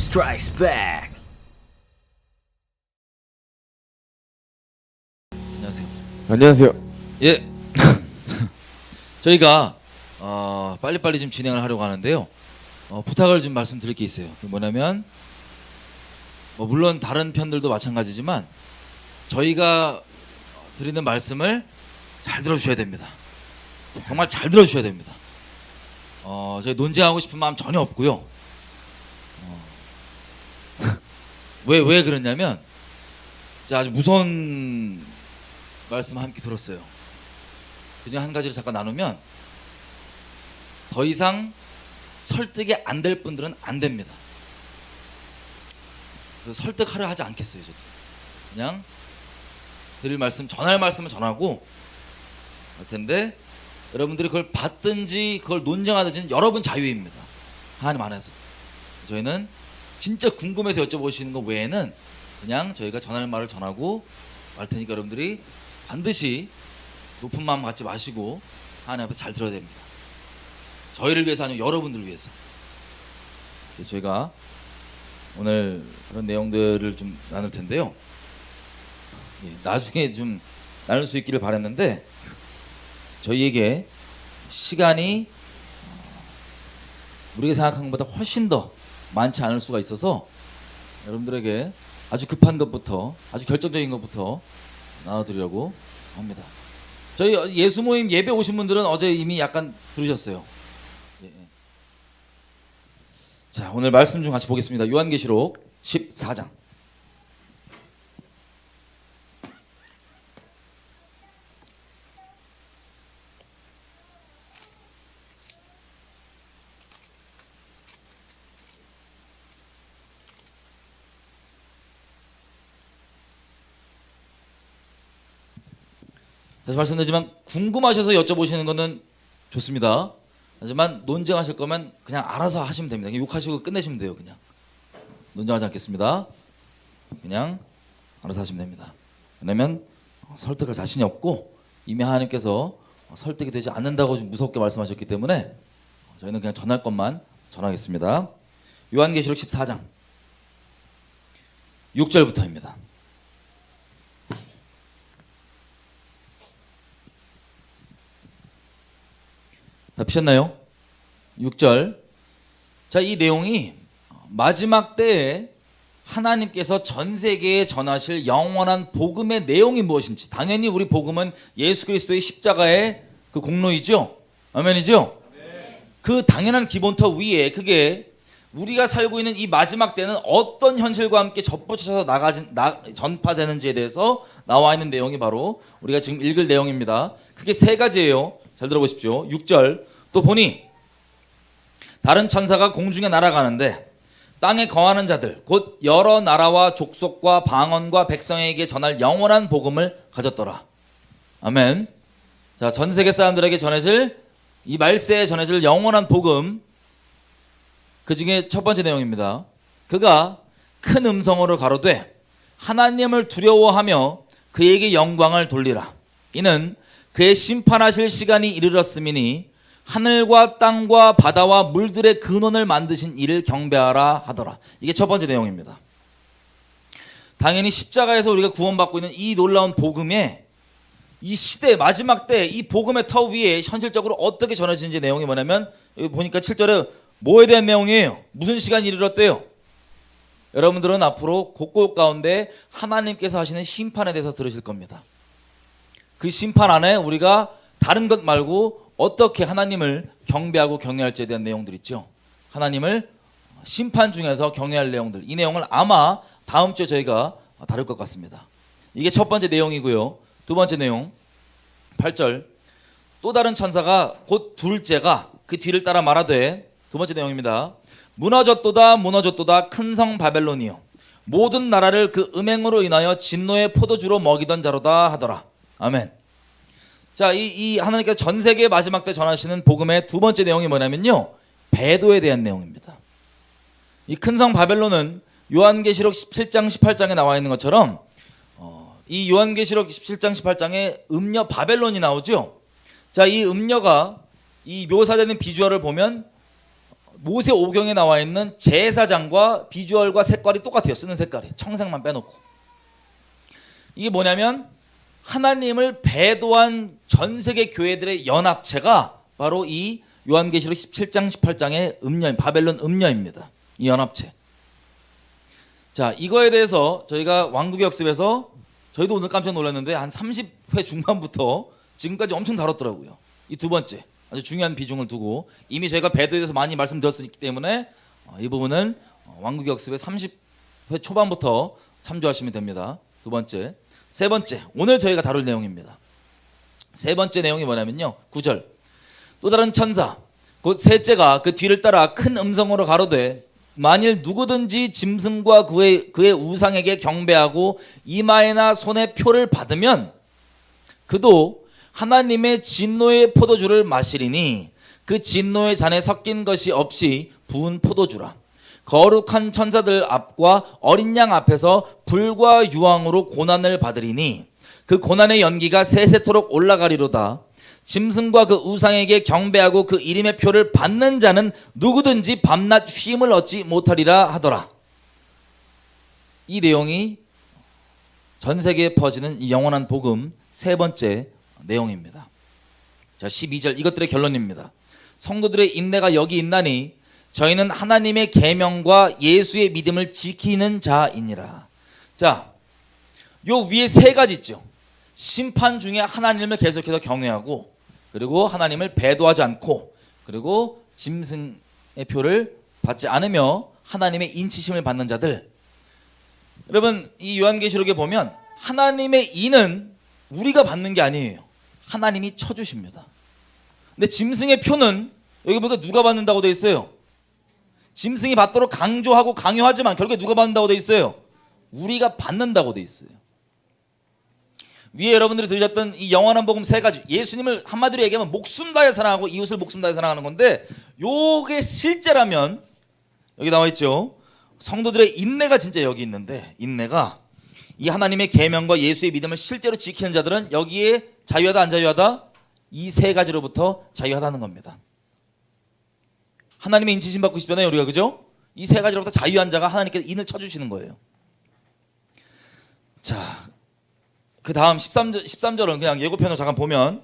Strikes back. 안녕하세요. 안녕하세요. 예. 저희가 빨리빨리 좀 진행을 하려고 하는데요. 부탁을 좀 말씀드릴 게 있어요. 뭐냐면 물론 다른 편들도 마찬가지지만 저희가 드리는 말씀을 잘 들어주셔야 됩니다. 정말 잘 들어주셔야 됩니다. 저희 논쟁하고 싶은 마음 전혀 없고요. 왜 그러냐면 제가 아주 무서운 말씀 함께 들었어요. 그중 한 가지를 잠깐 나누면 더 이상 설득이 안 될 분들은 안 됩니다. 그래서 설득하려 하지 않겠어요. 저도 그냥 드릴 말씀, 전할 말씀은 전하고 할 텐데 여러분들이 그걸 받든지 그걸 논쟁하든지 여러분 자유입니다. 하나님 안에서 저희는 진짜 궁금해서 여쭤보시는 것 외에는 그냥 저희가 전할 말을 전하고 할 테니까 여러분들이 반드시 높은 마음 갖지 마시고 하나님 앞에서 잘 들어야 됩니다. 저희를 위해서 아니고 여러분들을 위해서. 그래서 저희가 오늘 그런 내용들을 좀 나눌 텐데요. 나중에 좀 나눌 수 있기를 바랐는데 저희에게 시간이 우리가 생각한 것보다 훨씬 더 많지 않을 수가 있어서 여러분들에게 아주 급한 것부터 아주 결정적인 것부터 나눠드리려고 합니다. 저희 예수 모임 예배 오신 분들은 어제 이미 약간 들으셨어요. 예. 자, 오늘 말씀 좀 같이 보겠습니다. 요한계시록 14장. 다시 말씀드리지만 궁금하셔서 여쭤보시는 거는 좋습니다. 하지만 논쟁하실 거면 그냥 알아서 하시면 됩니다. 그냥 욕하시고 끝내시면 돼요. 그냥 논쟁하지 않겠습니다. 그냥 알아서 하시면 됩니다. 왜냐면 설득할 자신이 없고 이미 하나님께서 설득이 되지 않는다고 좀 무섭게 말씀하셨기 때문에 저희는 그냥 전할 것만 전하겠습니다. 요한계시록 14장 6절부터입니다. 다 피셨나요? 6절. 자, 이 내용이 마지막 때에 하나님께서 전 세계에 전하실 영원한 복음의 내용이 무엇인지, 당연히 우리 복음은 예수 그리스도의 십자가의 그 공로이죠. 아멘이죠. 그 당연한 기본터 위에 그게 우리가 살고 있는 이 마지막 때는 어떤 현실과 함께 접붙여서 전파되는지에 대해서 나와 있는 내용이 바로 우리가 지금 읽을 내용입니다. 그게 세 가지예요. 잘 들어보십시오. 6절. 또 보니 다른 천사가 공중에 날아가는데 땅에 거하는 자들 곧 여러 나라와 족속과 방언과 백성에게 전할 영원한 복음을 가졌더라. 아멘. 자, 전 세계 사람들에게 전해질 이 말세에 전해질 영원한 복음, 그 중에 첫 번째 내용입니다. 그가 큰 음성으로 가로되 하나님을 두려워하며 그에게 영광을 돌리라. 이는 그의 심판하실 시간이 이르렀음이니 하늘과 땅과 바다와 물들의 근원을 만드신 이를 경배하라 하더라. 이게 첫 번째 내용입니다. 당연히 십자가에서 우리가 구원받고 있는 이 놀라운 복음에 이 시대 마지막 때 이 복음의 터 위에 현실적으로 어떻게 전해지는지 내용이 뭐냐면 여기 보니까 7절에 뭐에 대한 내용이에요? 무슨 시간이 이르렀대요? 여러분들은 앞으로 곳곳 가운데 하나님께서 하시는 심판에 대해서 들으실 겁니다. 그 심판 안에 우리가 다른 것 말고 어떻게 하나님을 경배하고 경외할지에 대한 내용들 있죠. 하나님을 심판 중에서 경외할 내용들, 이 내용을 아마 다음 주에 저희가 다룰 것 같습니다. 이게 첫 번째 내용이고요. 두 번째 내용 8절. 또 다른 천사가 곧 둘째가 그 뒤를 따라 말하되, 두 번째 내용입니다. 무너졌도다 무너졌도다 큰 성 바벨론이요 모든 나라를 그 음행으로 인하여 진노의 포도주로 먹이던 자로다 하더라. 아멘. 자, 이 하나님께서 전 세계 마지막 때 전하시는 복음의 두 번째 내용이 뭐냐면요, 배도에 대한 내용입니다. 이 큰 성 바벨론은 요한계시록 17장 18장에 나와 있는 것처럼 이 요한계시록 17장 18장에 음녀 바벨론이 나오죠. 자, 이 음녀가 이 묘사되는 비주얼을 보면 모세 오경에 나와 있는 제사장과 비주얼과 색깔이 똑같아요. 쓰는 색깔이 청색만 빼놓고. 이게 뭐냐면 하나님을 배도한 전 세계 교회들의 연합체가 바로 이 요한계시록 17장 18장의 음녀, 바벨론 음녀입니다. 이 연합체. 자, 이거에 대해서 저희가 왕국의 역습에서 저희도 오늘 깜짝 놀랐는데 한 30회 중반부터 지금까지 엄청 다뤘더라고요. 이 두 번째 아주 중요한 비중을 두고 이미 저희가 배도에 대해서 많이 말씀드렸기 때문에 이 부분은 왕국의 역습의 30회 초반부터 참조하시면 됩니다. 두 번째. 세 번째, 오늘 저희가 다룰 내용입니다. 세 번째 내용이 뭐냐면요, 9절. 또 다른 천사 곧 셋째가 그 뒤를 따라 큰 음성으로 가로되 만일 누구든지 짐승과 그의 우상에게 경배하고 이마에나 손에 표를 받으면 그도 하나님의 진노의 포도주를 마시리니 그 진노의 잔에 섞인 것이 없이 부은 포도주라. 거룩한 천사들 앞과 어린 양 앞에서 불과 유황으로 고난을 받으리니 그 고난의 연기가 세세토록 올라가리로다. 짐승과 그 우상에게 경배하고 그 이름의 표를 받는 자는 누구든지 밤낮 쉼을 얻지 못하리라 하더라. 이 내용이 전 세계에 퍼지는 이 영원한 복음 세 번째 내용입니다. 자, 12절 이것들의 결론입니다. 성도들의 인내가 여기 있나니 저희는 하나님의 계명과 예수의 믿음을 지키는 자이니라. 자, 요 위에 세 가지 있죠. 심판 중에 하나님을 계속해서 경외하고, 그리고 하나님을 배도하지 않고, 그리고 짐승의 표를 받지 않으며 하나님의 인치심을 받는 자들. 여러분, 이 요한계시록에 보면 하나님의 인은 우리가 받는 게 아니에요. 하나님이 쳐주십니다. 근데 짐승의 표는 여기 보니까 누가 받는다고 돼 있어요? 짐승이 받도록 강조하고 강요하지만 결국에 누가 받는다고 돼 있어요? 우리가 받는다고 돼 있어요. 위에 여러분들이 들으셨던 이 영원한 복음 세 가지, 예수님을 한마디로 얘기하면 목숨 다해 사랑하고 이웃을 목숨 다해 사랑하는 건데, 요게 실제라면 여기 나와 있죠. 성도들의 인내가 진짜 여기 있는데, 인내가 이 하나님의 계명과 예수의 믿음을 실제로 지키는 자들은 여기에 자유하다 안 자유하다? 이 세 가지로부터 자유하다는 겁니다. 하나님의 인치심 받고 싶잖아요, 우리가. 그죠? 이 세 가지로부터 자유한 자가 하나님께서 인을 쳐주시는 거예요. 자, 그 다음 13절은 그냥 예고편으로 잠깐 보면,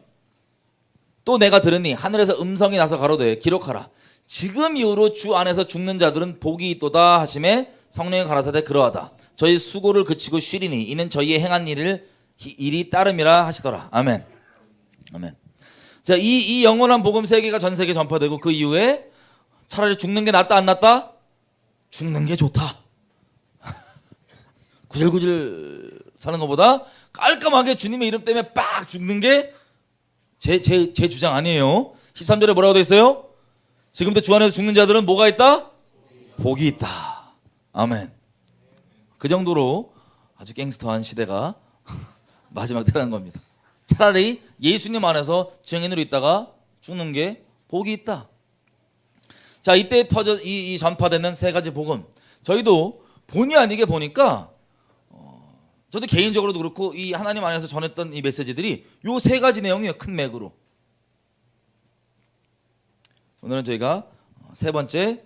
또 내가 들으니 하늘에서 음성이 나서 가로되 기록하라. 지금 이후로 주 안에서 죽는 자들은 복이 있도다 하심에 성령이 가라사대 그러하다. 저희 수고를 그치고 쉬리니 이는 저희의 행한 일이 따름이라 하시더라. 아멘. 아멘. 자, 이 영원한 복음 세계가 전 세계에 전파되고 그 이후에 차라리 죽는 게 낫다 안 낫다? 죽는 게 좋다. 구질구질 사는 것보다 깔끔하게 주님의 이름 때문에 빡 죽는 게 제 주장 아니에요. 13절에 뭐라고 돼 있어요? 지금부터 주 안에서 죽는 자들은 뭐가 있다? 복이 있다. 아멘. 그 정도로 아주 갱스터한 시대가 마지막 때라는 겁니다. 차라리 예수님 안에서 증인으로 있다가 죽는 게 복이 있다. 자, 이때 이 전파되는 세 가지 복음, 저희도 본의 아니게 보니까 저도 개인적으로도 그렇고 이 하나님 안에서 전했던 이 메시지들이 요 세 가지 내용이에요. 큰 맥으로. 오늘은 저희가 세 번째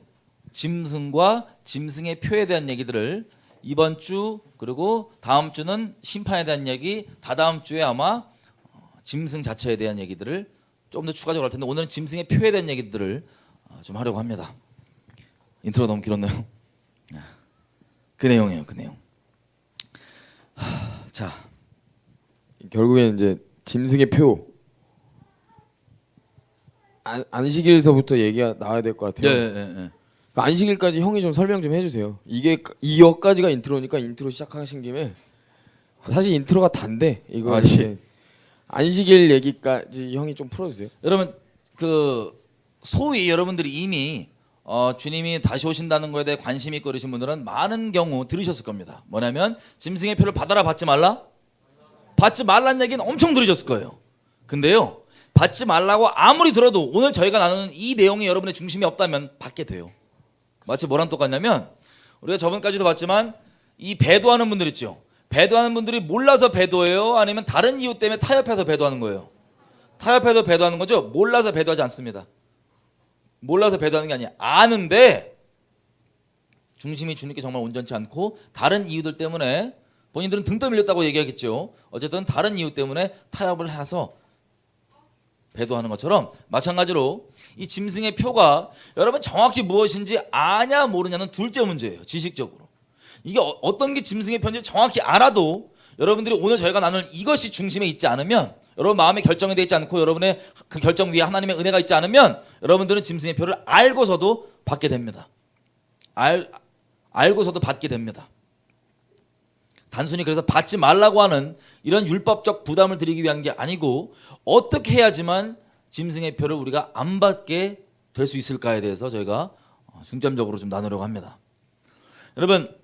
짐승과 짐승의 표에 대한 얘기들을 이번 주 그리고 다음 주는 심판에 대한 얘기, 다다음 주에 아마 짐승 자체에 대한 얘기들을 좀 더 추가적으로 할 텐데, 오늘은 짐승의 표에 대한 얘기들을 좀 하려고 합니다. 인트로가 너무 길었나요? 그 내용이에요. 그 내용. 자, 결국엔 이제 짐승의 표, 안식일서부터 얘기가 나와야 될 것 같아요. 네. 그 안식일까지 형이 좀 설명 좀 해주세요. 이게 2억까지가 인트로니까 인트로 시작하신 김에, 사실 인트로가 단데 이거 이제 안식일 얘기까지 형이 좀 풀어주세요. 여러분, 그 소위 여러분들이 이미 주님이 다시 오신다는 거에 대해 관심 있고 그러신 분들은 많은 경우 들으셨을 겁니다. 뭐냐면 짐승의 표를 받아라 받지 말라? 받지 말라는 얘기는 엄청 들으셨을 거예요. 근데요, 받지 말라고 아무리 들어도 오늘 저희가 나누는 이 내용이 여러분의 중심이 없다면 받게 돼요. 마치 뭐랑 똑같냐면, 우리가 저번까지도 봤지만 이 배도하는 분들 있죠. 배도하는 분들이 몰라서 배도해요? 아니면 다른 이유 때문에 타협해서 배도하는 거예요? 타협해서 배도하는 거죠. 몰라서 배도하지 않습니다. 몰라서 배도하는 게 아니야. 아는데 중심이 주님께 정말 온전치 않고 다른 이유들 때문에 본인들은 등 떠밀렸다고 얘기하겠죠. 어쨌든 다른 이유 때문에 타협을 해서 배도하는 것처럼 마찬가지로 이 짐승의 표가 여러분 정확히 무엇인지 아냐 모르냐는 둘째 문제예요. 지식적으로. 이게 어떤 게 짐승의 표인지 정확히 알아도 여러분들이 오늘 저희가 나눌 이것이 중심에 있지 않으면 여러분 마음에 결정이 되어 있지 않고 여러분의 그 결정 위에 하나님의 은혜가 있지 않으면 여러분들은 짐승의 표를 알고서도 받게 됩니다. 알고서도 받게 됩니다. 단순히 그래서 받지 말라고 하는 이런 율법적 부담을 드리기 위한 게 아니고 어떻게 해야지만 짐승의 표를 우리가 안 받게 될 수 있을까에 대해서 저희가 중점적으로 좀 나누려고 합니다. 여러분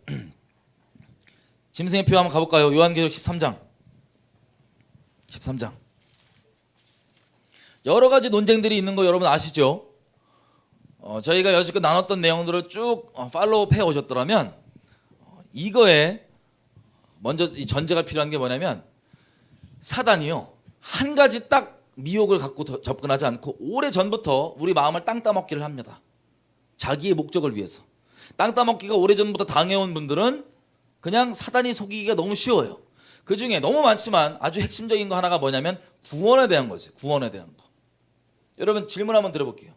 짐승의 표 한번 가볼까요? 요한계시록 13장. 여러 가지 논쟁들이 있는 거 여러분 아시죠? 저희가 여지껏 나눴던 내용들을 쭉 팔로우업 해오셨더라면 이거에 먼저 이 전제가 필요한 게 뭐냐면 사단이요 한 가지 딱 미혹을 갖고 접근하지 않고 오래전부터 우리 마음을 땅 따먹기를 합니다. 자기의 목적을 위해서. 땅 따먹기가 오래전부터 당해온 분들은 그냥 사단이 속이기가 너무 쉬워요. 그 중에 너무 많지만 아주 핵심적인 거 하나가 뭐냐면 구원에 대한 거죠. 구원에 대한 거. 여러분 질문 한번 드려볼게요.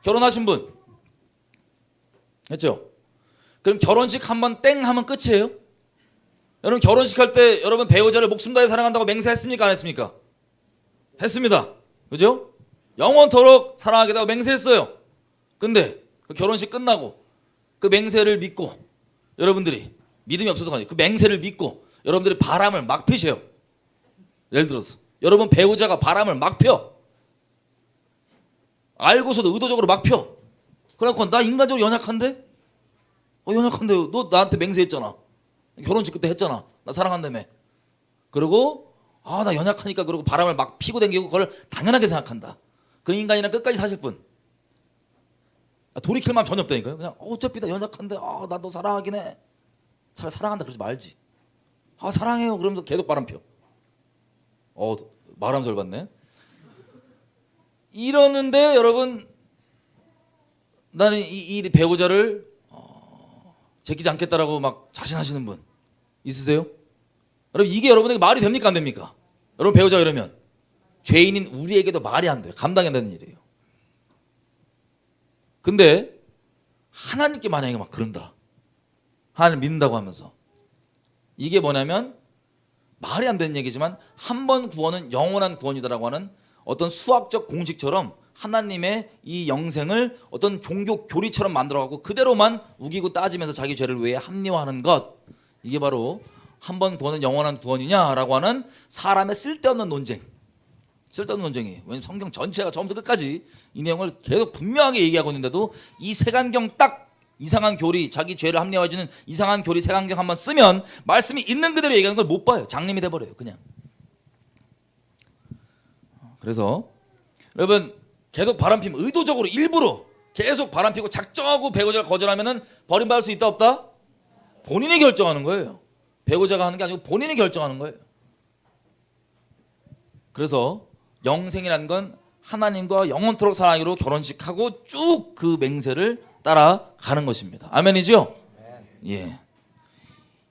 결혼하신 분 했죠? 그럼 결혼식 한번 땡 하면 끝이에요? 여러분 결혼식 할 때 여러분 배우자를 목숨 다해 사랑한다고 맹세했습니까? 안 했습니까? 했습니다. 그죠? 영원토록 사랑하겠다고 맹세했어요. 근데 그 결혼식 끝나고 그 맹세를 믿고 여러분들이 믿음이 없어서가 아니고 그 맹세를 믿고 여러분들이 바람을 막 피세요. 예를 들어서 여러분 배우자가 바람을 막 펴. 알고서도 의도적으로 막 펴. 그래갖고 나 인간적으로 연약한데? 연약한데 너 나한테 맹세했잖아. 결혼식 그때 했잖아. 나 사랑한다며. 그리고 나 연약하니까 그러고 바람을 막 피고 댕기고 그걸 당연하게 생각한다. 그 인간이랑 끝까지 사실 뿐. 돌이킬 마음 전혀 없다니까요. 그냥 어차피 나 연약한데 나 너 사랑하긴 해. 차라리 사랑한다 그러지 말지. 사랑해요 그러면서 계속 바람 펴. 말하면서 열받네. 이러는데 여러분 나는 이 배우자를 제끼지 않겠다라고 막 자신하시는 분 있으세요? 여러분 이게 여러분에게 말이 됩니까 안 됩니까? 여러분 배우자 이러면 죄인인 우리에게도 말이 안 돼요. 감당이 안 되는 일이에요. 근데 하나님께 만약에 막 그런다. 하나님 믿는다고 하면서 이게 뭐냐면 말이 안 되는 얘기지만 한 번 구원은 영원한 구원이다라고 하는 어떤 수학적 공식처럼 하나님의 이 영생을 어떤 종교 교리처럼 만들어가고 그대로만 우기고 따지면서 자기 죄를 위해 합리화하는 것, 이게 바로 한 번 구원은 영원한 구원이냐라고 하는 사람의 쓸데없는 논쟁. 쓸데없는 논쟁이에요. 왜냐면 성경 전체가 처음부터 끝까지 이 내용을 계속 분명하게 얘기하고 있는데도 이 세간경 딱 이상한 교리, 자기 죄를 합리화해주는 이상한 교리 세간경 한번 쓰면 말씀이 있는 그대로 얘기하는 걸 못 봐요. 장님이 돼버려요 그냥. 그래서 여러분 계속 바람피면 의도적으로 일부러 계속 바람피고 작정하고 배우자가 거절하면은 버림받을 수 있다 없다? 본인이 결정하는 거예요. 배우자가 하는 게 아니고 본인이 결정하는 거예요. 그래서 영생이라는 건 하나님과 영원토록 사랑하기로 결혼식하고 쭉 그 맹세를 따라가는 것입니다. 아멘이죠? 예.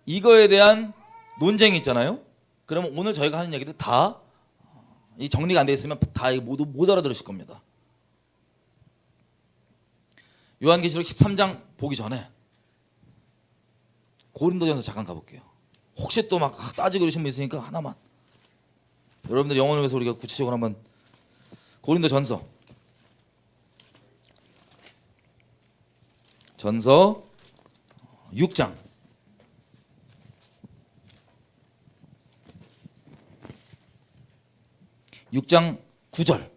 이거에 대한 논쟁이 있잖아요. 그러면 오늘 저희가 하는 얘기도 다 이 정리가 안 돼 있으면 다 모두 못 알아들으실 겁니다. 요한계시록 13장 보기 전에 고린도전서 잠깐 가볼게요. 혹시 또 막 따지고 그러신 분 있으니까 하나만. 여러분들 영혼을 위해서 우리가 구체적으로 한번 고린도전서 6장 6장 9절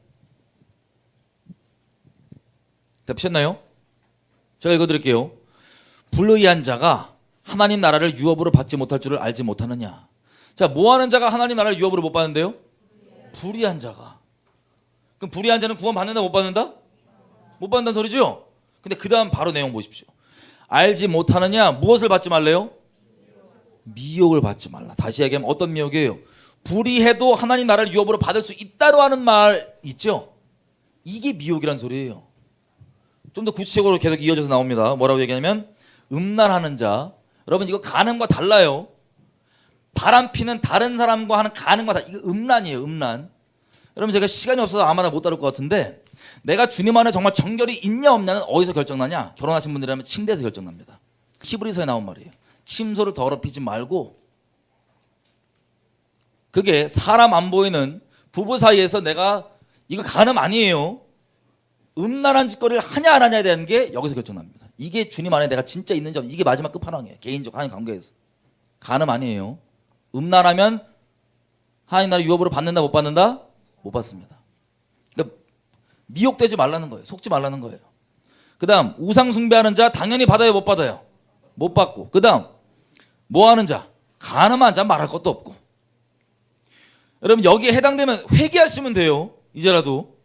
다 피셨나요? 제가 읽어드릴게요. 불의한 자가 하나님 나라를 유업으로 받지 못할 줄을 알지 못하느냐. 자, 뭐하는 자가 하나님 나라를 유업으로 못 받는데요? 불의한 자가. 그럼 불의한 자는 구원 받는다 못 받는다? 못 받는다는 소리죠? 근데 그 다음 바로 내용 보십시오. 알지 못하느냐. 무엇을 받지 말래요? 미혹을 받지 말라. 다시 얘기하면 어떤 미혹이에요? 불의해도 하나님 나라를 유업으로 받을 수 있다로 하는 말 있죠? 이게 미혹이란 소리예요. 좀 더 구체적으로 계속 이어져서 나옵니다. 뭐라고 얘기하냐면 음란하는 자. 여러분 이거 간음과 달라요. 바람 피는 다른 사람과 하는 간음과 이거 음란이에요. 음란. 여러분 제가 시간이 없어서 아마 못 다룰 것 같은데 내가 주님 안에 정말 정결이 있냐 없냐는 어디서 결정나냐? 결혼하신 분들이라면 침대에서 결정납니다. 히브리서에 나온 말이에요. 침소를 더럽히지 말고. 그게 사람 안 보이는 부부 사이에서 내가 이거 간음 아니에요. 음란한 짓거리를 하냐 안 하냐에 대한 게 여기서 결정납니다. 이게 주님 안에 내가 진짜 있는지 없는지 이게 마지막 끝판왕이에요. 개인적 하나님 관계에서. 간음 아니에요. 음란하면 하나님 나를 유업으로 받는다 못 받는다? 못 받습니다. 그러니까 미혹되지 말라는 거예요. 속지 말라는 거예요. 그 다음 우상 숭배하는 자 당연히 받아요 못 받아요? 못 받고. 그 다음 뭐 하는 자? 간음한 자 말할 것도 없고. 여러분 여기에 해당되면 회개하시면 돼요. 이제라도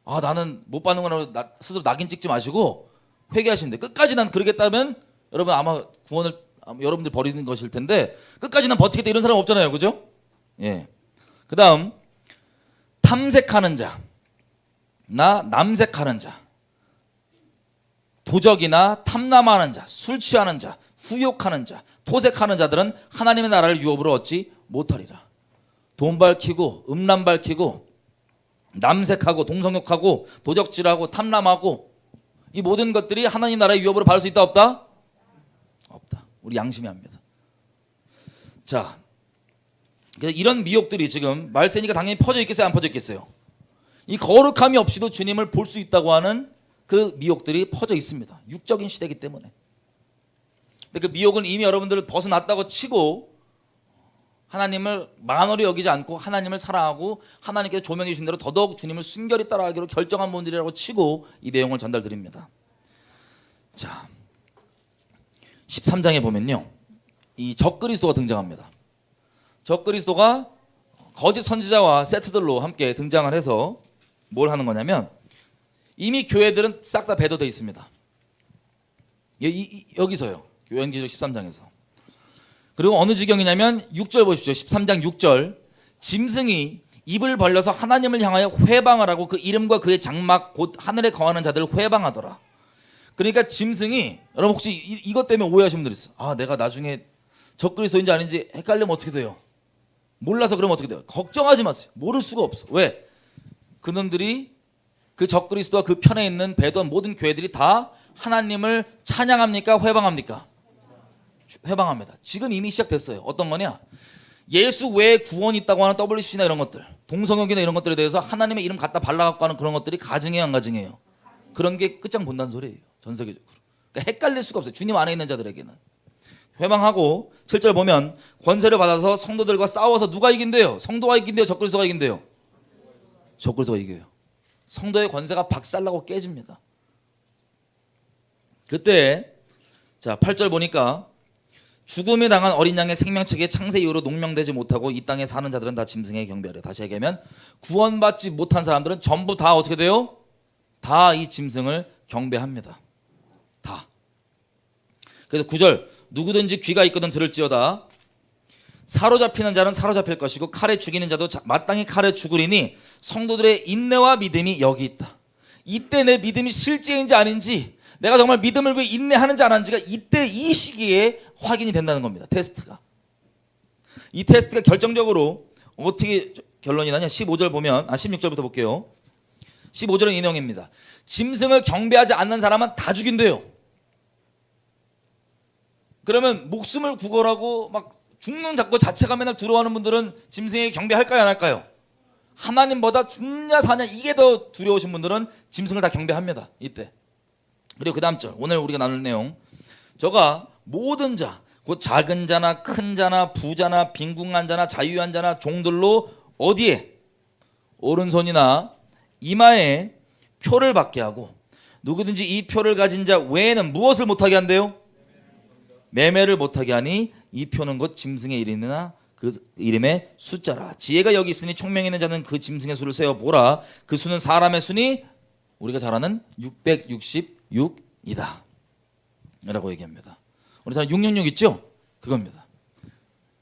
아 나는 못 받는 거라고 스스로 낙인 찍지 마시고 회개하시면 돼요. 끝까지 난 그러겠다면 여러분 아마 구원을 여러분들 버리는 것일 텐데 끝까지 난 버티겠다 이런 사람 없잖아요. 그죠? 예. 그 다음 탐색하는 자, 나 남색하는 자, 도적이나 탐남하는 자, 술 취하는 자, 후욕하는 자, 토색하는 자들은 하나님의 나라를 유업으로 얻지 못하리라. 돈 밝히고 음란 밝히고 남색하고 동성욕하고 도적질하고 탐남하고 이 모든 것들이 하나님 나라의 유업으로 받을 수 있다 없다? 없다. 우리 양심이 합니다. 자, 이런 미혹들이 지금 말세니까 당연히 퍼져 있겠어요? 안 퍼져 있겠어요? 이 거룩함이 없이도 주님을 볼 수 있다고 하는 그 미혹들이 퍼져 있습니다. 육적인 시대이기 때문에. 근데 그 미혹은 이미 여러분들 벗어났다고 치고 하나님을 만월히 여기지 않고 하나님을 사랑하고 하나님께서 조명해 주신 대로 더더욱 주님을 순결히 따라가기로 결정한 분들이라고 치고 이 내용을 전달드립니다. 자, 13장에 보면요. 이 적그리스도가 등장합니다. 적그리스도가 거짓 선지자와 세트들로 함께 등장을 해서 뭘 하는 거냐면 이미 교회들은 싹 다 배도돼 있습니다. 여기서요. 요한계시록 13장에서. 그리고 어느 지경이냐면 6절 보십시오. 13장 6절. 짐승이 입을 벌려서 하나님을 향하여 회방을 하고 그 이름과 그의 장막 곧 하늘에 거하는 자들을 회방하더라. 그러니까 짐승이 여러분 혹시 이것 때문에 오해하시는 분들 있어요. 아 내가 나중에 적그리스도인지 아닌지 헷갈리면 어떻게 돼요? 몰라서 그러면 어떻게 돼요? 걱정하지 마세요. 모를 수가 없어. 왜? 그놈들이 그 적그리스도와 그 편에 있는 배도한 모든 교회들이 다 하나님을 찬양합니까? 회방합니까? 회방합니다. 지금 이미 시작됐어요. 어떤 거냐? 예수 외에 구원이 있다고 하는 WC나 이런 것들, 동성욕이나 이런 것들에 대해서 하나님의 이름 갖다 발라갖고 하는 그런 것들이 가증해요, 안 가증해요? 그런 게 끝장 본다는 소리예요. 전 세계적으로. 그러니까 헷갈릴 수가 없어요. 주님 안에 있는 자들에게는. 회방하고 7절 보면 권세를 받아서 성도들과 싸워서 누가 이긴대요? 성도가 이긴대요? 적그리스도가 이긴대요? 적그리스도가 이겨요. 성도의 권세가 박살나고 깨집니다. 그때 자 8절 보니까 죽음에 당한 어린 양의 생명책에 창세 이후로 농명되지 못하고 이 땅에 사는 자들은 다 짐승에 경배하려. 다시 얘기하면 구원받지 못한 사람들은 전부 다 어떻게 돼요? 다 이 짐승을 경배합니다. 다. 그래서 9절 누구든지 귀가 있거든 들을지어다. 사로잡히는 자는 사로잡힐 것이고 칼에 죽이는 자도 마땅히 칼에 죽으리니 성도들의 인내와 믿음이 여기 있다. 이때 내 믿음이 실제인지 아닌지 내가 정말 믿음을 왜 인내하는지 안 하는지가 이때 이 시기에 확인이 된다는 겁니다. 테스트가. 이 테스트가 결정적으로 어떻게 결론이 나냐? 15절 보면 16절부터 볼게요. 15절은 이 내용입니다. 짐승을 경배하지 않는 사람은 다 죽인대요. 그러면 목숨을 구걸하고 막 죽는 것 자체가 맨날 두려워하는 분들은 짐승에게 경배할까요 안 할까요? 하나님보다 죽냐 사냐 이게 더 두려우신 분들은 짐승을 다 경배합니다. 이때. 그리고 그 다음 절 오늘 우리가 나눌 내용 저가 모든 자 곧 작은 자나 큰 자나 부자나 빈궁한 자나 자유한 자나 종들로 어디에 오른손이나 이마에 표를 받게 하고 누구든지 이 표를 가진 자 외에는 무엇을 못하게 한대요? 매매를 못하게 하니 이 표는 곧 짐승의 이름이나 그 이름의 숫자라. 지혜가 여기 있으니 총명 있는 자는 그 짐승의 수를 세어보라. 그 수는 사람의 수니 우리가 잘 아는 666이다 라고 얘기합니다. 우리 사람 666 있죠? 그겁니다.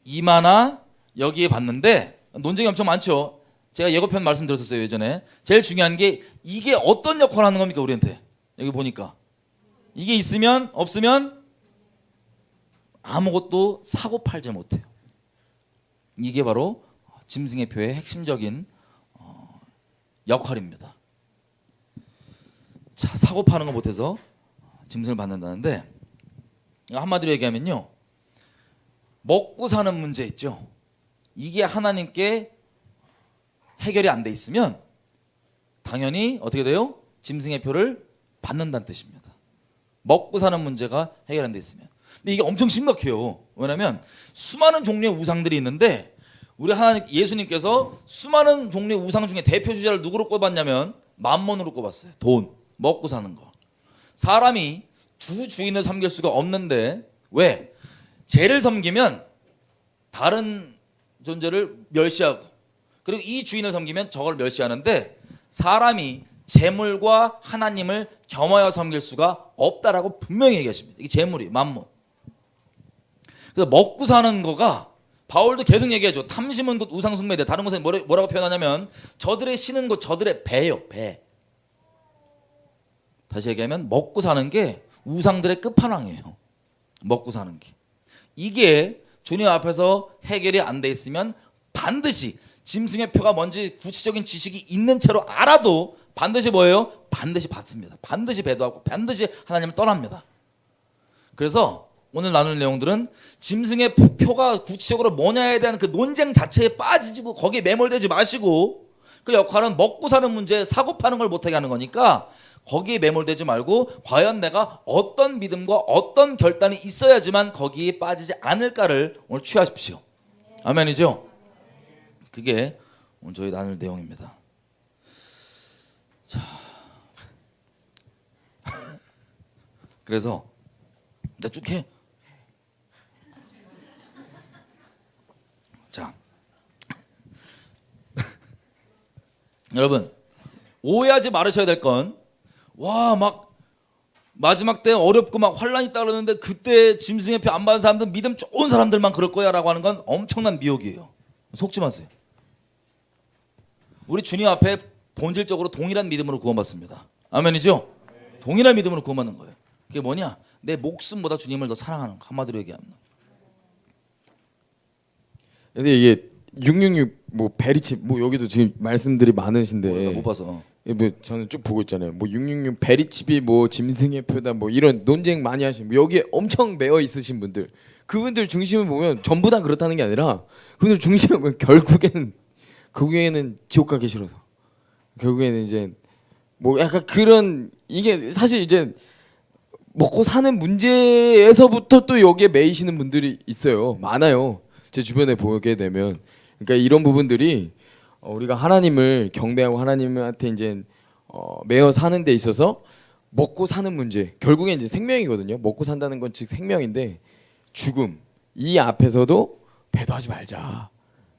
이마나 여기에 봤는데 논쟁이 엄청 많죠. 제가 예고편 말씀드렸었어요 예전에. 제일 중요한 게 이게 어떤 역할을 하는 겁니까 우리한테? 여기 보니까 이게 있으면 없으면 아무것도 사고 팔지 못해요. 이게 바로 짐승의 표의 핵심적인 역할입니다. 자, 사고 파는 거 못해서 짐승을 받는다는데 한마디로 얘기하면요, 먹고 사는 문제 있죠. 이게 하나님께 해결이 안 돼 있으면 당연히 어떻게 돼요? 짐승의 표를 받는다는 뜻입니다. 먹고 사는 문제가 해결 안 돼 있으면. 근데 이게 엄청 심각해요. 왜냐하면 수많은 종류의 우상들이 있는데 우리 하나님 예수님께서 수많은 종류의 우상 중에 대표 주자를 누구로 꼽았냐면 맘몬으로 꼽았어요. 돈, 먹고 사는 거. 사람이 두 주인을 섬길 수가 없는데 왜? 쟤를 섬기면 다른 존재를 멸시하고, 그리고 이 주인을 섬기면 저걸 멸시하는데 사람이 재물과 하나님을 겸하여 섬길 수가 없다라고 분명히 얘기하십니다. 이게 재물이 맘몬. 그래서 먹고 사는 거가 바울도 계속 얘기하죠. 탐심은 곧 우상 숭배다. 다른 곳에 뭐라고 표현하냐면 저들의 신은 곧 저들의 배요. 배. 다시 얘기하면 먹고 사는 게 우상들의 끝판왕이에요. 먹고 사는 게. 이게 주님 앞에서 해결이 안 돼 있으면 반드시 짐승의 표가 뭔지 구체적인 지식이 있는 채로 알아도 반드시 뭐예요? 반드시 받습니다. 반드시 배도하고 반드시 하나님을 떠납니다. 그래서 오늘 나눌 내용들은 짐승의 표가 구체적으로 뭐냐에 대한 그 논쟁 자체에 빠지고 거기에 매몰되지 마시고, 그 역할은 먹고 사는 문제, 사고 파는 걸 못하게 하는 거니까 거기에 매몰되지 말고 과연 내가 어떤 믿음과 어떤 결단이 있어야지만 거기에 빠지지 않을까를 오늘 취하십시오. 아멘이죠? 그게 오늘 저희 나눌 내용입니다. 자, 그래서 나 쭉 해. 자, 여러분 오해하지 말으셔야 될 건, 와 막 마지막 때 어렵고 막 환란이 따르는데 그때 짐승의 표 안 받은 사람들, 믿음 좋은 사람들만 그럴 거야라고 하는 건 엄청난 미혹이에요. 속지 마세요. 우리 주님 앞에 본질적으로 동일한 믿음으로 구원받습니다. 아멘이죠? 동일한 믿음으로 구원받는 거예요. 그게 뭐냐? 내 목숨보다 주님을 더 사랑하는 거. 한마디로 얘기하면. 근데 이게 666 뭐 베리칩 뭐 여기도 지금 말씀들이 많으신데 못 봐서. 뭐 저는 쭉 보고 있잖아요. 뭐 666 베리칩이 뭐 짐승의 표다 뭐 이런 논쟁 많이 하신 여기에 엄청 매어 있으신 분들, 그분들 중심을 보면 전부 다 그렇다는 게 아니라 그분들 중심을 보면 결국에는 지옥 가기 싫어서, 결국에는 이제 뭐 약간 그런, 이게 사실 이제 먹고 사는 문제에서부터 또 여기에 매이시는 분들이 있어요. 많아요. 제 주변에 보게 되면. 그러니까 이런 부분들이 우리가 하나님을 경배하고 하나님한테 이제 매어 사는 데 있어서 먹고 사는 문제, 결국엔 이제 생명이거든요. 먹고 산다는 건 즉 생명인데 죽음, 이 앞에서도 배도하지 말자.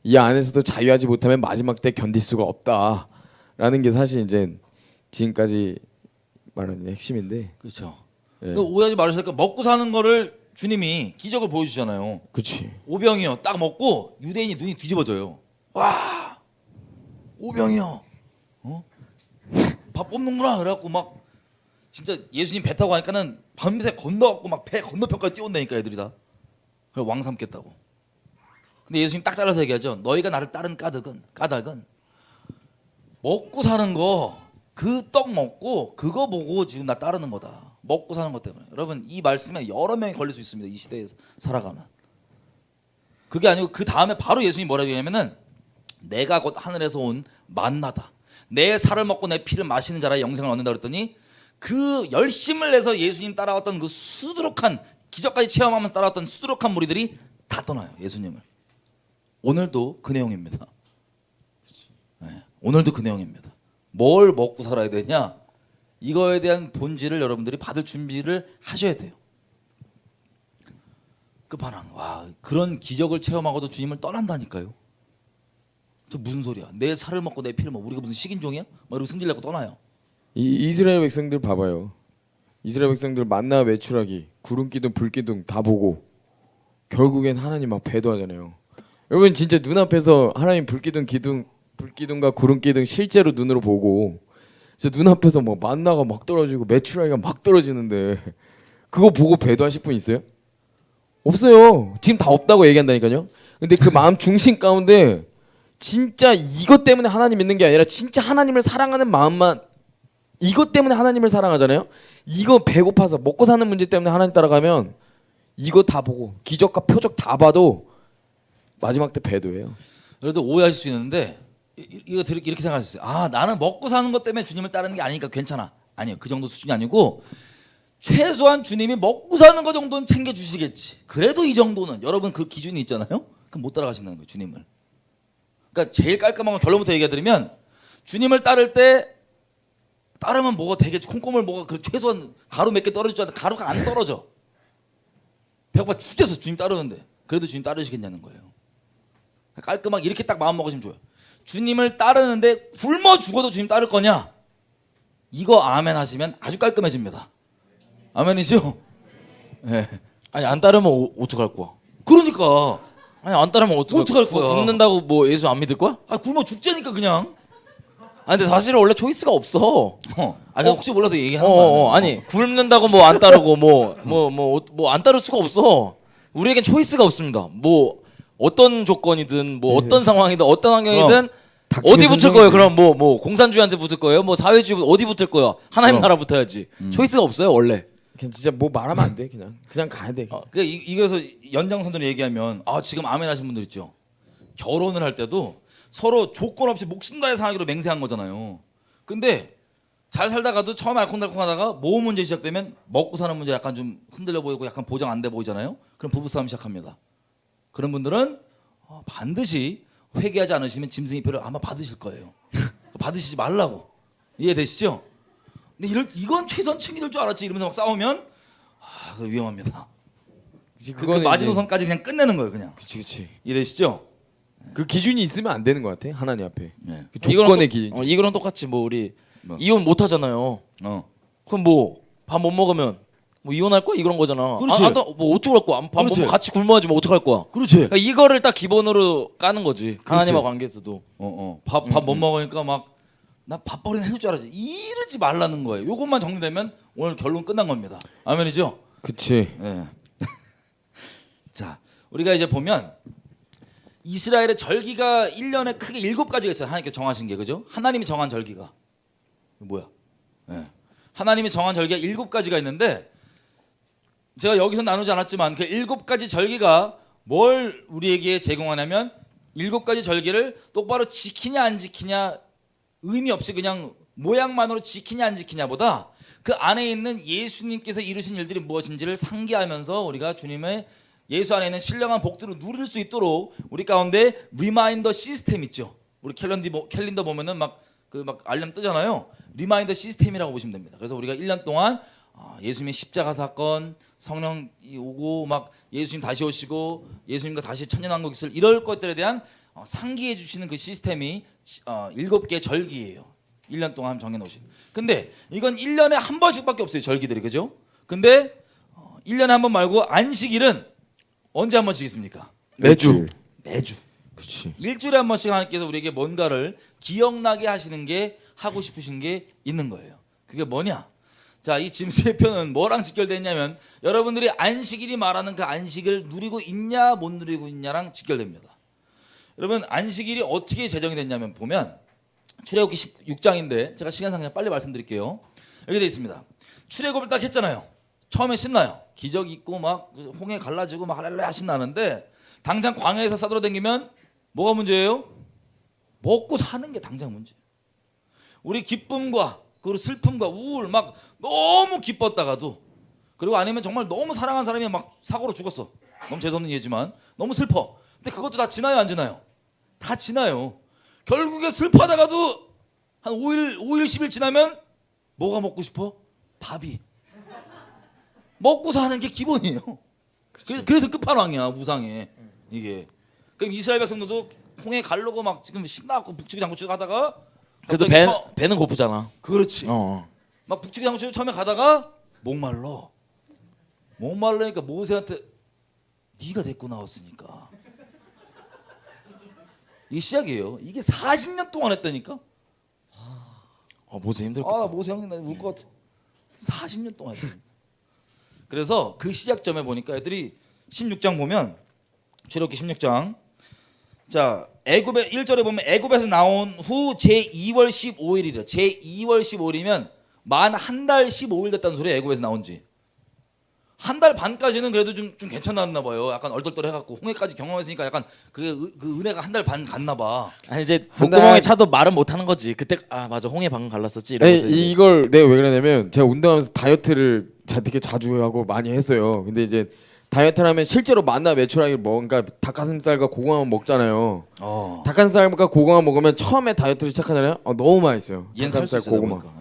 이 안에서도 자유하지 못하면 마지막 때 견딜 수가 없다라는 게 사실 이제 지금까지 말하는 핵심인데. 그렇죠. 예. 오해하지 말으시니까 먹고 사는 거를 주님이 기적을 보여주잖아요. 그렇지. 오병이요. 딱 먹고 유대인이 눈이 뒤집어져요. 와, 오병이요. 밥 뽑는구나. 그래갖고 막 진짜 예수님 배 타고 가니까는 밤새 건너갖고 막 배 건너편까지 뛰어온다니까 애들이 다. 그래 왕 삼겠다고. 근데 예수님 딱 잘라서 얘기하죠. 너희가 나를 따른 까닭은 먹고 사는 거, 그 떡 먹고 그거 보고 지금 나 따르는 거다. 먹고 사는 것 때문에. 여러분 이 말씀에 여러 명이 걸릴 수 있습니다. 이 시대에 살아가면. 그게 아니고 그 다음에 바로 예수님이 뭐라고 얘기하냐면은 내가 곧 하늘에서 온 만나다. 내 살을 먹고 내 피를 마시는 자라 영생을 얻는다 그랬더니 그 열심을 내서 예수님 따라왔던 그 수두룩한, 기적까지 체험하면서 따라왔던 수두룩한 무리들이 다 떠나요. 예수님을. 오늘도 그 내용입니다. 네, 오늘도 그 내용입니다. 뭘 먹고 살아야 되냐? 이거에 대한 본질을 여러분들이 받을 준비를 하셔야 돼요. 끝판왕. 와, 그런 기적을 체험하고도 주님을 떠난다니까요. 저 무슨 소리야? 내 살을 먹고 내 피를 먹고 우리가 무슨 식인종이야? 막 이러고 승질내고 떠나요. 이 이스라엘 백성들 봐봐요. 이스라엘 백성들 만나 외출하기, 구름 기둥, 불 기둥 다 보고 결국엔 하나님 막 배도하잖아요. 여러분 진짜 눈앞에서 하나님 불 기둥과 구름 기둥 실제로 눈으로 보고 진짜 눈앞에서 막 만나가 막 떨어지고 메추라기가 막 떨어지는데 그거 보고 배도하실 분 있어요? 없어요. 지금 다 없다고 얘기한다니까요. 근데 그 마음 중심 가운데 진짜 이것 때문에 하나님 믿는 게 아니라 진짜 하나님을 사랑하는 마음만, 이것 때문에 하나님을 사랑하잖아요. 이거 배고파서 먹고 사는 문제 때문에 하나님 따라가면 이거 다 보고 기적과 표적 다 봐도 마지막 때 배도예요. 그래도 오해하실 수 있는데 이거 이렇게 생각할 수 있어요. 아, 나는 먹고 사는 것 때문에 주님을 따르는 게 아니니까 괜찮아. 아니요, 그 정도 수준이 아니고 최소한 주님이 먹고 사는 거 정도는 챙겨 주시겠지. 그래도 이 정도는, 여러분 그 기준이 있잖아요. 그럼 못 따라가신다는 거예요, 주님을. 그러니까 제일 깔끔한 건 결론부터 얘기해드리면, 주님을 따를 때 따르면 뭐가 되겠지. 콩고물 뭐가 그 최소한 가루 몇 개 떨어질 줄 알았는데 가루가 안 떨어져. 배고파 죽겠어 주님 따르는데. 그래도 주님 따르시겠냐는 거예요. 깔끔하게 이렇게 딱 마음 먹으시면 좋아요. 주님을 따르는데 굶어 죽어도 주님 따를 거냐? 이거 아멘 하시면 아주 깔끔해집니다. 아멘이죠? 네. 아니 안 따르면 어떡할 거야? 그러니까 아니 안 따르면 어떡할 거야? 굶는다고 뭐 예수 안 믿을 거야? 굶어 죽자니까 그냥. 아 근데 사실은 원래 초이스가 없어. 아니 혹시 몰라서 얘기하는 거야. 아니 굶는다고 뭐 안 따르고 뭐 안 따를 수가 없어. 우리에겐 초이스가 없습니다. 뭐 어떤 조건이든 뭐 어떤 상황이든 어떤 환경이든 어디 붙을 거예요? 그럼 뭐 공산주의한테 붙을 거예요? 뭐 사회주의 어디 붙을 거야? 하나님 나라 붙어야지. 초이스가 없어요 원래. 그냥 진짜 뭐 말하면 안 돼. 그냥 가야 돼. 그러니까 이거서 연장선으로 얘기하면 지금 아멘 하신 분들 있죠. 결혼을 할 때도 서로 조건 없이 목숨 다해 사기로 맹세한 거잖아요. 근데 잘 살다가도 처음에 알콩달콩하다가 뭐 문제 시작되면 먹고 사는 문제 약간 좀 흔들려 보이고 약간 보장 안 돼 보이잖아요. 그럼 부부싸움 시작합니다. 그런 분들은 반드시 회개하지 않으시면 짐승이표를 아마 받으실 거예요. 받으시지 말라고. 이해되시죠? 근데 이건 최선 챙길 줄 알았지 이러면서 막 싸우면 그거 위험합니다. 그 마지노선까지 그냥 끝내는 거예요, 그냥. 그치. 이해되시죠? 그 기준이 있으면 안 되는 것 같아. 하나님 앞에. 네. 그 조건의 기준. 이거랑 똑같이 뭐 우리 뭐. 이혼 못 하잖아요. 그럼 뭐 밥 못 먹으면 뭐 이혼할 거야? 이런 거잖아. 그렇지. 뭐 어떡할 거야? 밥 못 그렇지. 먹으면 같이 굶어야지 뭐 어떡할 거야? 그렇지. 그러니까 이거를 딱 기본으로 까는 거지. 하나님과 관계에서도. 밥 못 먹으니까 막 나 밥벌이는 해줄 줄 알았지. 이러지 말라는 거예요. 요것만 정리되면 오늘 결론 끝난 겁니다. 아멘이죠? 그치. 네. 자, 우리가 이제 보면 이스라엘의 절기가 1년에 크게 7가지가 있어요. 하나님께서 정하신 게, 그죠? 하나님이 정한 절기가 뭐야? 네. 하나님이 정한 절기가 7가지가 있는데 제가 여기서 나누지 않았지만 그 7가지 절기가 뭘 우리에게 제공하냐면 7가지 절기를 똑바로 지키냐 안 지키냐 의미 없이 그냥 모양만으로 지키냐 안 지키냐보다 그 안에 있는 예수님께서 이루신 일들이 무엇인지를 상기하면서 우리가 주님의 예수 안에 있는 신령한 복들을 누릴 수 있도록 우리 가운데 리마인더 시스템 있죠. 우리 캘린더 보면은 막 알림 뜨잖아요. 리마인더 시스템이라고 보시면 됩니다. 그래서 우리가 1년 동안 예수님의 십자가 사건, 성령이 오고 막 예수님 다시 오시고 예수님과 다시 천년왕국 있을 이럴 것들에 대한 상기해 주시는 그 시스템이 7개의 절기예요. 1년 동안 정해 놓으신. 근데 이건 1년에 한 번씩밖에 없어요. 절기들이. 그죠? 근데 1년에 한 번 말고 안식일은 언제 한 번씩 있습니까? 매주. 그치. 일주일에 한 번씩 하나님께서 우리에게 뭔가를 기억나게 하시는 게 하고 싶으신 게 있는 거예요. 그게 뭐냐? 자, 이 짐스의 표는 뭐랑 직결되어 있냐면 여러분들이 안식일이 말하는 그 안식을 누리고 있냐 못 누리고 있냐랑 직결됩니다. 여러분 안식일이 어떻게 제정이 됐냐면 보면 출애굽기 16장인데 제가 시간상 그냥 빨리 말씀드릴게요. 여기 돼 있습니다. 출애굽을 딱 했잖아요. 처음에 신나요. 기적 있고 막 홍해 갈라지고 막 할렐루야 신나는데 당장 광야에서 싸돌아다니면 뭐가 문제예요? 먹고 사는 게 당장 문제예요. 우리 기쁨과 그리고 슬픔과 우울 막 너무 기뻤다가도 그리고 아니면 정말 너무 사랑한 사람이 막 사고로 죽었어. 너무 재수없는 예지만 너무 슬퍼. 근데 그것도 다 지나요 안 지나요? 다 지나요. 결국에 슬퍼하다가도 한 5일 10일 지나면 뭐가 먹고 싶어? 밥이. 먹고 사는 게 기본이에요. 그래서 끝판왕이야 우상에 이게. 그럼 이스라엘 백성들도 홍해 가려고 막 지금 신나고 북치고 장구치고 하다가 그래도 배는 고프잖아. 그렇지. 막 북치고 장구치고 처음에 가다가 목말라니까 모세한테 네가 데리고 나왔으니까. 이게 시작이에요. 이게 40년 동안 했다니까. 모세 힘들겠다. 모세 형님 나울것 같아. 40년 동안 했어요. 그래서 그 시작점에 보니까 애들이 16장 보면 출애굽기 16장 자 애굽의 1절에 보면 애굽에서 나온 후 제2월 15일이래. 제2월 15일이면 만 한 달 15일 됐다는 소리야. 애굽에서 나온지 한 달 반까지는 그래도 좀 괜찮았나 봐요. 약간 얼떨떨해갖고 홍해까지 경험했으니까 약간 그 은혜가 한 달 반 갔나 봐. 아니 이제 한 목구멍에 달- 차도 말은 못 하는 거지. 그때 맞아 홍해 방금 갈랐었지. 아니, 이러면서 이제. 이걸 내가 왜 그러냐면 제가 운동하면서 다이어트를 되게 자주 하고 많이 했어요. 근데 이제 다이어트를 하면 실제로 만나 매출하기 뭔가 닭가슴살과 고구마 먹잖아요. 닭가슴살과 고구마 먹으면 처음에 다이어트를 시작하잖아요. 너무 맛있어요. 얘는 살수 닭가슴살 있어 고구마 보니까.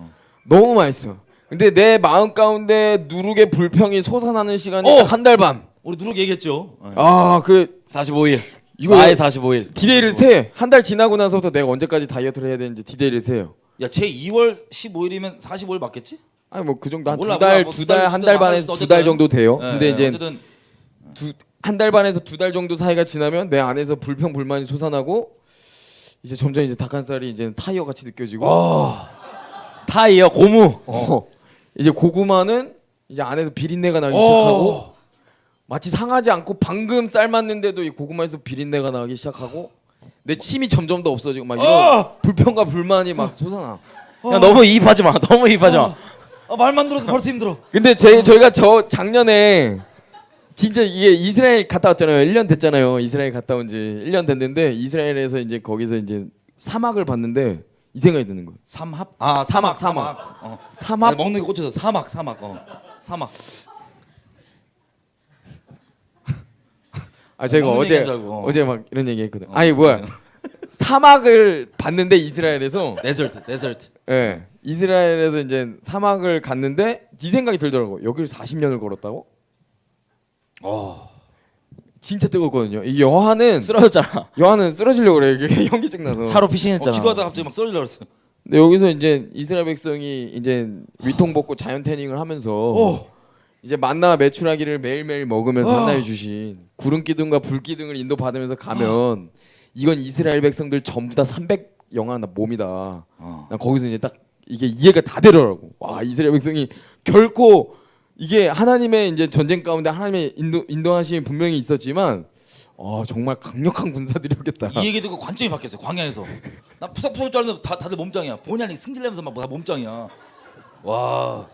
너무 맛있어. 근데 내 마음 가운데 누룩의 불평이 솟아나는 시간이 한 달 반. 우리 누룩 얘기했죠. 그 45일. 이거 마의 45일. 디데이를 세. 한 달 지나고 나서부터 내가 언제까지 다이어트를 해야 되는지 디데이를 세요. 야, 제 2월 15일이면 45일 맞겠지? 아니 뭐 그 정도 한 몰라, 두 달, 뭐 두 두 달, 달, 한 달 반에서 두 달 정도 돼요. 네, 근데 이제 어쨌든 한 달 반에서 두 달 정도 사이가 지나면 내 안에서 불평 불만이 솟아나고 이제 점점 이제 닭가슴살이 이제 타이어 같이 느껴지고 타이어 고무. 이제 고구마는 이제 안에서 비린내가 나기 시작하고 마치 상하지 않고 방금 삶았는데도 이 고구마에서 비린내가 나기 시작하고 내 침이 점점 더 없어지고 막 이런 불평과 불만이 막 솟아나. 야, 너무 이입하지 마. 너무 이입하지 마. 말만 들어도 벌써 힘들어. 근데 저희가 작년에 진짜 이게 이스라엘 갔다 왔잖아요. 1년 됐잖아요. 이스라엘 갔다 온 지 1년 됐는데 이스라엘에서 이제 거기서 이제 사막을 봤는데 이 생각이 드는 거예요. 삼합? 사막. 사막. 먹는 게 꽂혀서 사막. 사막. 제가 먹는 어제 얘기인 줄 알고. 어제 막 이런 얘기 했거든. 아니 뭐야. 사막을 봤는데 이스라엘에서 데설트. 예. 이스라엘에서 이제 사막을 갔는데 이 생각이 들더라고. 여기를 40년을 걸었다고? 진짜 뜨겁거든요. 이 여하는 쓰러졌잖아. 쓰러지려고 그래. 이게 현기증 나서. 차로 피신했잖아. 기도하다 갑자기 막 썰리려 그랬어. 근데 여기서 이제 이스라엘 백성이 이제 위통 벗고 자연 태닝을 하면서 이제 만나 메추라기를 매일매일 먹으면서 하나님 주신 구름 기둥과 불 기둥을 인도 받으면서 가면 이건 이스라엘 백성들 전부 다 300 영하 몸이다. 난 거기서 이제 딱 이게 이해가 다 되더라고. 와, 이스라엘 백성이 결코 이게 하나님의 이제 전쟁 가운데 하나님의 인도하심이 분명히 있었지만 정말 강력한 군사들이었겠다. 이 얘기 듣고 관점이 바뀌었어. 광야에서. 나 푸석푸석 줄 알았는데 다들 몸짱이야. 본의 아니게 승질내면서 막 다 몸짱이야. 와.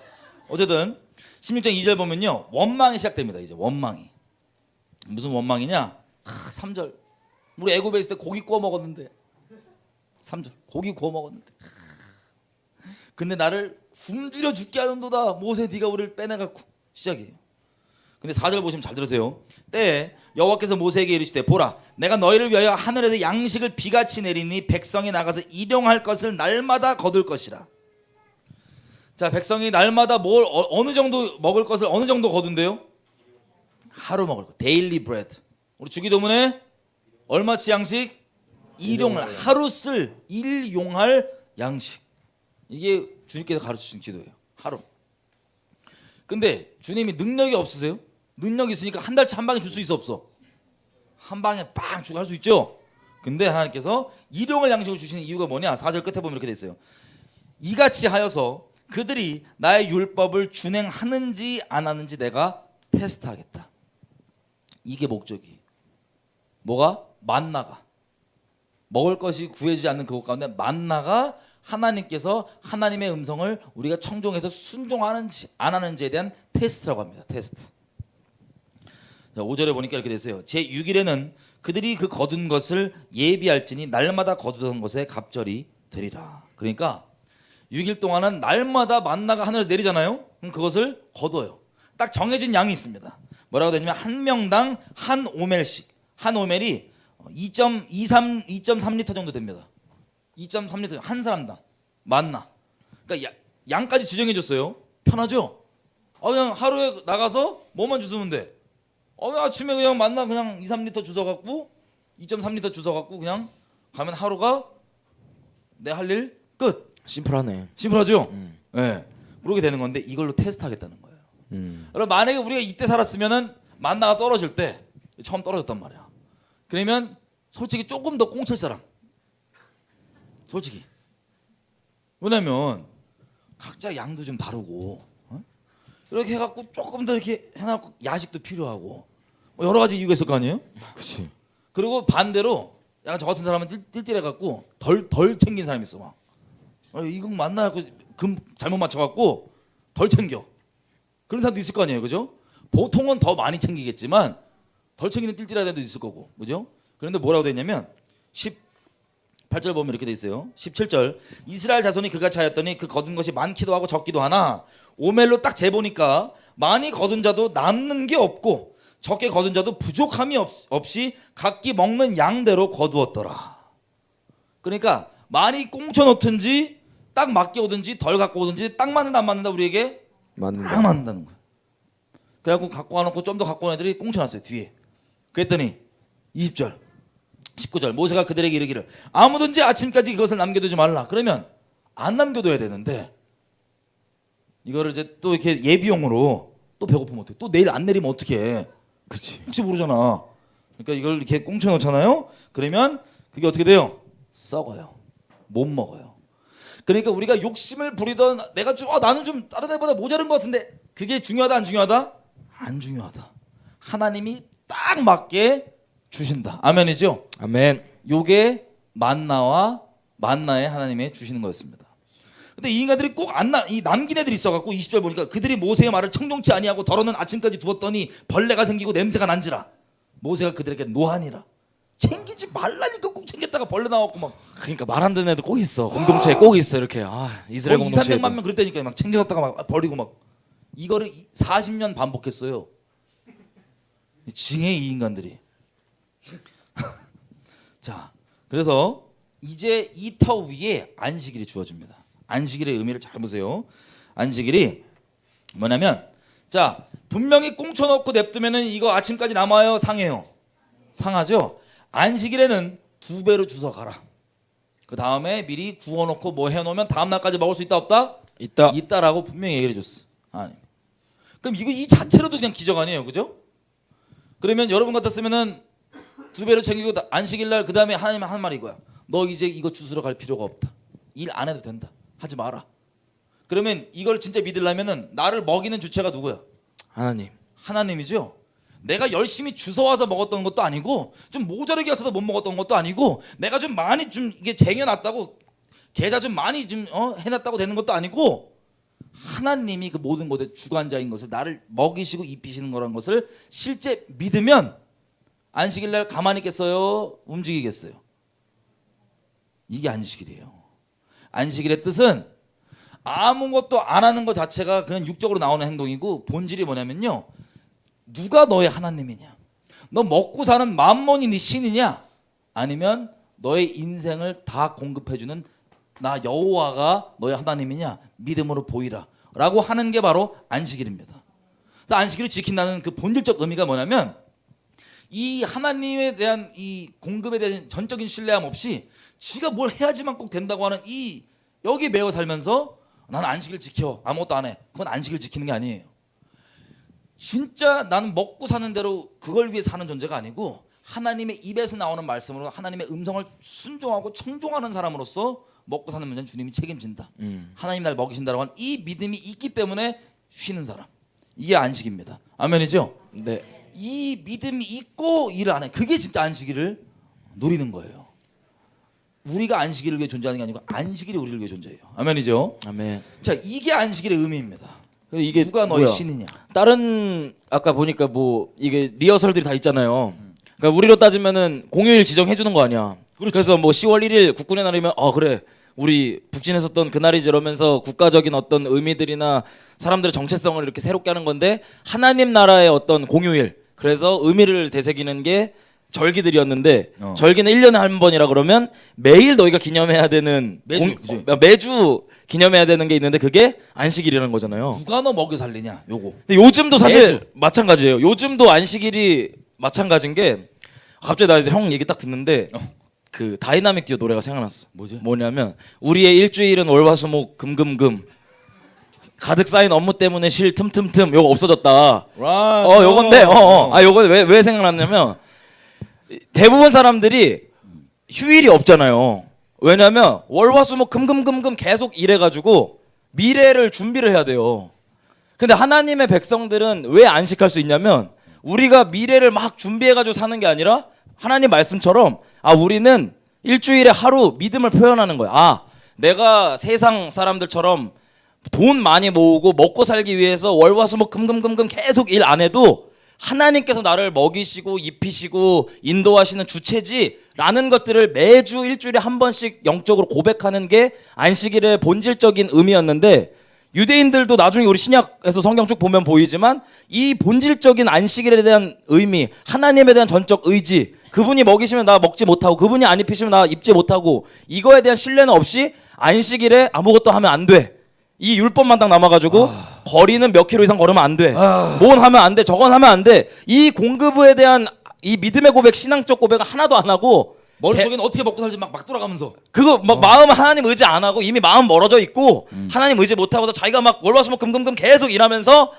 어쨌든 16장 2절 보면요. 원망이 시작됩니다. 이제 원망이. 무슨 원망이냐? 3절. 우리 애굽에 있을 때 고기 구워 먹었는데. 3절. 고기 구워 먹었는데. 근데 나를 굶주려 죽게 하는도다. 모세 네가 우리를 빼내갖고. 시작이에요. 근데 4절 보시면 잘 들으세요. 때에 여호와께서 모세에게 이르시되 보라 내가 너희를 위하여 하늘에서 양식을 비같이 내리니 백성이 나가서 일용할 것을 날마다 거둘 것이라. 자, 백성이 날마다 어느 정도 먹을 것을 어느 정도 거둔대요? 하루 먹을 거. 데일리 브레드. 우리 주기도문에 얼마치 양식? 일용할 하루 쓸 일용할 양식. 이게 주님께서 가르쳐 주신 기도예요. 하루. 근데 주님이 능력이 없으세요? 능력이 있으니까 한 달치 한 방에 줄 수 있어 없어? 한 방에 빵 주고 할 수 있죠. 근데 하나님께서 일용할 양식을 주시는 이유가 뭐냐? 4절 끝에 보면 이렇게 돼 있어요. 이같이 하여서 그들이 나의 율법을 준행하는지 안 하는지 내가 테스트하겠다. 이게 목적이. 뭐가? 만나가. 먹을 것이 구해지지 않는 그곳 가운데 만나가 하나님께서 하나님의 음성을 우리가 청종해서 순종하는지 안 하는지에 대한 테스트라고 합니다. 테스트. 자, 5절에 보니까 이렇게 되세요. 제 6일에는 그들이 그 거둔 것을 예비할지니 날마다 거두던 것에 갑절이 되리라. 그러니까 6일 동안은 날마다 만나가 하늘에서 내리잖아요. 그럼 그것을 거둬요. 딱 정해진 양이 있습니다. 뭐라고 되냐면 한 명당 한 오멜씩. 한 오멜이 2.3리터 정도 됩니다. 2.3리터 한 사람당 만나. 그러니까 양까지 지정해 줬어요. 편하죠? 그냥 하루에 나가서 뭐만 주시면 돼. 아침에 그냥 만나 그냥 2-3리터 주워 갖고 2.3리터 주워 갖고 그냥 가면 하루가 내 할 일 끝. 심플하네. 심플하죠? 네. 그렇게 되는 건데 이걸로 테스트하겠다는 거예요. 여러분 만약에 우리가 이때 살았으면은 만나가 떨어질 때 처음 떨어졌단 말이야. 그러면 솔직히 조금 더 꽁칠 사람. 솔직히 왜냐면 각자 양도 좀 다르고 이렇게 해갖고 조금 더 이렇게 해놓고 야식도 필요하고 뭐 여러 가지 이유가 있을 거 아니에요? 그렇지. 그리고 반대로 약간 저 같은 사람은 띨띨해갖고 덜 챙긴 사람이 있어 막. 이거 맞나? 금 잘못 맞춰갖고 덜 챙겨. 그런 사람도 있을 거 아니에요, 그죠? 보통은 더 많이 챙기겠지만 덜 챙기는 띨띨한 애도 있을 거고, 그죠? 그런데 뭐라고 돼 있냐면 18절 보면 이렇게 돼 있어요. 17절 이스라엘 자손이 그같이 하였더니 그 거둔 것이 많기도 하고 적기도 하나 오멜로 딱 재보니까 많이 거둔 자도 남는 게 없고 적게 거둔 자도 부족함이 없이 각기 먹는 양대로 거두었더라. 그러니까 많이 꽁쳐 놓든지 딱 맞게 오든지 덜 갖고 오든지 딱 맞는다 안 맞는다 우리에게 맞는다. 딱 맞는다는 거야. 그래갖고 갖고 와놓고 좀 더 갖고 온 애들이 꽁쳐놨어요 뒤에. 그랬더니 20절 19절 모세가 그들에게 이르기를 아무든지 아침까지 그것을 남겨두지 말라. 그러면 안 남겨둬야 되는데 이거를 이제 또 이렇게 예비용으로 또 배고프면 어떡해. 또 내일 안 내리면 어떡해. 그렇지. 혹시 모르잖아. 그러니까 이걸 이렇게 꽁쳐 놓잖아요. 그러면 그게 어떻게 돼요? 썩어요. 못 먹어요. 그러니까 우리가 욕심을 부리던 내가 좀 나는 좀 다른 애보다 모자른 것 같은데 그게 중요하다 안 중요하다? 안 중요하다. 하나님이 딱 맞게 주신다. 아멘이죠? 아멘. 요게 만나에 하나님의 주시는 거였습니다. 근데 이 인간들이 꼭 이 남긴 애들이 있어갖고 20절 보니까 그들이 모세의 말을 청종치 아니하고 더러는 아침까지 두었더니 벌레가 생기고 냄새가 난지라 모세가 그들에게 노하니라. 챙기지 말라니까 꼭 챙겼다가 벌레 나왔고 막 그러니까 말 안 듣는 애도 꼭 있어. 공동체에 꼭 있어 이렇게. 이스라엘 거의 2, 공동체에. 300만 명 그랬다니까 막 챙겨놨다가 막 버리고 막 이거를 40년 반복했어요. 징해 이 인간들이. 자, 그래서 이제 이 터 위에 안식일이 주어집니다. 안식일의 의미를 잘 보세요. 안식일이 뭐냐면 자 분명히 꽁쳐놓고 냅두면은 이거 아침까지 남아요 상해요? 상하죠. 안식일에는 2배로 주워 가라. 그 다음에 미리 구워놓고 뭐 해놓으면 다음 날까지 먹을 수 있다 없다? 있다. 있다라고 분명히 얘기를 해줬어. 아니. 그럼 이거 이 자체로도 그냥 기적 아니에요, 그죠? 그러면 여러분 같았으면은 2배로 챙기고 안식일 날 그 다음에 하나님 한 말이 이거야. 너 이제 이거 주스러 갈 필요가 없다. 일 안 해도 된다. 하지 마라. 그러면 이걸 진짜 믿으려면은 나를 먹이는 주체가 누구야? 하나님. 하나님이죠. 내가 열심히 주워와서 먹었던 것도 아니고 좀 모자르게 해서도 못 먹었던 것도 아니고 내가 좀 많이 좀 이게 쟁여놨다고 계좌 좀 많이 좀 해놨다고 되는 것도 아니고 하나님이 그 모든 것의 주관자인 것을 나를 먹이시고 입히시는 거라는 것을 실제 믿으면 안식일 날 가만히 있겠어요? 움직이겠어요? 이게 안식일이에요. 안식일의 뜻은 아무것도 안 하는 것 자체가 그냥 육적으로 나오는 행동이고 본질이 뭐냐면요. 누가 너의 하나님이냐? 너 먹고 사는 만몬이 네 신이냐? 아니면 너의 인생을 다 공급해주는 나 여호와가 너의 하나님이냐? 믿음으로 보이라 라고 하는 게 바로 안식일입니다. 그래서 안식일을 지킨다는 그 본질적 의미가 뭐냐면 이 하나님에 대한 이 공급에 대한 전적인 신뢰함 없이 지가 뭘 해야지만 꼭 된다고 하는 이 여기 매여 살면서 나는 안식일 지켜 아무것도 안 해. 그건 안식일 지키는 게 아니에요. 진짜 나는 먹고 사는 대로 그걸 위해 사는 존재가 아니고 하나님의 입에서 나오는 말씀으로 하나님의 음성을 순종하고 청종하는 사람으로서 먹고 사는 문제는 주님이 책임진다. 하나님 날 먹이신다라고 하는 이 믿음이 있기 때문에 쉬는 사람. 이게 안식입니다. 아멘이죠? 네. 이 믿음이 있고 일을 안 해. 그게 진짜 안식일을 누리는 거예요. 우리가 안식일을 위해 존재하는 게 아니고 안식일이 우리를 위해 존재해요. 아멘이죠? 아멘. 자, 이게 안식일의 의미입니다. 이게 누가 너의 뭐야? 신이냐? 다른 아까 보니까 뭐 이게 리허설들이 다 있잖아요. 그러니까 우리로 따지면은 공휴일 지정해 주는 거 아니야. 그렇지. 그래서 뭐 10월 1일 국군의 날이면 그래. 우리 북진에 섰던 그날이지 이러면서 국가적인 어떤 의미들이나 사람들의 정체성을 이렇게 새롭게 하는 건데 하나님 나라의 어떤 공휴일 그래서 의미를 되새기는 게 절기들이었는데 절기는 1년에 한 번이라 그러면 매일 너희가 기념해야 되는 매주 기념해야 되는 게 있는데 그게 안식일이라는 거잖아요. 누가 너 먹여 살리냐? 요거. 근데 요즘도 사실 매주. 마찬가지예요. 요즘도 안식일이 마찬가지인 게 갑자기 나 형 얘기 딱 듣는데 그 다이나믹 듀오 노래가 생각났어. 뭐지? 뭐냐면 우리의 일주일은 월화수목 금금금 가득 쌓인 업무 때문에 쉴 틈틈틈 요거 없어졌다. 요건데 요거 왜 생각났냐면 대부분 사람들이 휴일이 없잖아요. 왜냐면 월화수목 금금금금 계속 일해가지고 미래를 준비를 해야 돼요. 근데 하나님의 백성들은 왜 안식할 수 있냐면 우리가 미래를 막 준비해가지고 사는 게 아니라 하나님 말씀처럼 우리는 일주일에 하루 믿음을 표현하는 거야. 내가 세상 사람들처럼 돈 많이 모으고 먹고 살기 위해서 월화수목 금금금금 계속 일 안 해도 하나님께서 나를 먹이시고 입히시고 인도하시는 주체지라는 것들을 매주 일주일에 한 번씩 영적으로 고백하는 게 안식일의 본질적인 의미였는데 유대인들도 나중에 우리 신약에서 성경 쭉 보면 보이지만 이 본질적인 안식일에 대한 의미, 하나님에 대한 전적 의지, 그분이 먹이시면 나 먹지 못하고 그분이 안 입히시면 나 입지 못하고 이거에 대한 신뢰는 없이 안식일에 아무것도 하면 안 돼. 이 율법만 딱 남아가지고 거리는 몇 킬로 이상 걸으면 안 돼. 뭔 하면 안 돼. 저건 하면 안 돼. 이 공급에 대한 이 믿음의 고백, 신앙적 고백은 하나도 안 하고 머릿속에는 어떻게 먹고 살지 막 돌아가면서 그거 막 마음은 하나님 의지 안 하고 이미 마음 멀어져 있고 하나님 의지 못 하고서 자기가 막 월화수목 금금금 계속 일하면서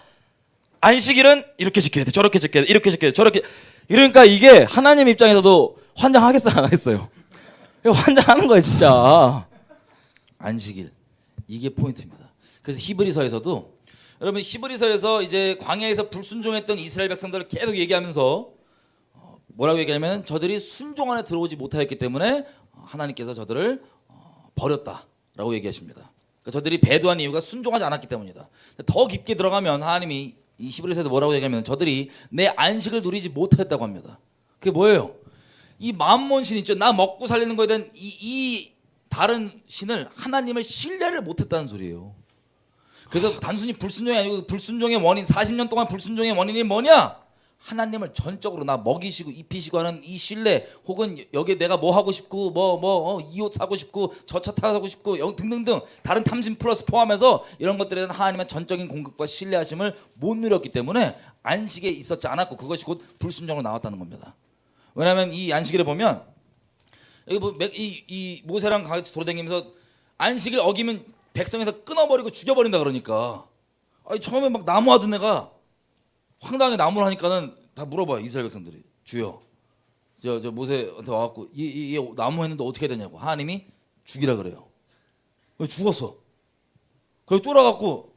안식일은 이렇게 지켜야 돼. 저렇게 지켜야 돼. 이렇게 지켜야 돼. 저렇게 이러니까 이게 하나님 입장에서도 환장하겠어요, 안 하겠어요? 이거 환장하는 거예요, 진짜. 안식일 이게 포인트입니다. 그래서 히브리서에서도 여러분 히브리서에서 이제 광야에서 불순종했던 이스라엘 백성들을 계속 얘기하면서 뭐라고 얘기하냐면 저들이 순종 안에 들어오지 못하였기 때문에 하나님께서 저들을 버렸다라고 얘기하십니다. 그러니까 저들이 배도한 이유가 순종하지 않았기 때문이다. 더 깊게 들어가면 하나님이 이 히브리서에서 뭐라고 얘기하면 저들이 내 안식을 누리지 못했다고 합니다. 그게 뭐예요? 이 만몬 신 있죠. 나 먹고 살리는 거에 대한 이 다른 신을 하나님을 신뢰를 못했다는 소리예요. 그래서 단순히 불순종이 아니고 불순종의 원인 40년 동안 불순종의 원인이 뭐냐? 하나님을 전적으로 나 먹이시고 입히시고 하는 이 신뢰 혹은 여기에 내가 뭐 하고 싶고 이 옷 사고 싶고 저 차 타고 싶고 등등등 다른 탐심 플러스 포함해서 이런 것들에 대한 하나님의 전적인 공급과 신뢰하심을 못 누렸기 때문에 안식에 있었지 않았고 그것이 곧 불순종으로 나왔다는 겁니다. 왜냐하면 이 안식일에 보면 여기 이 모세랑 같이 돌아다니면서 안식일 어기면 백성에서 끊어버리고 죽여버린다 그러니까 처음에 막 나무하던 애가 황당하게 나무를 하니까는 다 물어봐요. 이스라엘 백성들이 주여 저 모세한테 와갖고 이 나무 했는데 어떻게 해야 되냐고 하나님이 죽이라 그래요. 죽었어. 그래서 쫄아갖고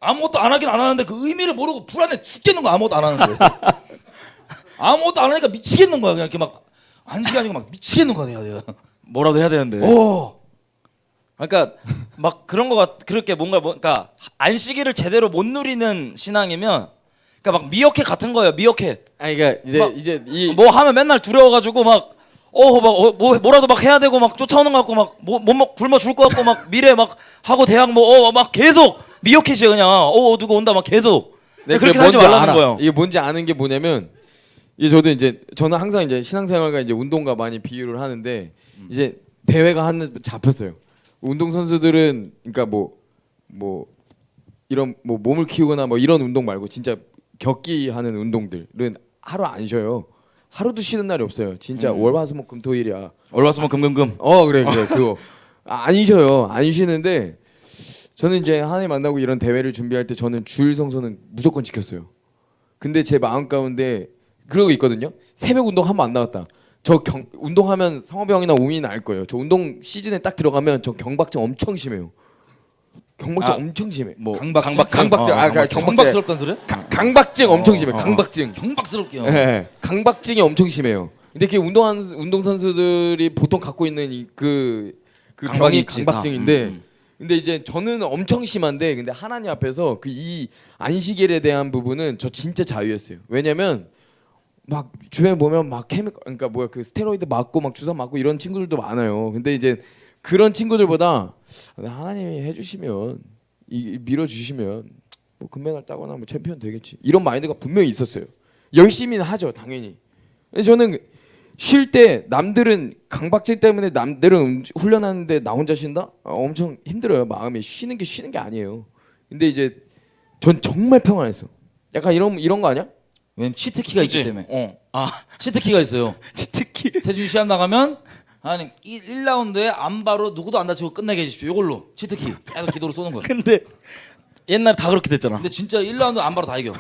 아무것도 안 하긴 안 하는데 그 의미를 모르고 불안해 죽겠는 거야. 아무것도 안 하는데 아무것도 안 하니까 미치겠는 거야. 그냥 이렇게 막 안식이 아니고 막 미치겠는 거야 내가. 뭐라도 해야 되는데. 그러니까 막 그런 거 그렇게 뭔가 그러니까 안식일을 제대로 못 누리는 신앙이면 그러니까 막 미어캣 같은 거예요. 미어캣. 그러니까 이제 뭐 하면 맨날 두려워가지고 뭐라도 막 해야 되고 막 쫓아오는 것 같고 막 뭐 굶어 죽을 것 같고 막 미래 막 하고 대학 막 계속 미어캣이에요 그냥. 누구 온다 막 계속. 그렇게 살지 말라는 거예요. 이게 뭔지 아는 게 뭐냐면 저는 항상 이제 신앙생활과 이제 운동과 많이 비유를 하는데 이제 대회가 잡혔어요. 운동 선수들은 그러니까 뭐 이런 뭐 몸을 키우거나 뭐 이런 운동 말고 진짜 격기 하는 운동들은 하루 안 쉬어요. 하루도 쉬는 날이 없어요. 진짜 월화수목 금토일이야. 월화수목 금금금. 그래 그거 안 쉬어요. 안 쉬는데 저는 이제 하나님 만나고 이런 대회를 준비할 때 저는 주일 성서는 무조건 지켰어요. 근데 제 마음 가운데 그러고 있거든요. 새벽 운동 한 번 안 나갔다. 운동하면 성호이 형이나 우민이는 알 거예요. 저 운동 시즌에 딱 들어가면 저 경박증 엄청 심해요. 경박증 엄청 심해. 경박스럽단 소리야? 강박증 엄청 심해. 강박증. 경박스럽게요. 네, 강박증이 엄청 심해요. 근데 그 운동 선수들이 보통 갖고 있는 그 병이 강박증인데, 근데 이제 저는 엄청 심한데, 근데 하나님 앞에서 이 안식일에 대한 부분은 저 진짜 자유였어요. 왜냐면 막 주변에 보면 막 그러니까 그 스테로이드 맞고 막 주사 맞고 이런 친구들도 많아요. 근데 이제 그런 친구들보다 하나님이 해주시면 밀어주시면 뭐 금메달 따거나 뭐 챔피언 되겠지 이런 마인드가 분명히 있었어요. 열심히는 하죠 당연히. 근데 저는 쉴 때 남들은 강박증 때문에 남들은 훈련하는데 나 혼자 쉰다? 엄청 힘들어요. 마음이 쉬는 게 아니에요. 근데 이제 전 정말 평안했어. 약간 이런 거 아니야? 왜냐면 치트키가 있기 때문에. 아 치트키가 있어요. 치트키. 세준 시합 나가면 하나님 1라운드에 안바로 누구도 안 다치고 끝내게 해주십시오. 이걸로 치트키 계속 기도로 쏘는 거야. 근데 옛날 다 그렇게 됐잖아. 근데 진짜 1라운드 안바로 다 이겨.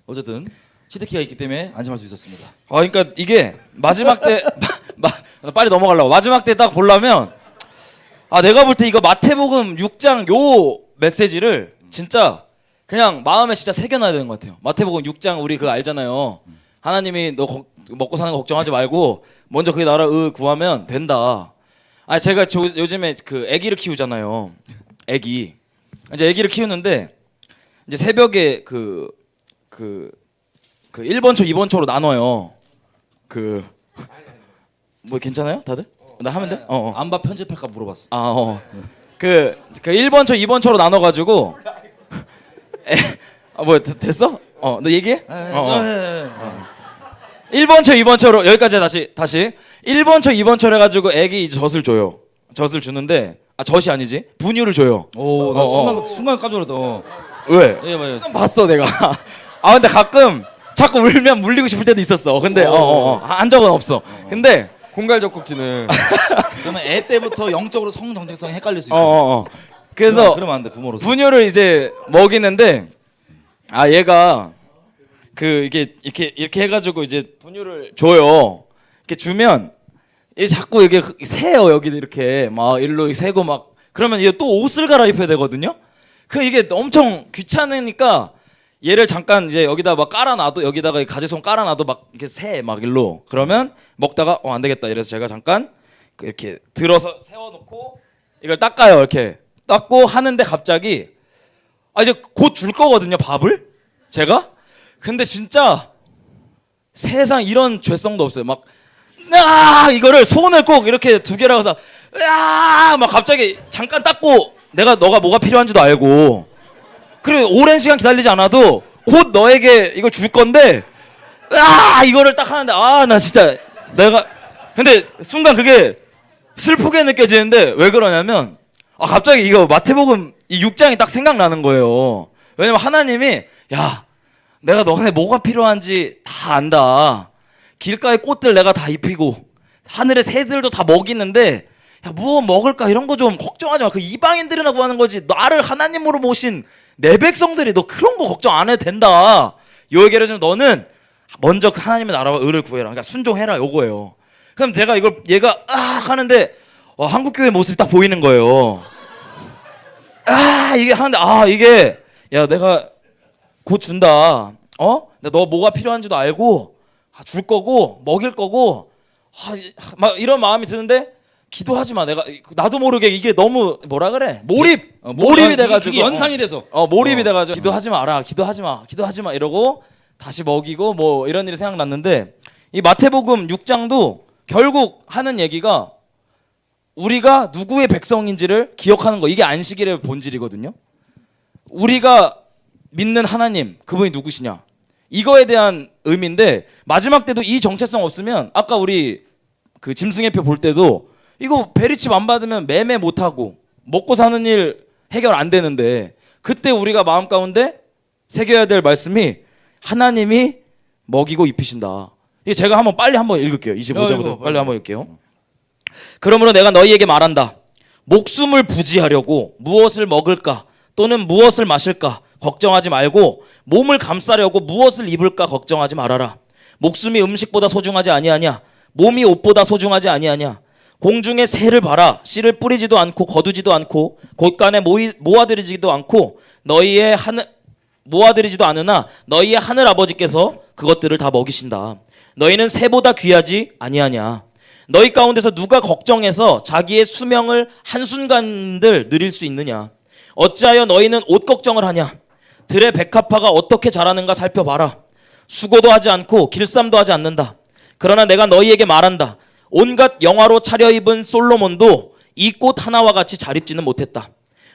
어쨌든 치트키가 있기 때문에 안심할 수 있었습니다. 그러니까 이게 마지막 때 빨리 넘어가려고. 마지막 때 딱 보려면 내가 볼 때 이거 마태복음 6장 요 메시지를 진짜 그냥 마음에 진짜 새겨놔야 되는 것 같아요. 마태복음 6장 우리 그거 알잖아요. 하나님이 너 먹고 사는 거 걱정하지 말고 먼저 그의 나라 구하면 된다. 제가 요즘에 그 아기를 키우잖아요. 이제 아기를 키우는데 이제 새벽에 그 1번초, 2번초로 나눠요. 뭐 괜찮아요, 다들? 나 하면 돼? 안봐 편집할까 물어봤어. 그 1번초, 2번초로 나눠가지고 뭐 됐어? 너 얘기해? 1번초, 2번초로 여기까지 다시 1번초, 2번초로 해가지고 애기 이제 젖을 줘요. 젖을 주는데 젖이 아니지 분유를 줘요. 오, 나 순간 깜짝 놀랐다. 왜? 예, 맞아요. 봤어 내가. 근데 가끔 자꾸 울면 물리고 싶을 때도 있었어. 근데 한 적은 없어. 근데 공갈 젖꼭지는 그러면 애 때부터 영적으로 성 정체성이 헷갈릴 수 있어. 그래서 그러면 안 돼, 부모로서. 분유를 이제 먹이는데 얘가 이렇게 해가지고 이제 분유를 줘요. 이렇게 주면 얘 자꾸 이게 새요. 여기 이렇게 막 일로 새고 막 그러면 얘 또 옷을 갈아입혀야 되거든요. 이게 엄청 귀찮으니까 얘를 잠깐 이제 여기다 막 깔아놔도 여기다가 가지손 깔아놔도 막 이렇게 새 막 일로 그러면 먹다가 안 되겠다 이래서 제가 잠깐 이렇게 들어서 세워놓고 이걸 닦아요. 이렇게 닦고 하는데 갑자기 이제 곧 줄 거거든요 밥을 제가. 근데 진짜 세상 이런 죄성도 없어요. 막 이거를 손을 꼭 이렇게 두 개라고 해서 막 갑자기 잠깐 닦고 너가 뭐가 필요한지도 알고 그리고 오랜 시간 기다리지 않아도 곧 너에게 이걸 줄 건데 이거를 딱 하는데 나 진짜 근데 순간 그게 슬프게 느껴지는데 왜 그러냐면 갑자기 이거 마태복음 이 6장이 딱 생각나는 거예요. 왜냐면 하나님이 내가 너네 뭐가 필요한지 다 안다. 길가의 꽃들 내가 다 입히고 하늘의 새들도 다 먹이는데 무엇 먹을까 이런 거 좀 걱정하지 마. 그 이방인들이나 구하는 거지. 나를 하나님으로 모신 내 백성들이 너 그런 거 걱정 안 해도 된다. 요 얘기를 해주면 너는 먼저 그 하나님의 나라와 의를 구해라. 그러니까 순종해라 요거예요. 그럼 얘가 하는데 한국교회 모습이 딱 보이는 거예요. 이게 하는데 이게 내가 곧 준다. 너 뭐가 필요한지도 알고 줄 거고 먹일 거고 막 이런 마음이 드는데 기도하지 마. 나도 모르게 이게 너무 뭐라 그래? 몰입이 돼가지고 그게 연상이 돼서 몰입이 돼가지고 기도하지 마라. 기도하지 마 이러고 다시 먹이고 뭐 이런 일이 생각났는데 이 마태복음 6장도 결국 하는 얘기가 우리가 누구의 백성인지를 기억하는 거. 이게 안식일의 본질이거든요. 우리가 믿는 하나님 그분이 누구시냐 이거에 대한 의미인데 마지막 때도 이 정체성 없으면 아까 우리 그 짐승의표 볼 때도 이거 베리칩 안 받으면 매매 못하고 먹고 사는 일 해결 안 되는데 그때 우리가 마음 가운데 새겨야 될 말씀이 하나님이 먹이고 입히신다. 이게 제가 빨리 한번 읽을게요. 25절부터 빨리 한번 읽을게요. 그러므로 내가 너희에게 말한다. 목숨을 부지하려고 무엇을 먹을까 또는 무엇을 마실까 걱정하지 말고 몸을 감싸려고 무엇을 입을까 걱정하지 말아라. 목숨이 음식보다 소중하지 아니하냐 몸이 옷보다 소중하지 아니하냐. 공중의 새를 봐라. 씨를 뿌리지도 않고 거두지도 않고 곳간에 모아들이지도 않고 모아들이지도 않으나 너희의 하늘 아버지께서 그것들을 다 먹이신다. 너희는 새보다 귀하지 아니하냐. 너희 가운데서 누가 걱정해서 자기의 수명을 한순간들 누릴 수 있느냐. 어찌하여 너희는 옷 걱정을 하냐. 들의 백합화가 어떻게 자라는가 살펴봐라. 수고도 하지 않고 길쌈도 하지 않는다. 그러나 내가 너희에게 말한다. 온갖 영화로 차려입은 솔로몬도 이 꽃 하나와 같이 잘 입지는 못했다.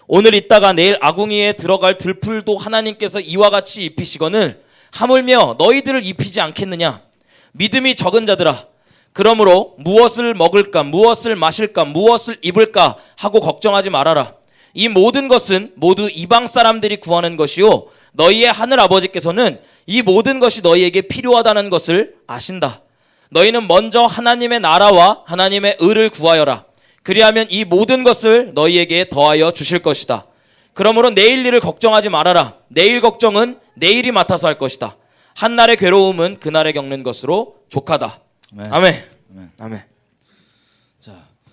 오늘 있다가 내일 아궁이에 들어갈 들풀도 하나님께서 이와 같이 입히시거늘 하물며 너희들을 입히지 않겠느냐. 믿음이 적은 자들아, 그러므로 무엇을 먹을까 무엇을 마실까 무엇을 입을까 하고 걱정하지 말아라. 이 모든 것은 모두 이방 사람들이 구하는 것이요 너희의 하늘 아버지께서는 이 모든 것이 너희에게 필요하다는 것을 아신다. 너희는 먼저 하나님의 나라와 하나님의 의를 구하여라. 그리하면 이 모든 것을 너희에게 더하여 주실 것이다. 그러므로 내일 일을 걱정하지 말아라. 내일 걱정은 내일이 맡아서 할 것이다. 한날의 괴로움은 그날에 겪는 것으로 족하다. 네. 아멘. 아멘. 아멘.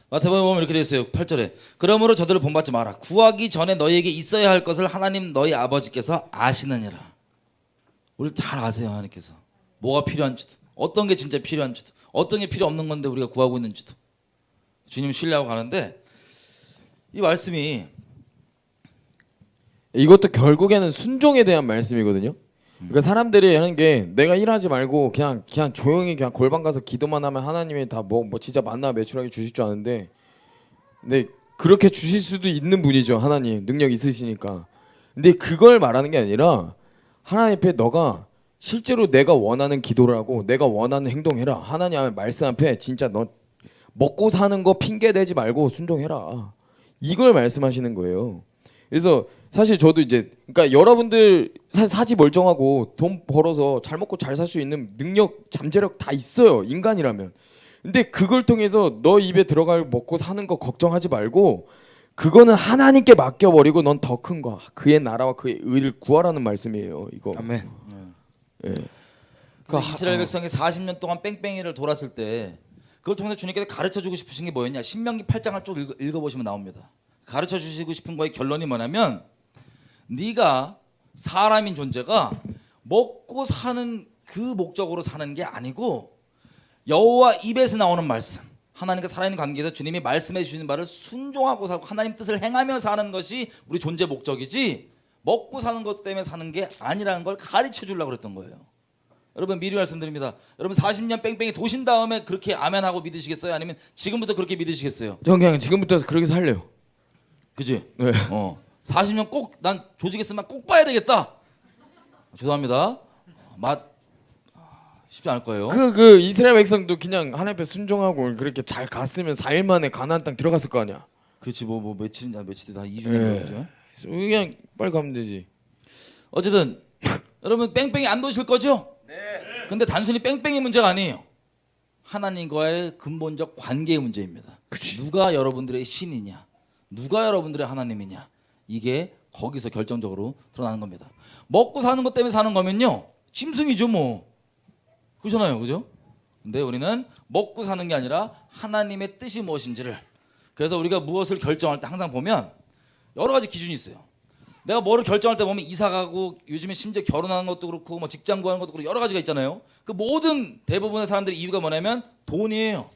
마태복음 보면 이렇게 되어 있어요. 8절에 그러므로 저들을 본받지 마라. 구하기 전에 너희에게 있어야 할 것을 하나님 너희 아버지께서 아시느니라. 우리 잘 아세요. 하나님께서 뭐가 필요한지도, 어떤 게 진짜 필요한지도, 어떤 게 필요 없는 건데 우리가 구하고 있는지도 주님 신뢰하고 가는데, 이 말씀이 이것도 결국에는 순종에 대한 말씀이거든요. 그러니까 사람들이 하는 게 내가 일하지 말고 그냥 조용히 그냥 골방 가서 기도만 하면 하나님이 다 뭐 진짜 만나 매출하게 주실 줄 아는데, 근데 그렇게 주실 수도 있는 분이죠. 하나님 능력 있으시니까. 근데 그걸 말하는 게 아니라 하나님 앞에 너가 실제로 내가 원하는 기도를 하고 내가 원하는 행동해라. 하나님의 말씀 앞에 진짜 너 먹고 사는 거 핑계 대지 말고 순종해라. 이걸 말씀하시는 거예요. 그래서 사실 저도 이제 그러니까 여러분들 사지 멀쩡하고 돈 벌어서 잘 먹고 잘 살 수 있는 능력, 잠재력 다 있어요. 인간이라면. 근데 그걸 통해서 너 입에 들어갈 먹고 사는 거 걱정하지 말고 그거는 하나님께 맡겨버리고 넌 더 큰 거 그의 나라와 그의 의를 구하라는 말씀이에요. 이거. 아멘. 예. 그래서 이스라엘 백성이 40년 동안 뺑뺑이를 돌았을 때 그걸 통해서 주님께서 가르쳐주고 싶으신 게 뭐였냐? 신명기 8장을 쭉 읽어보시면 나옵니다. 가르쳐 주시고 싶은 거의 결론이 뭐냐면, 네가 사람인 존재가 먹고 사는 그 목적으로 사는 게 아니고 여호와 입에서 나오는 말씀, 하나님과 살아있는 관계에서 주님이 말씀해 주시는 바를 순종하고 살고 하나님 뜻을 행하며 사는 것이 우리 존재 목적이지 먹고 사는 것 때문에 사는 게 아니라는 걸 가르쳐 주려고 그랬던 거예요. 여러분 미리 말씀드립니다. 여러분 40년 뺑뺑이 도신 다음에 그렇게 아멘하고 믿으시겠어요? 아니면 지금부터 그렇게 믿으시겠어요? 전 그냥 지금부터 그렇게 살래요. 그지? 네. 40년 꼭 난 조직에 쓰면 꼭 봐야 되겠다. 죄송합니다. 맛 쉽지 않을 거예요. 그 이스라엘 백성도 그냥 하나님 앞에 순종하고 그렇게 잘 갔으면 4일 만에 가나안 땅 들어갔을 거 아니야. 그렇지 뭐 며칠인지 며칠 다 2주 네. 된거죠. 그냥 빨리 가면 되지. 어쨌든 여러분 뺑뺑이 안 도실 거죠? 네. 근데 단순히 뺑뺑이 문제가 아니에요. 하나님과의 근본적 관계의 문제입니다. 누가 여러분들의 신이냐, 누가 여러분들의 하나님이냐, 이게 거기서 결정적으로 드러나는 겁니다. 먹고 사는 것 때문에 사는 거면요 짐승이죠 뭐. 그렇잖아요, 그죠? 근데 우리는 먹고 사는 게 아니라 하나님의 뜻이 무엇인지를, 그래서 우리가 무엇을 결정할 때 항상 보면 여러 가지 기준이 있어요. 내가 뭐를 결정할 때 보면 이사 가고 요즘에 심지어 결혼하는 것도 그렇고 뭐 직장 구하는 것도 그렇고 여러 가지가 있잖아요. 그 모든 대부분의 사람들의 이유가 뭐냐면 돈이에요.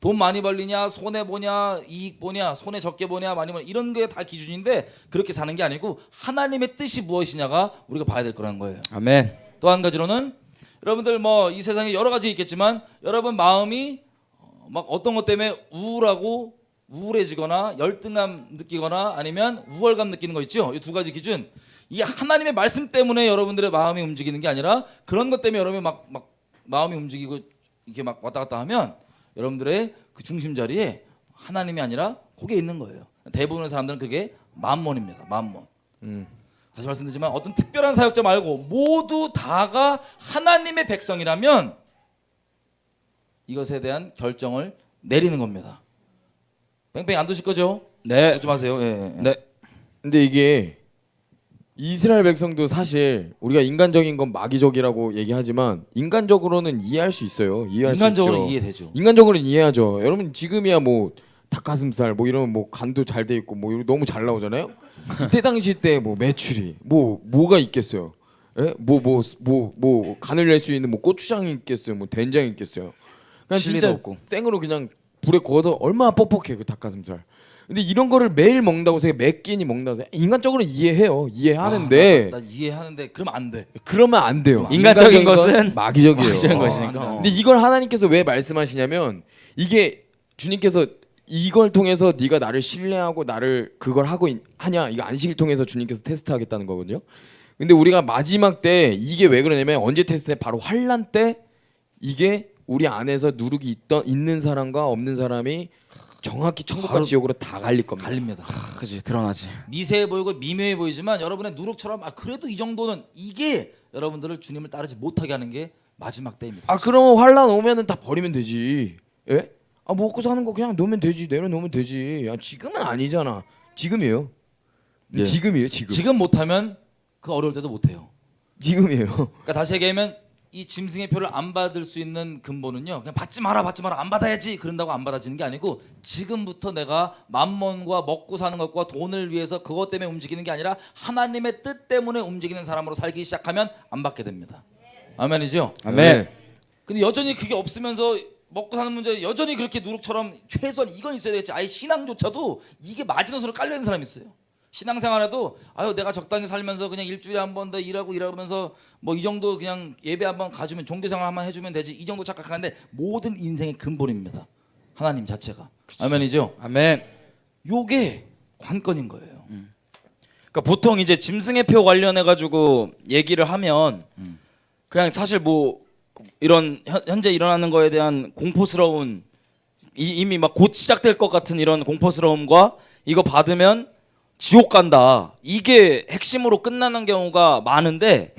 돈 많이 벌리냐, 손해 보냐, 이익 보냐, 손해 적게 보냐, 많이 보냐, 이런 게 다 기준인데 그렇게 사는 게 아니고 하나님의 뜻이 무엇이냐가 우리가 봐야 될 거라는 거예요. 아멘. 또 한 가지로는 여러분들 뭐 이 세상에 여러 가지 있겠지만 여러분 마음이 막 어떤 것 때문에 우울해지거나 열등감 느끼거나 아니면 우월감 느끼는 거 있죠. 이 두 가지 기준. 이 하나님의 말씀 때문에 여러분들의 마음이 움직이는 게 아니라 그런 것 때문에 여러분이 막 마음이 움직이고 이렇게 막 왔다 갔다 하면 여러분들의 그 중심 자리에 하나님이 아니라 거기에 있는 거예요. 대부분의 사람들은 그게 만몬입니다. 만몬. 다시 말씀드리지만 어떤 특별한 사역자 말고 모두 다가 하나님의 백성이라면 이것에 대한 결정을 내리는 겁니다. 뺑뺑이 안 도실 거죠? 네. 오지 마세요. 예. 네. 근데 이게 이스라엘 백성도 사실 우리가 인간적인 건 마귀적이라고 얘기하지만 인간적으로는 이해할 수 있어요. 이해할 인간적으로 수 있죠. 이해되죠. 인간적으로는 이해하죠. 여러분 지금이야 뭐 닭가슴살 뭐 이러면 뭐 간도 잘 돼 있고 뭐 이런 너무 잘 나오잖아요. 이때 당시 때 뭐 매출이 뭐가 있겠어요? 예? 뭐 간을 낼 수 있는 뭐 고추장이 있겠어요? 뭐 된장이 있겠어요? 그냥 칠리도 진짜 없고. 생으로 그냥 불에 구워도 얼마나 뻑뻑해 그 닭가슴살. 근데 이런 거를 매일 먹는다고 해서 몇 끼니 먹는다고 해서 인간적으로 이해해요. 이해하는데 나 이해하는데 그러면 안 돼. 그러면 안 돼요. 인간적인 건 것은 마귀적이에요. 마귀적인 안 것이니까. 돼. 근데 이걸 하나님께서 왜 말씀하시냐면 이게 주님께서 이걸 통해서 네가 나를 신뢰하고 나를 그걸 하고 하냐, 이거 안식일 통해서 주님께서 테스트하겠다는 거거든요. 근데 우리가 마지막 때 이게 왜 그러냐면 언제 테스트해? 바로 환난 때 이게 우리 안에서 누룩이 있는 사람과 없는 사람이 정확히 천국과 지옥으로 다 갈릴 겁니다. 갈립니다. 그지 드러나지. 미세해 보이고 미묘해 보이지만 여러분의 누룩처럼 그래도 이 정도는, 이게 여러분들을 주님을 따르지 못하게 하는 게 마지막 때입니다. 아 그러면 환난 오면은 다 버리면 되지. 예? 아 먹고 사는 거 그냥 놓으면 되지, 내려놓으면 되지. 아 지금은 아니잖아. 지금이에요. 네. 지금이에요. 지금. 지금 못하면 그 어려울 때도 못해요. 지금이에요. 그러니까 다시 얘기하면 이 짐승의 표를 안 받을 수 있는 근본은요. 그냥 받지 마라 안 받아야지 그런다고 안 받아지는 게 아니고 지금부터 내가 맘몬과 먹고 사는 것과 돈을 위해서 그것 때문에 움직이는 게 아니라 하나님의 뜻 때문에 움직이는 사람으로 살기 시작하면 안 받게 됩니다. 아멘이죠? 아멘. 근데 여전히 그게 없으면서 먹고 사는 문제 여전히 그렇게 누룩처럼 최소한 이건 있어야 되겠지. 아예 신앙조차도 이게 마지노선으로 깔려 있는 사람이 있어요. 신앙생활에도 아유 내가 적당히 살면서 그냥 일주일에 한 번 더 일하면서 뭐 이 정도 그냥 예배 한번 가주면 종교생활 한번 해주면 되지 이 정도 착각하는데 모든 인생의 근본입니다. 하나님 자체가. 아멘이죠. 아멘. 요게 관건인 거예요. 그러니까 보통 이제 짐승의 표 관련해 가지고 얘기를 하면 그냥 사실 뭐 이런 현재 일어나는 거에 대한 공포스러운 이미 막 곧 시작될 것 같은 이런 공포스러움과 이거 받으면 지옥 간다. 이게 핵심으로 끝나는 경우가 많은데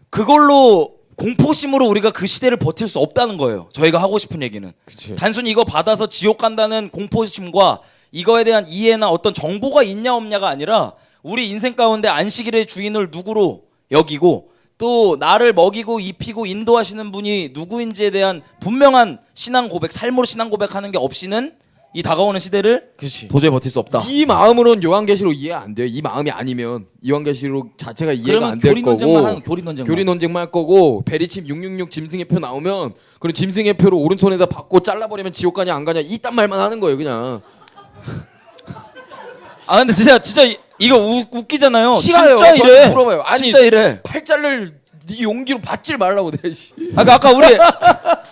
그걸로 공포심으로 우리가 그 시대를 버틸 수 없다는 거예요. 저희가 하고 싶은 얘기는. 그치. 단순히 이거 받아서 지옥 간다는 공포심과 이거에 대한 이해나 어떤 정보가 있냐 없냐가 아니라 우리 인생 가운데 안식일의 주인을 누구로 여기고 또 나를 먹이고 입히고 인도하시는 분이 누구인지에 대한 분명한 신앙 고백, 삶으로 신앙 고백하는 게 없이는 이 다가오는 시대를 그치. 도저히 버틸 수 없다. 이 마음으로는 요한계시록 이해 안 돼요. 이 마음이 아니면 요한계시록 자체가 이해가 그러면 안 될 교리 논쟁만 거고 하는 교리 논쟁만. 교리 논쟁만 할 거고 베리칩 666 짐승의 표 나오면 그럼 짐승의 표를 오른손에다 받고 잘라버리면 지옥 가냐 안 가냐 이딴 말만 하는 거예요 그냥. 아 근데 진짜 이거 웃기잖아요. 싫어요. 진짜 이래. 저한테 물어봐요. 아니, 진짜 이래. 팔자를 네 용기로 받질 말라고 내 씨. 아까 우리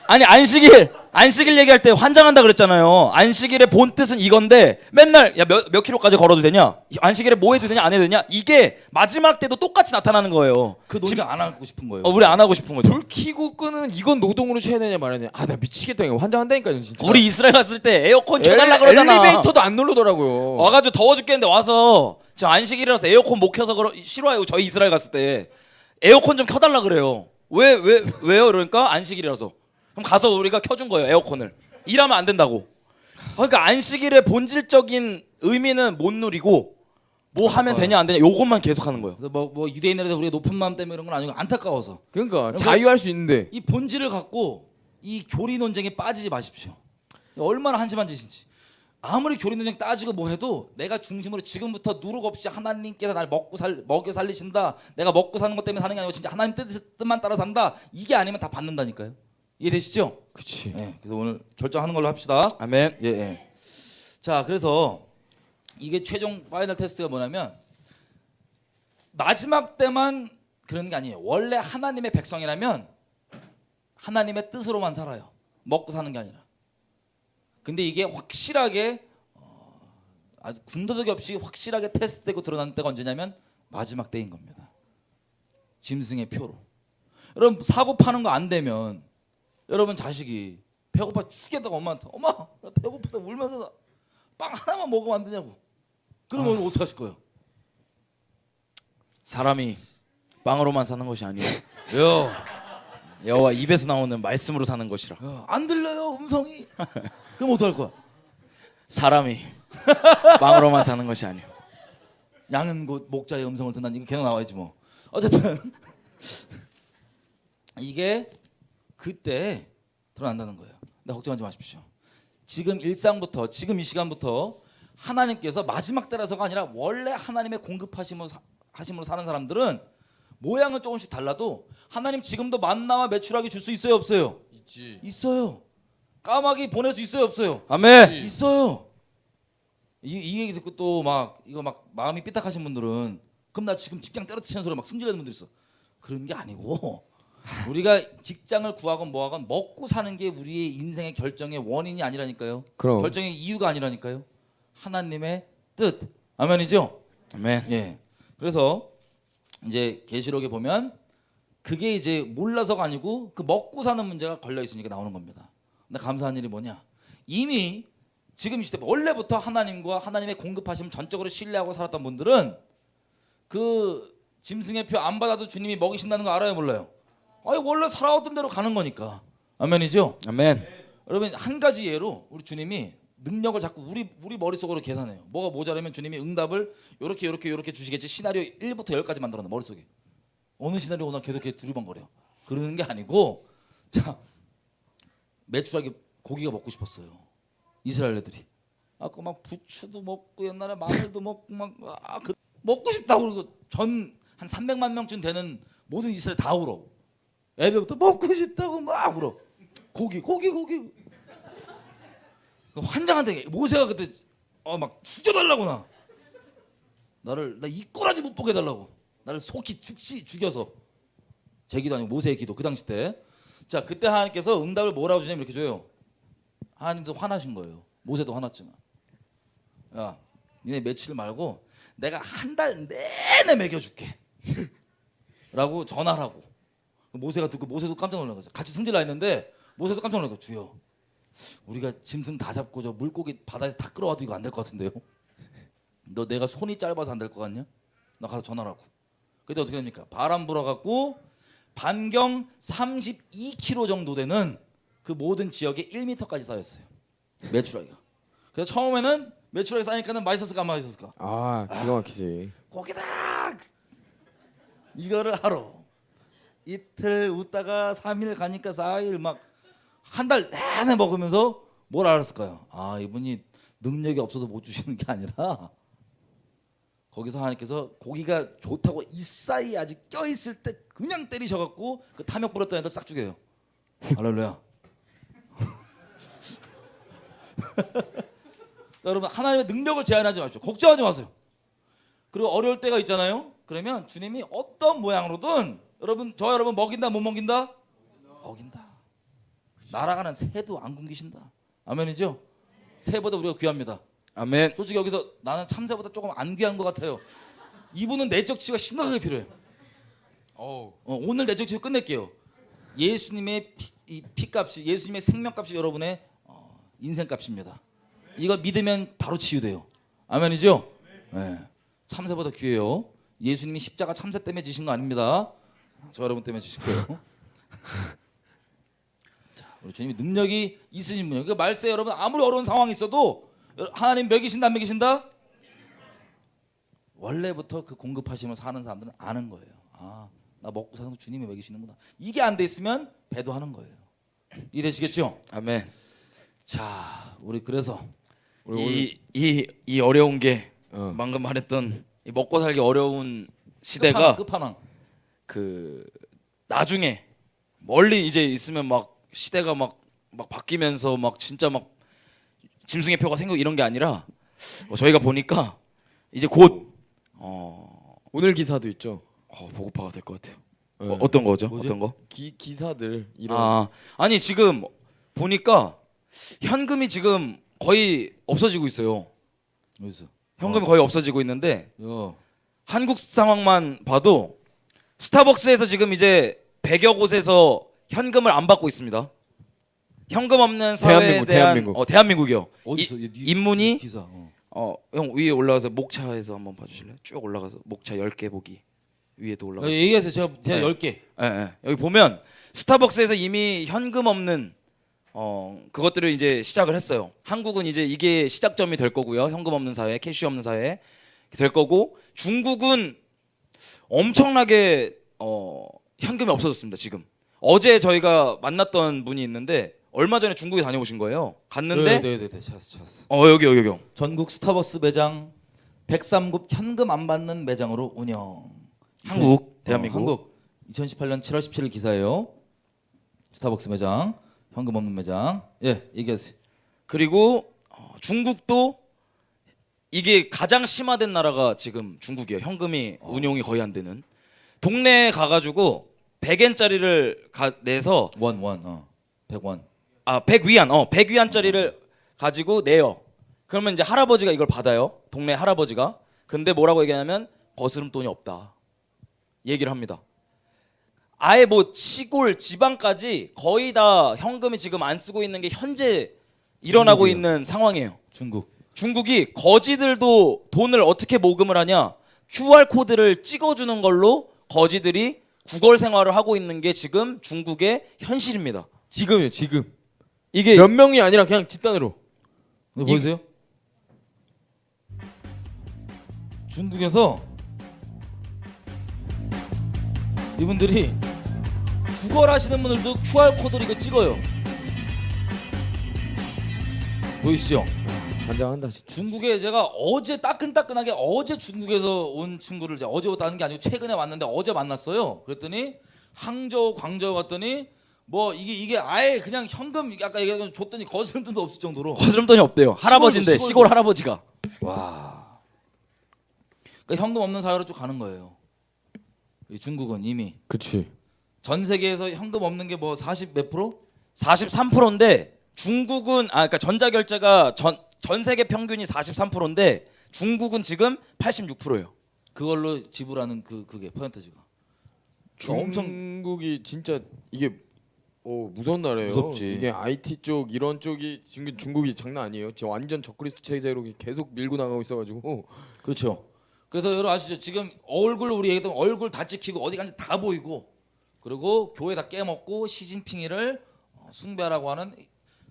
아니 안식일 얘기할 때 환장한다 그랬잖아요. 안식일의 본 뜻은 이건데 맨날 야 몇 킬로까지 걸어도 되냐? 안식일에 뭐 해도 되냐 안 해도 되냐? 이게 마지막 때도 똑같이 나타나는 거예요. 그 논쟁 안 하고 싶은 거예요. 우리 안 하고 싶은 거죠. 불 켜고 끄는 이건 노동으로 쳐야 되냐 말아야 되냐. 아 나 미치겠다 이거 환장한다니까요 진짜. 우리 이스라엘 갔을 때 에어컨 켜달라 그러잖아. 엘리베이터도 안 누르더라고요. 와가지고 더워 죽겠는데 와서 지금 안식일이라서 에어컨 못 켜서 싫어요. 저희 이스라엘 갔을 때 에어컨 좀 켜달라 그래요. 왜요? 그러니까 안식일이라서. 그럼 가서 우리가 켜준 거예요 에어컨을. 일하면 안 된다고. 그러니까 안식일의 본질적인 의미는 못 누리고 뭐 하면 되냐 안 되냐 요것만 계속 하는 거예요. 그래서 뭐 유대인들에서 우리가 높은 마음 때문에 이런 건 아니고 안타까워서 그러니까 자유할 수 있는데 이 본질을 갖고 이 교리 논쟁에 빠지지 마십시오. 얼마나 한심한 짓인지. 아무리 교리 논쟁 따지고 뭐 해도 내가 중심으로 지금부터 누룩 없이 하나님께서 날 먹여 살리신다. 내가 먹고 사는 것 때문에 사는 게 아니고 진짜 하나님 뜻만 따라 산다. 이게 아니면 다 받는다니까요. 이해되시죠? 그치. 예. 그래서 오늘 결정하는 걸로 합시다. 아멘. 예, 예. 자, 그래서 이게 최종 파이널 테스트가 뭐냐면 마지막 때만 그런 게 아니에요. 원래 하나님의 백성이라면 하나님의 뜻으로만 살아요. 먹고 사는 게 아니라. 근데 이게 확실하게 아주 군더더기 없이 확실하게 테스트되고 드러나는 때가 언제냐면 마지막 때인 겁니다. 짐승의 표로. 여러분 사고 파는 거 안 되면 여러분 자식이 배고파 죽겠다고 엄마한테 엄마 나 배고프다 울면서 나 빵 하나만 먹으면 안 되냐고. 그러면 어떻게 하실 거예요? 사람이 빵으로만 사는 것이 아니라 야, 여호와 입에서 나오는 말씀으로 사는 것이라. 안 들려요 음성이. 그럼 어떡할 거야? 사람이 빵으로만 사는 것이 아니오. 양은 곧 목자의 음성을 듣는 이거 계속 나와야지 뭐. 어쨌든 이게 그때 드러난다는 거예요. 근데 걱정하지 마십시오. 지금 일상부터 지금 이 시간부터 하나님께서 마지막 때라서가 아니라 원래 하나님의 공급하심으로 사는 사람들은 모양은 조금씩 달라도 하나님 지금도 만나와 메추라기 줄 수 있어요 없어요? 있지. 있어요. 까마귀 보낼 수 있어요 없어요? 아멘. 있어요. 이 얘기 듣고 또 막 이거 막 마음이 삐딱하신 분들은 그럼 나 지금 직장 때려치는 소리 막 승질내는 분들 있어. 그런 게 아니고 우리가 직장을 구하건 뭐하건 먹고 사는 게 우리의 인생의 결정의 원인이 아니라니까요. 그럼. 결정의 이유가 아니라니까요. 하나님의 뜻. 아멘이죠? 아멘. 예. 그래서 이제 계시록에 보면 그게 이제 몰라서가 아니고 그 먹고 사는 문제가 걸려 있으니까 나오는 겁니다. 근데 감사한 일이 뭐냐? 이미 지금 이 시대 원래부터 하나님과 하나님의 공급하심 전적으로 신뢰하고 살았던 분들은 그 짐승의 표 안 받아도 주님이 먹이신다는 거 알아요 몰라요? 아니 원래 살아왔던 대로 가는 거니까. 아멘이죠? 아멘. 여러분 한 가지 예로 우리 주님이 능력을 자꾸 우리 머릿속으로 계산해요. 뭐가 모자라면 주님이 응답을 요렇게 주시겠지. 시나리오 1부터 10까지 만들어놔 머릿속에. 어느 시나리오 오나 계속 이렇게 두리번거려. 그러는 게 아니고 자 메추라기 고기가 먹고 싶었어요. 이스라엘 애들이 아까 막 부추도 먹고 옛날에 마늘도 먹고 그 먹고 싶다고 그러고 전 한 300만 명쯤 되는 모든 이스라엘 다 울어. 애들부터 먹고 싶다고 막 울어. 고기. 그 환장한데 모세가 그때 막 죽여달라고 나 이 꼬라지 못 보게 해달라고 나를 속히 즉시 죽여서 제 기도 아니고 모세의 기도 그 당시 때. 자 그때 하나님께서 응답을 뭐라고 주냐면 이렇게 줘요. 하나님도 화나신 거예요. 모세도 화났지만 야 니네 며칠 말고 내가 한 달 내내 먹여줄게 라고 전화하라고. 모세가 듣고 모세도 깜짝 놀라서 같이 승질나 했는데 모세도 깜짝 놀라서 주여 우리가 짐승 다 잡고 저 물고기 바다에서 다 끌어와도 이거 안 될 것 같은데요. 너 내가 손이 짧아서 안 될 것 같냐? 나 가서 전화하라고. 그때 어떻게 됩니까? 바람 불어갖고 반경 32km 정도 되는 그 모든 지역에 1m까지 쌓였어요. 메추라기가. 그래서 처음에는 메추라기 쌓이니까는 맛있었을까 안 맛있었을까? 아 기가 막히지. 고기다. 이거를 하루 이틀 웃다가 3일 가니까 4일 막 한 달 내내 먹으면서 뭘 알았을까요? 아 이분이 능력이 없어서 못 주시는 게 아니라 거기서 하나님께서 고기가 좋다고 이 사이 아직 껴 있을 때 그냥 때리셔갖고 그 탐욕 부렸던 애들 싹 죽여요. 할렐루야. 여러분 하나님의 능력을 제한하지 마십시오. 걱정하지 마세요. 그리고 어려울 때가 있잖아요. 그러면 주님이 어떤 모양으로든 여러분 먹인다 못 먹인다? 먹인다. 날아가는 새도 안 굶기신다. 아멘이죠? 새보다 우리가 귀합니다. 아멘. 솔직히 여기서 나는 참새보다 조금 안 귀한 것 같아요. 이분은 내적 치유가 심각하게 필요해요. 오늘 내적 치유 끝낼게요. 예수님의 피값이 예수님의 생명값이 여러분의 인생값입니다. 이거 믿으면 바로 치유돼요. 아멘이죠? 네. 참새보다 귀해요. 예수님이 십자가 참새 때문에 지신 거 아닙니다. 저 여러분 때문에 지실 거예요. 자, 우리 주님이 능력이 있으신 분이에요. 그 말세 여러분 아무리 어려운 상황이 있어도 하나님 먹이신다 안 먹이신다? 원래부터 그 공급하심을 사는 사람들은 아는 거예요. 아, 나 먹고 사는 거 주님이 먹이시는구나. 이게 안 돼 있으면 배도하는 거예요. 이해되시겠죠? 아멘. 자, 우리 그래서 이 어려운 게 방금 말했던 이 먹고 살기 어려운 시대가 끝판왕. 그 나중에 멀리 이제 있으면 막 시대가 막 바뀌면서 막 진짜 막 짐승의 표가 생기고 이런 게 아니라 저희가 보니까 이제 곧 오늘 기사도 있죠. 보고파가 될 것 같아요. 네. 어떤 거죠? 뭐지? 어떤 거? 기사들 이런 아니 지금 보니까 현금이 지금 거의 없어지고 있어요. 어디서? 현금이 거의 없어지고 있는데 요. 한국 상황만 봐도 스타벅스에서 지금 이제 100여 곳에서 현금을 안 받고 있습니다. 현금 없는 사회에 대한 대한민국이요. 어디서? 인문이 기사. 형 위에 올라가서 목차에서 한번 봐주실래요? 쭉 올라가서 목차 10개 보기 위에도 올라가. 얘기하세요. 제가 네. 10개. 여기 보면 스타벅스에서 이미 현금 없는 그것들을 이제 시작을 했어요. 한국은 이제 이게 시작점이 될 거고요. 현금 없는 사회, 캐시 없는 사회 될 거고 중국은 엄청나게 현금이 없어졌습니다. 지금 어제 저희가 만났던 분이 있는데 얼마 전에 중국에 다녀오신 거예요. 갔는데 네. 찾았어. 여기 전국 스타벅스 매장 103곳 현금 안 받는 매장으로 운영. 한국, 대한민국. 한국 2018년 7월 17일 기사예요. 스타벅스 매장 현금 없는 매장. 예, 얘기하세요. 그리고 중국도 이게 가장 심화된 나라가 지금 중국이에요. 현금이 운용이 거의 안 되는. 동네에 가가지고 100엔짜리를 내서 원 100원. 100위안짜리를 가지고 내요. 그러면 이제 할아버지가 이걸 받아요. 동네 할아버지가. 근데 뭐라고 얘기하냐면 거스름 돈이 없다. 얘기를 합니다. 아예 뭐 시골 지방까지 거의 다 현금이 지금 안 쓰고 있는 게 현재 일어나고 중국이요. 있는 상황이에요. 중국이 거지들도 돈을 어떻게 모금을 하냐? QR 코드를 찍어주는 걸로 거지들이 구걸 생활을 하고 있는 게 지금 중국의 현실입니다. 지금요. 지금 이게 몇 명이 아니라 그냥 집단으로. 보세요. 중국에서 이분들이 구걸하시는 분들도 QR 코드로 이거 찍어요. 보이시죠? 환장한다 진짜. 중국에 제가 어제 따끈따끈하게 어제 중국에서 온 친구를 제가 어제부터 하는 게 아니고 최근에 왔는데 어제 만났어요. 그랬더니 항저우, 광저우 갔더니 뭐 이게 아예 그냥 현금 아까 얘기한 줬더니 거스름 돈도 없을 정도로 거스름돈이 없대요. 할아버지인데 시골. 시골 할아버지가. 와. 그러니까 현금 없는 사회로 쭉 가는 거예요. 이 중국은 이미 그치. 전 세계에서 현금 없는 게 뭐 40 몇 프로? 43%인데 중국은 그러니까 전자결제가 전 세계 평균이 43%인데 중국은 지금 86%예요. 그걸로 지불하는 그게 퍼센트지가. 엄청 중국이 진짜 이게 무서운 나라예요. 무섭지. 이게 IT 쪽 이런 쪽이 지금 중국이 장난 아니에요. 지금 완전 적그리스도 체제로 계속 밀고 나가고 있어가지고. 그렇죠. 그래서 여러분 아시죠? 지금 얼굴 우리 얘기했던 얼굴 다 찍히고 어디 간지 다 보이고 그리고 교회 다 깨먹고 시진핑이를 숭배하라고 하는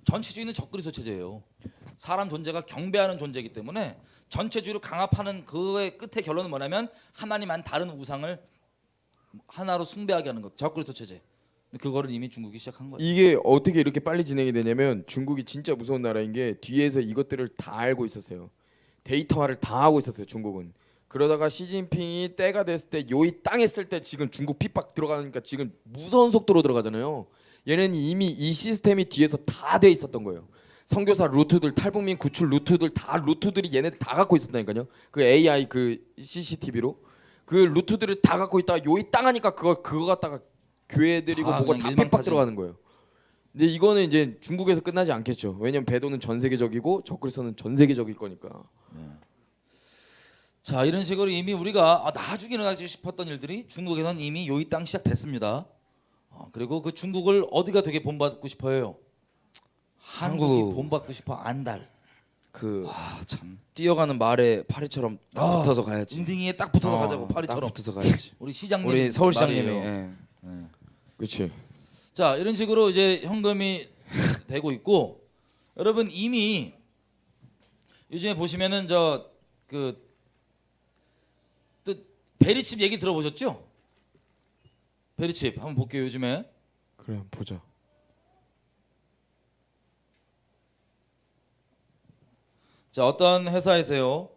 전체주의는 적그리스도 체제예요. 사람 존재가 경배하는 존재이기 때문에 전체주의로 강압하는 그의 끝의 결론은 뭐냐면 하나님한 다른 우상을 하나로 숭배하게 하는 것. 적그리스도 체제. 그거를 이미 중국이 시작한 거예요. 이게 어떻게 이렇게 빨리 진행이 되냐면 중국이 진짜 무서운 나라인 게 뒤에서 이것들을 다 알고 있었어요. 데이터화를 다 하고 있었어요. 중국은. 그러다가 시진핑이 때가 됐을 때 요이 땅에 쓸 때 지금 중국 핍박 들어가니까 지금 무서운 속도로 들어가잖아요. 얘는 이미 이 시스템이 뒤에서 다 돼 있었던 거예요. 선교사 루트들, 탈북민 구출 루트들 다 루트들이 얘네들 다 갖고 있었다니까요. 그 AI 그 CCTV로 그 루트들을 다 갖고 있다가 요이 땅 하니까 그거 갖다가 교회들이고 뭐고 다 핍박 들어가는 거예요. 근데 이거는 이제 중국에서 끝나지 않겠죠. 왜냐면 배도는 전 세계적이고 적그리스도는 전 세계적일 거니까. 자 이런 식으로 이미 우리가 나중에 일어나지 싶었던 일들이 중국에서는 이미 요이 땅 시작됐습니다. 그리고 그 중국을 어디가 되게 본받고 싶어요? 한국이 한국. 본받고 싶어 안달. 참 뛰어가는 말에 파리처럼 딱 붙어서 가야지. 징딩이에 딱 붙어서 가자고 딱 파리처럼. 붙어서 가야지. 우리 시장님 우리 서울시장님이 말이에요. 그렇지. 자 이런 식으로 이제 현금이 되고 있고 여러분 이미 요즘에 보시면은 또 베리칩 얘기 들어보셨죠? 베리칩 한번 볼게요 요즘에. 그래 보자. 자 어떤 회사에서요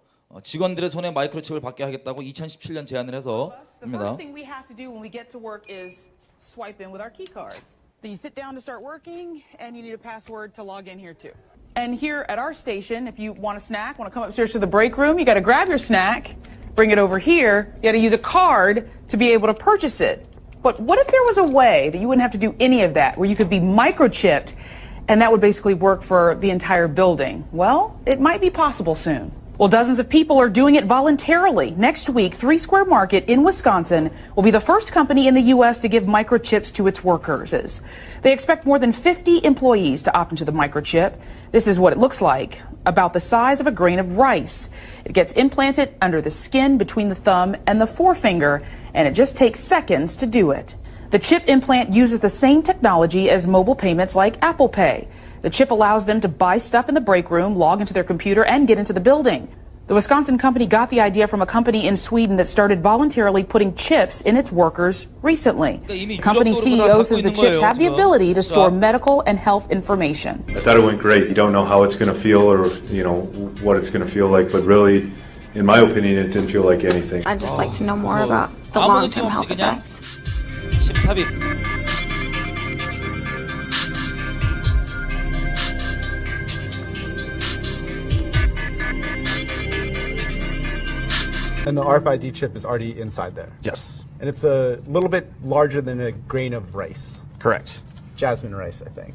직원들의 손에 마이크로칩을 받게 하겠다고 2017년 제안을 해서 The 합니다. first thing we have to do when we get to work is swipe in with our key card. Then you sit down to start working, and you need a password to log in here too. And here at our station, if you want a snack, want to come upstairs to the break room, you got to grab your snack, bring it over here. You got to use a card to be able to purchase it. But what if there was a way that you wouldn't have to do any of that, where you could be microchipped, and that would basically work for the entire building? Well, it might be possible soon. Well, dozens of people are doing it voluntarily. Next week, 3 Square Market in Wisconsin will be the first company in the U.S. to give microchips to its workers. They expect more than 50 employees to opt into the microchip. This is what it looks like, about the size of a grain of rice. It gets implanted under the skin between the thumb and the forefinger, and it just takes seconds to do it. The chip implant uses the same technology as mobile payments like Apple Pay. The chip allows them to buy stuff in the break room, log into their computer, and get into the building. The Wisconsin company got the idea from a company in Sweden that started voluntarily putting chips in its workers recently. The company CEO says the chips have the ability to store medical and health information. I thought it went great. You don't know how it's going to feel or, what it's going to feel like, but really, in my opinion, it didn't feel like anything. I'd just like to know more so about the 아무 long-term 느낌 없이 health 그냥 effects. 14빅. And the RFID chip is already inside there. Yes, And it's a little bit larger than a grain of rice. correct. Jasmine rice, I think.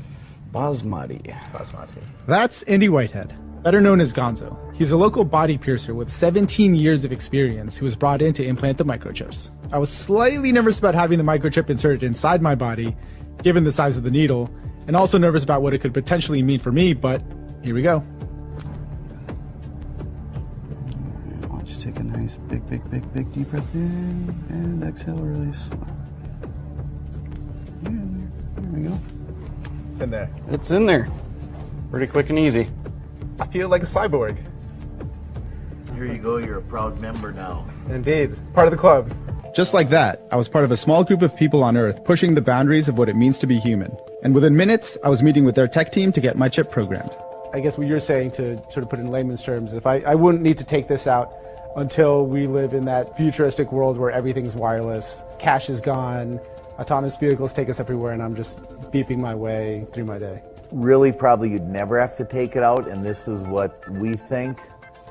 Basmati. Basmati. That's Andy Whitehead, better known as Gonzo. He's a local body piercer with 17 years of experience who was brought in to implant the microchips. I was slightly nervous about having the microchip inserted inside my body, given the size of the needle, and also nervous about what it could potentially mean for me, but here we go. Why don't you take a nice big deep breath in and exhale, release. Yeah, there we go. It's in there. It's in there. Pretty quick and easy. I feel like a cyborg. Here you go, you're a proud member now. Indeed. Part of the club. Just like that, I was part of a small group of people on Earth pushing the boundaries of what it means to be human. And within minutes, I was meeting with their tech team to get my chip programmed. I guess what you're saying, to sort of put it in layman's terms, if I wouldn't need to take this out until we live in that futuristic world where everything's wireless, cash is gone, autonomous vehicles take us everywhere, and I'm just beeping my way through my day. Really, probably you'd never have to take it out, and this is what we think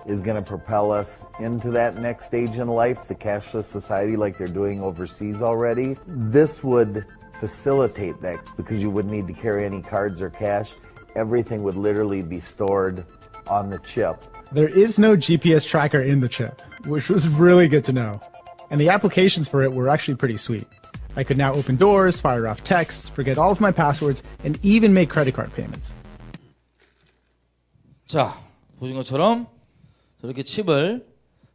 is going to propel us into that next stage in life, the cashless society like they're doing overseas already. This would facilitate that because you wouldn't need to carry any cards or cash. Everything would literally be stored on the chip. There is no GPS tracker in the chip, which was really good to know. And the applications for it were actually pretty sweet. I could now open doors, fire off texts, forget all of my passwords, and even make credit card payments. 자, 보신 것처럼 저렇게 칩을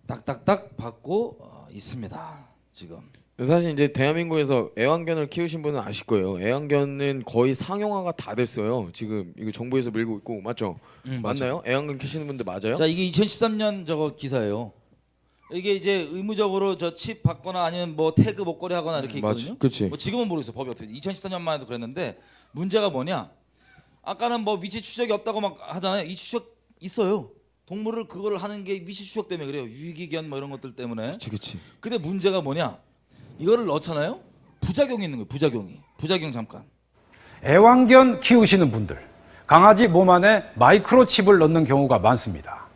딱딱딱 받고 있습니다. 지금. 사실 이제 대한민국에서 애완견을 키우신 분은 아실 거예요. 애완견은 거의 상용화가 다 됐어요. 지금 이거 정부에서 밀고 있고 맞죠? 맞나요? 애완견 키우시는 분들 맞아요? 자, 이게 2013년 저거 기사예요. 이게 이제 의무적으로 저 칩 받거나 아니면 뭐 태그 목걸이 하거나 이렇게 있거든요. 그렇지. 뭐 지금은 모르겠어 법이 어떻게. 2014년만 해도 그랬는데 문제가 뭐냐? 아까는 뭐 위치 추적이 없다고 막 하잖아요. 이 추적 있어요. 동물을 그거를 하는 게 위치 추적 때문에 그래요. 유기견 뭐 이런 것들 때문에. 그렇지. 근데 문제가 뭐냐? 이거를 넣잖아요. 부작용이 있는 거예요. 부작용 잠깐. 애완견 키우시는 분들, 강아지 몸 안에 마이크로칩을 넣는 경우가 많습니다.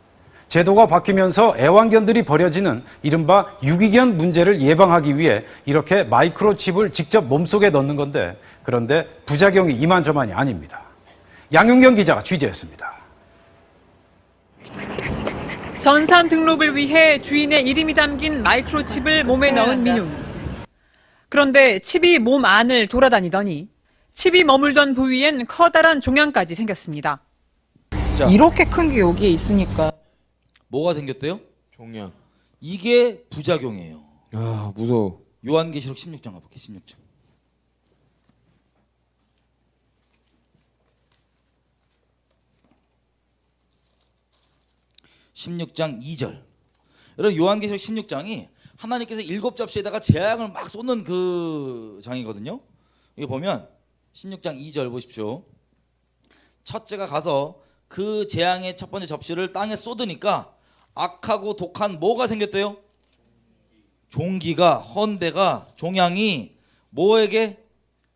제도가 바뀌면서 애완견들이 버려지는 이른바 유기견 문제를 예방하기 위해 이렇게 마이크로칩을 직접 몸속에 넣는 건데, 그런데 부작용이 이만저만이 아닙니다. 양윤경 기자가 취재했습니다. 전산 등록을 위해 주인의 이름이 담긴 마이크로칩을 몸에 넣은 민용. 그런데 칩이 몸 안을 돌아다니더니 칩이 머물던 부위엔 커다란 종양까지 생겼습니다. 자, 이렇게 큰 게 여기에 있으니까. 뭐가 생겼대요? 종양. 이게 부작용이에요. 아 무서워. 요한계시록 16장 가볼게요. 16장. 16장 2절. 여러분 요한계시록 16장이 하나님께서 7접시에다가 재앙을 막 쏟는 그 장이거든요. 이거 보면 16장 2절 보십시오. 첫째가 가서 그 재앙의 첫 번째 접시를 땅에 쏟으니까 악하고 독한 뭐가 생겼대요? 종기가, 헌대가, 종양이 뭐에게?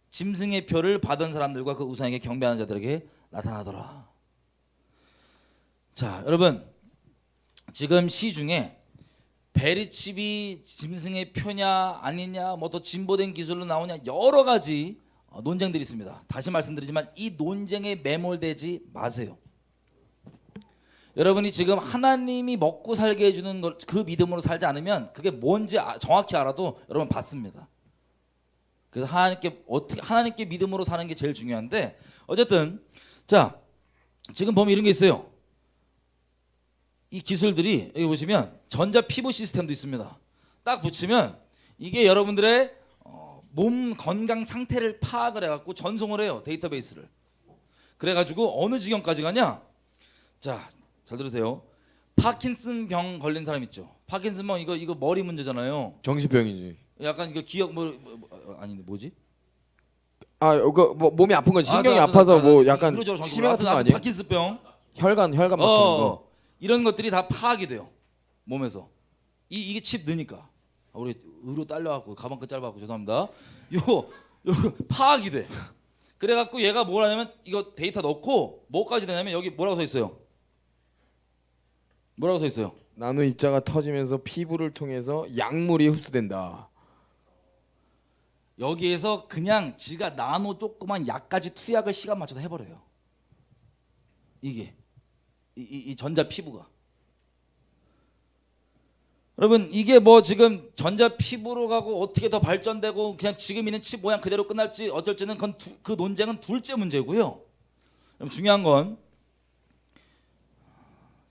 짐승의 표를 받은 사람들과 그 우상에게 경배하는 자들에게 나타나더라. 자, 여러분 지금 시중에 베리칩이 짐승의 표냐 아니냐, 뭐 더 진보된 기술로 나오냐, 여러 가지 논쟁들이 있습니다. 다시 말씀드리지만 이 논쟁에 매몰되지 마세요. 여러분이 지금 하나님이 먹고 살게 해주는 걸 그 믿음으로 살지 않으면 그게 뭔지 정확히 알아도 여러분 받습니다. 그래서 하나님께 믿음으로 사는 게 제일 중요한데, 어쨌든 자 지금 보면 이런 게 있어요. 이 기술들이 여기 보시면 전자 피부 시스템도 있습니다. 딱 붙이면 이게 여러분들의 몸 건강 상태를 파악을 해갖고 전송을 해요. 데이터베이스를. 그래가지고 어느 지경까지 가냐? 자, 잘 들으세요. 파킨슨 병 걸린 사람 있죠. 파킨슨 병 이거 머리 문제잖아요. 정신병이지. 약간 이거 기억 아닌데 뭐지? 아, 이거 뭐 몸이 아픈 거지. 신경이 아파서 뭐 약간 치매 같은 거 아니에요? 파킨슨병. 혈관 막히는 거. 이런 것들이 다 파악이 돼요. 몸에서. 이게 칩 넣으니까. 우리 의료 딸려갖고 가방끈 짧아갖고 죄송합니다. 요거 파악이 돼. 그래갖고 얘가 뭘 하냐면 이거 데이터 넣고 뭐까지 되냐면 여기 뭐라고 써 있어요? 뭐라고 써 있어요? 나노 입자가 터지면서 피부를 통해서 약물이 흡수된다. 여기에서 그냥 지가 나노 조그만 약까지 투약을 시간 맞춰서 해버려요. 이게 이 전자 피부가. 여러분 이게 뭐 지금 전자 피부로 가고 어떻게 더 발전되고 그냥 지금 있는 칩 모양 그대로 끝날지 어쩔지는 그 논쟁은 둘째 문제고요. 그럼 중요한 건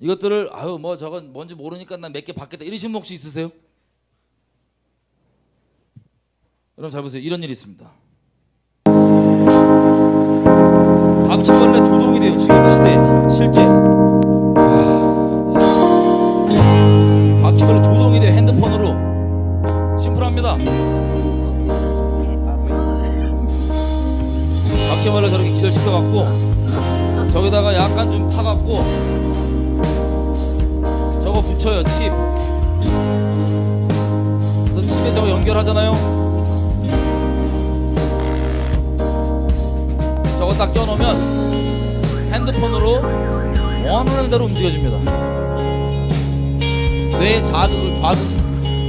이것들을 뭐 저건 뭔지 모르니까 난 몇 개 받겠다 이러신 분 혹시 있으세요? 여러분 잘 보세요. 이런 일이 있습니다. 바퀴벌레 조종이 돼요. 지금 이 시대에 실제 바퀴벌레 조종이 돼요. 핸드폰으로. 심플합니다. 봅니다. 바퀴벌레 저렇게 기절시켜갖고 저기다가 약간 좀 파갖고 저거 붙여요. 칩. 그래서 칩에 저거 연결하잖아요. 저거 딱 껴놓으면 핸드폰으로 원하는 대로 움직여집니다. 뇌 자극을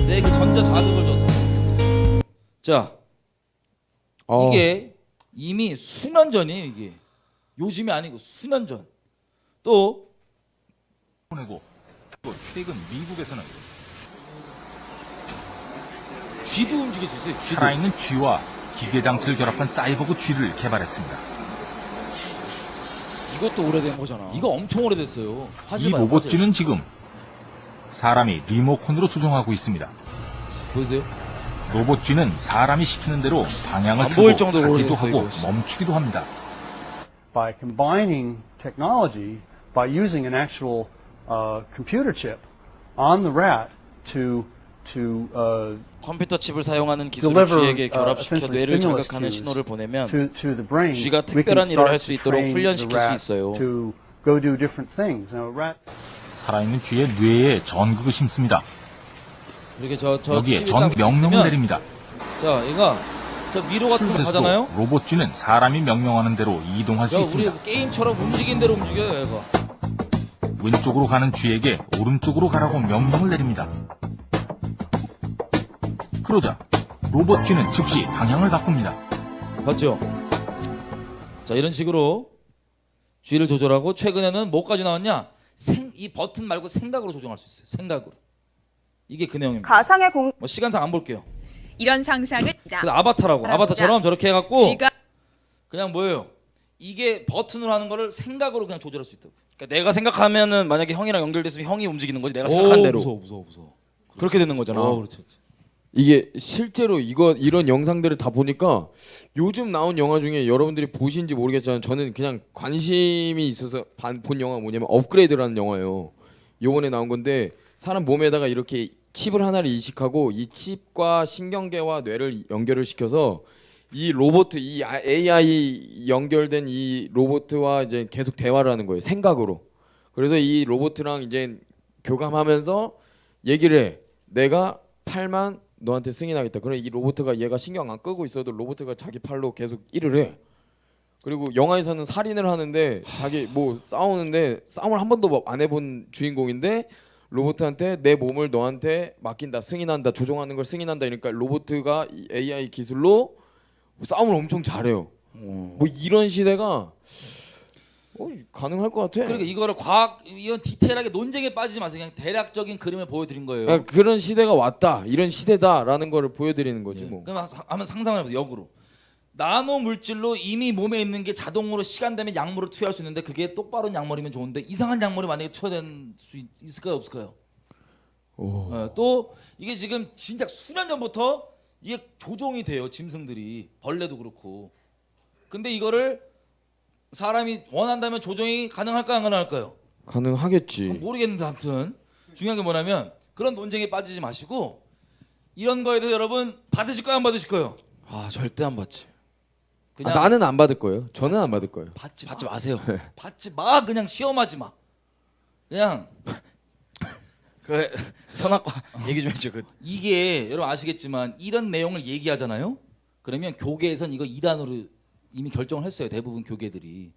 뇌 그 전자 자극을 줘서. 자, 이게 이미 수년 전이에요. 이게 요즘이 아니고 수년 전. 또 보내고 또 최근 미국에서는 쥐도 움직일 수 있어요. 쥐도. 살아있는 쥐와 기계 장치를 결합한 사이보그 쥐를 개발했습니다. 이것도 오래된 거잖아. 이거 엄청 오래됐어요. 화질 이 봐요, 로봇 화질. 쥐는 지금 사람이 리모컨으로 조종하고 있습니다. 보이세요? 로봇 쥐는 사람이 시키는 대로 방향을 안 보일 틀고 정도로 가기도 오래됐어, 하고 이거. 멈추기도 합니다. By combining technology, by using an actual computer chip on the rat to 컴퓨터 칩을 사용하는 기술을 deliver 쥐에게 결합시켜 essentially 뇌를 stimulus 자극하는 cues 신호를 보내면 to the brain, 쥐가 we can 특별한 일을 할 start 수 to 있도록 train 훈련시킬 the 수 rat 있어요. to go do different things. Now, a rat 살아있는 쥐의 뇌에 전극을 심습니다. 이렇게 저 여기에 칩이 전 딱 명령을 있으면 내립니다. 자, 얘가 저 미로 같은 거 가잖아요. 로봇 쥐는 사람이 명령하는 대로 이동할 수 저 우리 있습니다. 게임처럼 움직인 대로 움직여요, 얘가. 왼쪽으로 가는 쥐에게 오른쪽으로 가라고 명령을 내립니다. 그러자 로봇 쥐는 즉시 방향을 바꿉니다. 봤죠? 자, 이런 식으로 쥐를 조절하고 최근에는 뭐까지 나왔냐? 이 버튼 말고 생각으로 조정할 수 있어요. 생각으로. 이게 그 내용입니다. 가상의 공 뭐 시간상 안 볼게요. 이런 상상은 그래서 아바타라고. 아바타처럼 저렇게 해갖고 쥐가 그냥 뭐예요? 이게 버튼으로 하는 거를 생각으로 그냥 조절할 수 있다고. 그러니까 내가 생각하면은 만약에 형이랑 연결됐으면 형이 움직이는 거지. 내가 생각한 대로. 무서워. 그렇게 되는 거잖아. 그렇죠. 이게 실제로 이런 영상들을 다 보니까 요즘 나온 영화 중에 여러분들이 보신지 모르겠지만 저는 그냥 관심이 있어서 본 영화가 뭐냐면 업그레이드라는 영화예요. 요번에 나온 건데 사람 몸에다가 이렇게 칩을 하나를 이식하고 이 칩과 신경계와 뇌를 연결을 시켜서 이 로봇, 이 AI 연결된 이 로봇과 이제 계속 대화를 하는 거예요. 생각으로. 그래서 이 로봇랑 이제 교감하면서 얘기를 해. 내가 팔만 너한테 승인하겠다. 그럼 이 로봇가 얘가 신경 안 끄고 있어도 로봇가 자기 팔로 계속 일을 해. 그리고 영화에서는 살인을 하는데 자기 뭐 싸우는데 싸움을 한 번도 안 해본 주인공인데 로봇한테 내 몸을 너한테 맡긴다, 승인한다, 조종하는 걸 승인한다. 그러니까 로봇가 이 AI 기술로 싸움을 엄청 잘해요. 뭐 이런 시대가 가능할 것 같아. 그러니까 이거를 이건 디테일하게 논쟁에 빠지지 마세요. 그냥 대략적인 그림을 보여드린 거예요. 그러니까 그런 시대가 왔다, 이런 시대다라는 거를 보여드리는 거지 뭐. 그럼 한번 상상을 해보세요. 역으로 나노 물질로 이미 몸에 있는 게 자동으로 시간 되면 약물을 투여할 수 있는데 그게 똑바른 약물이면 좋은데 이상한 약물이 만약에 투여될 수 있을까요, 없을까요? 또 이게 지금 진짜 수년 전부터 이게 조종이 돼요. 짐승들이, 벌레도 그렇고. 근데 이거를 사람이 원한다면 조종이 가능할까요, 안 가능할까요? 가능하겠지. 모르겠는데 아무튼 중요한 게 뭐냐면 그런 논쟁에 빠지지 마시고 이런 거에 대해서 여러분 받으실 거예요, 안 받으실 거예요? 아 절대 안 받지. 그냥 나는 안 받을 거예요. 저는 안 받을 거예요. 받지 마세요. 받지 마. 그냥 시험하지 마. 그냥 그 선악과 얘기 좀 해줘. 이게 여러분 아시겠지만 이런 내용을 얘기하잖아요. 그러면 교계에선 이거 이단으로 이미 결정을 했어요. 대부분 교계들이.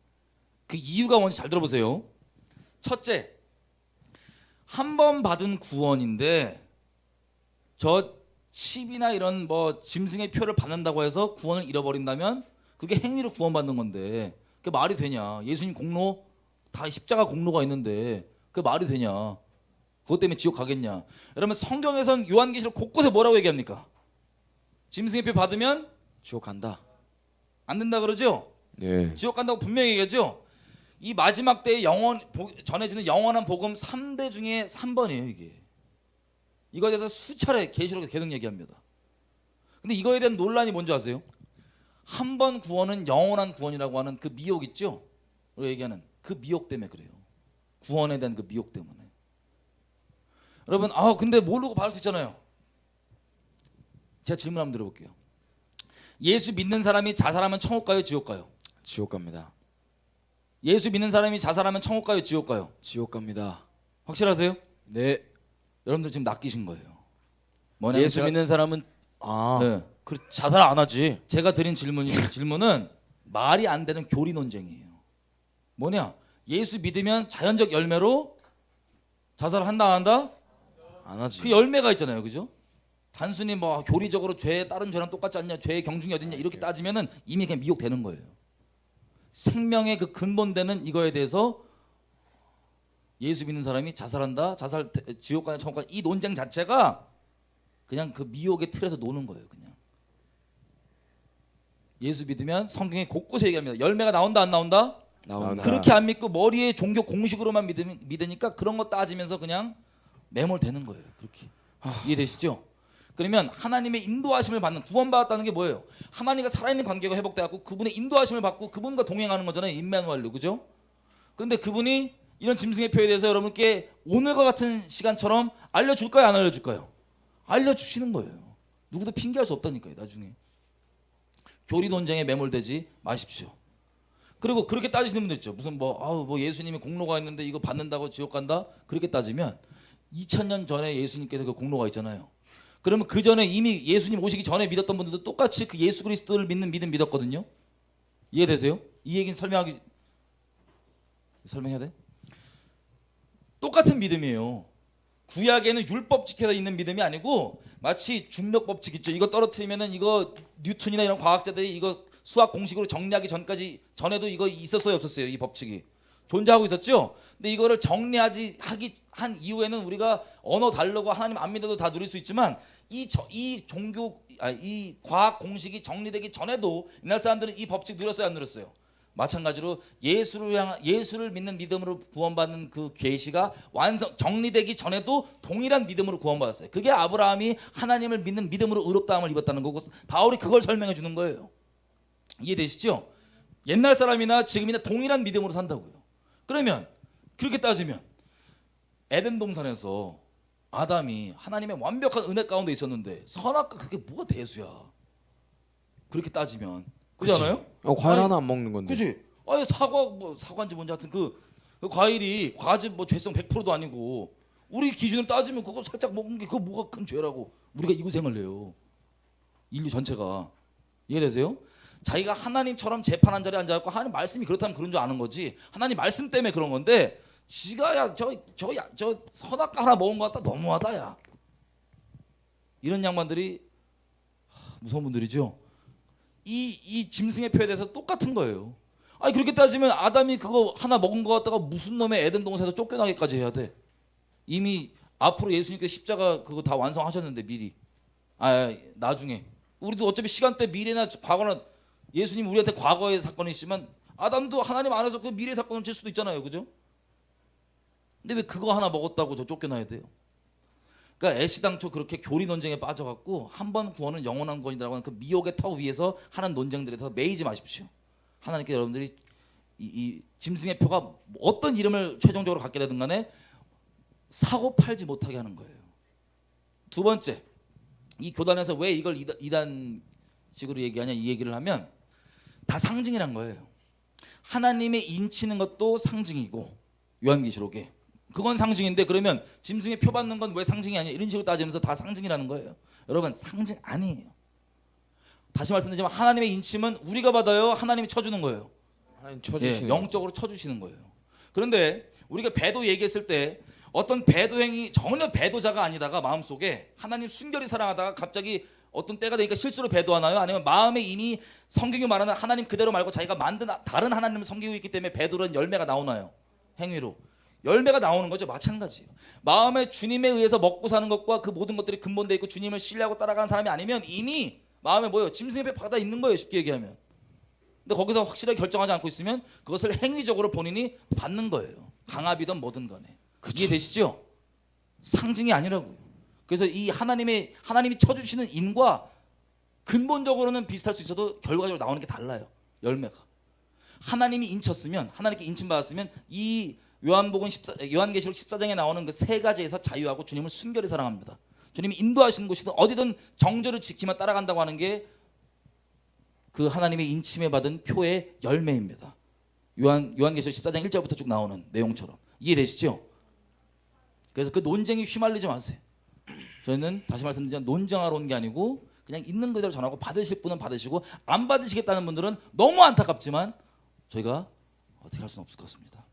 그 이유가 뭔지 잘 들어보세요. 첫째, 한 번 받은 구원인데 저 칩이나 이런 뭐 짐승의 표를 받는다고 해서 구원을 잃어버린다면 그게 행위로 구원받는 건데 그게 말이 되냐? 예수님 공로 다 십자가 공로가 있는데 그게 말이 되냐? 그것 때문에 지옥 가겠냐? 여러분 성경에선 요한계시록 곳곳에 뭐라고 얘기합니까? 짐승의 표 받으면 지옥 간다. 안 된다 그러죠? 예. 지옥 간다고 분명히 얘기하죠? 이 마지막 때에 전해지는 영원한 복음 3대 중에 3번이에요 이게. 이거에 대해서 수차례 계시록에서 계속 얘기합니다. 근데 이거에 대한 논란이 뭔지 아세요? 한 번 구원은 영원한 구원이라고 하는 그 미혹 있죠? 우리가 얘기하는 그 미혹 때문에 그래요. 구원에 대한 그 미혹 때문에. 여러분 근데 모르고 받을 수 있잖아요. 제가 질문 한번 드려볼게요. 예수 믿는 사람이 자살하면 천국 가요, 지옥 가요? 지옥 갑니다. 예수 믿는 사람이 자살하면 천국 가요, 지옥 가요? 지옥 갑니다. 확실하세요? 네. 여러분들 지금 낚이신 거예요. 뭐냐면 예수 믿는 사람은 네. 그 자살 안 하지. 제가 드린 질문은 말이 안 되는 교리 논쟁이에요. 뭐냐? 예수 믿으면 자연적 열매로 자살한다 안 한다? 안 하지. 그 열매가 있잖아요, 그죠? 단순히 뭐 교리적으로 다른 죄랑 똑같지 않냐, 죄의 경중이 어딨냐 이렇게 따지면은 이미 그냥 미혹되는 거예요. 생명의 그 근본되는 이거에 대해서 예수 믿는 사람이 자살한다, 지옥 가냐, 천국 가냐 이 논쟁 자체가 그냥 그 미혹의 틀에서 노는 거예요, 그냥. 예수 믿으면 성경에 곳곳에 얘기합니다. 열매가 나온다 안 나온다? 나온다. 그렇게 안 믿고 머리에 종교 공식으로만 믿으니까 그런 거 따지면서 그냥 매몰되는 거예요. 그렇게 이해되시죠? 그러면 하나님의 인도하심을 받는 구원받았다는 게 뭐예요? 하나님과 살아있는 관계가 회복돼갖고 그분의 인도하심을 받고 그분과 동행하는 거잖아요. 임마누엘로, 그죠? 근데 그분이 이런 짐승의 표에 대해서 여러분께 오늘과 같은 시간처럼 알려줄까요, 안 알려줄까요? 알려주시는 거예요. 누구도 핑계할 수 없다니까요, 나중에. 교리 논쟁에 매몰되지 마십시오. 그리고 그렇게 따지시는 분들 있죠. 무슨 뭐 예수님이 공로가 있는데 이거 받는다고 지옥 간다? 그렇게 따지면 2000년 전에 예수님께서 그 공로가 있잖아요. 그러면 그 전에 이미 예수님 오시기 전에 믿었던 분들도 똑같이 그 예수 그리스도를 믿는 믿음 믿었거든요. 이해되세요? 이 얘기는 설명해야 돼? 똑같은 믿음이에요. 구약에는 율법 지켜서 있는 믿음이 아니고 마치 중력 법칙 있죠. 이거 떨어뜨리면은 이거 뉴턴이나 이런 과학자들이 이거 수학 공식으로 정리하기 전에도 이거 있었어요, 없었어요? 이 법칙이 존재하고 있었죠. 근데 이거를 한 이후에는 우리가 언어 다르고 하나님 안 믿어도 다 누릴 수 있지만 이 과학 공식이 정리되기 전에도 옛날 사람들은 이 법칙 누렸어요, 안 누렸어요? 마찬가지로 예수를 믿는 믿음으로 구원받는 그 계시가 정리되기 전에도 동일한 믿음으로 구원받았어요. 그게 아브라함이 하나님을 믿는 믿음으로 의롭다함을 입었다는 거고 바울이 그걸 설명해 주는 거예요. 이해되시죠? 옛날 사람이나 지금이나 동일한 믿음으로 산다고요. 그러면 그렇게 따지면 에덴 동산에서 아담이 하나님의 완벽한 은혜 가운데 있었는데 선악과 그게 뭐가 대수야? 그렇게 따지면 그렇잖아요? 과일 하나 안 먹는 건데. 그지? 아니 사과인지 뭔지 하여튼 그 과일이 과즙 죄성 100%도 아니고 우리 기준으로 따지면 그거 살짝 먹는 게 그거 뭐가 큰 죄라고 우리가 이 고생을 해요. 인류 전체가. 이해되세요? 자기가 하나님처럼 재판한 자리에 앉아갖고 하나님 말씀이 그렇다면 그런 줄 아는 거지. 하나님 말씀 때문에 그런 건데 지가 저 선악과 하나 먹은 거 같다 너무하다 야. 이런 양반들이 무서운 분들이죠. 이 짐승의 표에 대해서 똑같은 거예요. 아니 그렇게 따지면 아담이 그거 하나 먹은 거 같다가 무슨 놈의 에덴 동산에서 쫓겨나기까지 해야 돼. 이미 앞으로 예수님께서 십자가 그거 다 완성하셨는데 미리. 나중에 우리도 어차피 시간대 미래나 과거나 예수님 우리한테 과거의 사건이 있지만 아담도 하나님 안에서 그 미래 사건을 질 수도 있잖아요, 그죠? 근데 왜 그거 하나 먹었다고 저 쫓겨나야 돼요? 그러니까 애시당초 그렇게 교리 논쟁에 빠져갖고 한 번 구원은 영원한 구원이라고 하는 그 미혹의 터 위에서 하는 논쟁들에서 매이지 마십시오. 하나님께 여러분들이 이 짐승의 표가 어떤 이름을 최종적으로 갖게 되든 간에 사고 팔지 못하게 하는 거예요. 두 번째, 이 교단에서 왜 이걸 이단식으로 얘기하냐 이 얘기를 하면 다 상징이란 거예요. 하나님의 인치는 것도 상징이고 요한계시록에 그건 상징인데 그러면 짐승의 표 받는 건 왜 상징이 아니야? 이런 식으로 따지면서 다 상징이라는 거예요. 여러분 상징 아니에요. 다시 말씀드리지만 하나님의 인침은 우리가 받아요? 하나님이 쳐주는 거예요? 하나님 쳐주시는 영적으로 쳐주시는 거예요. 그런데 우리가 배도 얘기했을 때 어떤 배도 행위 전혀 배도자가 아니다가 마음속에 하나님 순결히 사랑하다가 갑자기 어떤 때가 되니까 실수로 배도하나요? 아니면 마음에 이미 성경이 말하는 하나님 그대로 말고 자기가 만든 다른 하나님을 섬기고 있기 때문에 배도는 열매가 나오나요? 행위로. 열매가 나오는 거죠. 마찬가지예요. 마음에 주님에 의해서 먹고 사는 것과 그 모든 것들이 근본되어 있고 주님을 신뢰하고 따라가는 사람이 아니면 이미 마음에 뭐예요? 짐승의 배 받아 있는 거예요. 쉽게 얘기하면. 근데 거기서 확실하게 결정하지 않고 있으면 그것을 행위적으로 본인이 받는 거예요. 강압이든 뭐든 간에. 이해되시죠? 상징이 아니라고요. 그래서 이 하나님이 쳐주시는 인과 근본적으로는 비슷할 수 있어도 결과적으로 나오는 게 달라요. 열매가. 하나님이 인쳤으면 하나님께 인침받았으면 이 요한계시록 14장에 나오는 그 세 가지에서 자유하고 주님을 순결히 사랑합니다. 주님이 인도하시는 곳이든 어디든 정절을 지키며 따라간다고 하는 게 그 하나님의 인침에 받은 표의 열매입니다. 요한계시록 14장 1절부터 쭉 나오는 내용처럼 이해되시죠? 그래서 그 논쟁에 휘말리지 마세요. 저희는 다시 말씀드리면 논쟁하러 온 게 아니고 그냥 있는 그대로 전하고 받으실 분은 받으시고 안 받으시겠다는 분들은 너무 안타깝지만 저희가 어떻게 할 수는 없을 것 같습니다.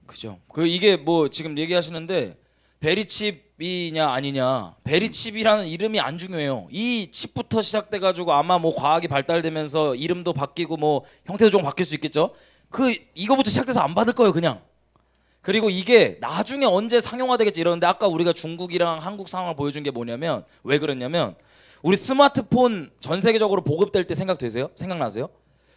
그죠. 그 이게 뭐 지금 얘기하시는데 베리칩이냐 아니냐. 베리칩이라는 이름이 안 중요해요. 이 칩부터 시작돼 가지고 아마 뭐 과학이 발달되면서 이름도 바뀌고 뭐 형태도 좀 바뀔 수 있겠죠. 이거부터 시작돼서 안 받을 거예요, 그냥. 그리고 이게 나중에 언제 상용화되겠지 이러는데 아까 우리가 중국이랑 한국 상황을 보여준 게 뭐냐면 왜 그랬냐면 우리 스마트폰 전 세계적으로 보급될 때 생각나세요?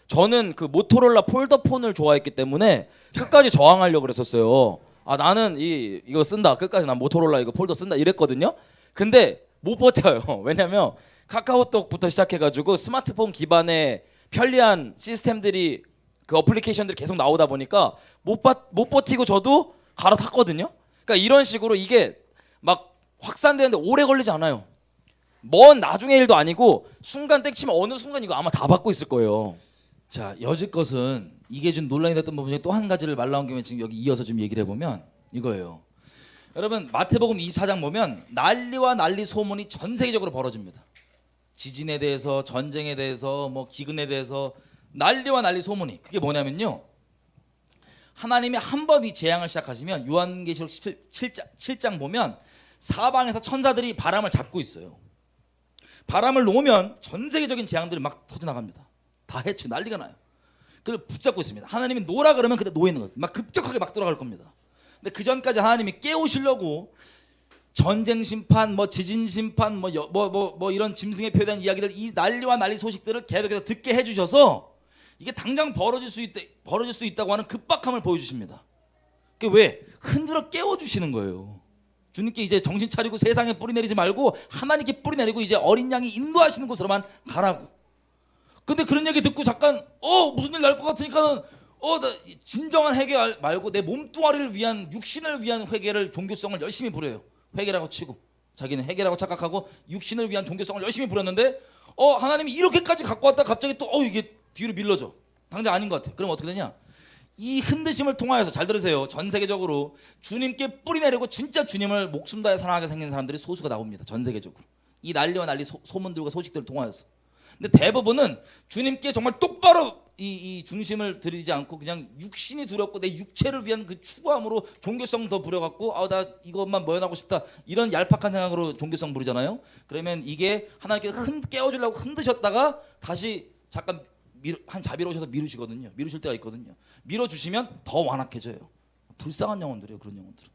저는 그 모토로라 폴더폰을 좋아했기 때문에 끝까지 저항하려고 그랬었어요. 아 나는 이거 쓴다. 끝까지 난 모토로라 이거 폴더 쓴다 이랬거든요. 근데 못 버텨요. 왜냐면 카카오톡부터 시작해가지고 스마트폰 기반의 편리한 시스템들이 그 어플리케이션들이 계속 나오다 보니까 못 버티고 저도 갈아탔거든요. 그러니까 이런 식으로 이게 막 확산되는데 오래 걸리지 않아요. 먼 나중의 일도 아니고 순간 땡치면 어느 순간 이거 아마 다 받고 있을 거예요. 자, 여지껏은 이게 좀 논란이 됐던 부분 중에 또 한 가지를 말 나온 김에 지금 여기 이어서 좀 얘기를 해보면 이거예요. 여러분 마태복음 24장 보면 난리와 난리 소문이 전 세계적으로 벌어집니다. 지진에 대해서, 전쟁에 대해서, 뭐 기근에 대해서 난리와 난리 소문이. 그게 뭐냐면요, 하나님이 한 번 이 재앙을 시작하시면 요한계시록 7장 보면 사방에서 천사들이 바람을 잡고 있어요. 바람을 놓으면 전 세계적인 재앙들이 막 터져나갑니다. 다 해치고 난리가 나요. 그걸 붙잡고 있습니다. 하나님이 놓으라 그러면 그때 놓여 있는 거예요. 막 급격하게 막 돌아갈 겁니다. 근데 그 전까지 하나님이 깨우시려고 전쟁 심판, 뭐 지진 심판, 뭐 이런 짐승에 표현된 이야기들, 이 난리와 난리 소식들을 계속해서 듣게 해주셔서 이게 당장 벌어질 수 있다고 하는 급박함을 보여주십니다. 그 왜? 흔들어 깨워주시는 거예요. 주님께 이제 정신 차리고 세상에 뿌리 내리지 말고 하나님께 뿌리 내리고 이제 어린 양이 인도하시는 곳으로만 가라고. 근데 그런 얘기 듣고 잠깐 무슨 일 날 것 같으니까는 나 진정한 회개 말고 내 몸뚱아리를 위한, 육신을 위한 회개를, 종교성을 열심히 부려요. 회개라고 치고 자기는 회개라고 착각하고 육신을 위한 종교성을 열심히 부렸는데 하나님이 이렇게까지 갖고 왔다 갑자기 또 이게 뒤로 밀려져. 당장 아닌 것 같아. 그럼 어떻게 되냐? 이 흔드심을 통하여서, 잘 들으세요, 전 세계적으로 주님께 뿌리 내리고 진짜 주님을 목숨 다해 사랑하게 생긴 사람들이 소수가 나옵니다. 전 세계적으로 이 난리와 난리 소문들과 소식들을 통하여서. 근데 대부분은 주님께 정말 똑바로 이 중심을 들이지 않고 그냥 육신이 두렵고 내 육체를 위한 그 추구함으로 종교성 더 부려갖고 나 이것만 모연하고 싶다, 이런 얄팍한 생각으로 종교성 부리잖아요. 그러면 이게 하나님께서 깨워주려고 흔드셨다가 다시 잠깐 한 자비로 오셔서 미루시거든요. 미루실 때가 있거든요. 밀어주시면 더 완악해져요. 불쌍한 영혼들이에요. 그런 영혼들은.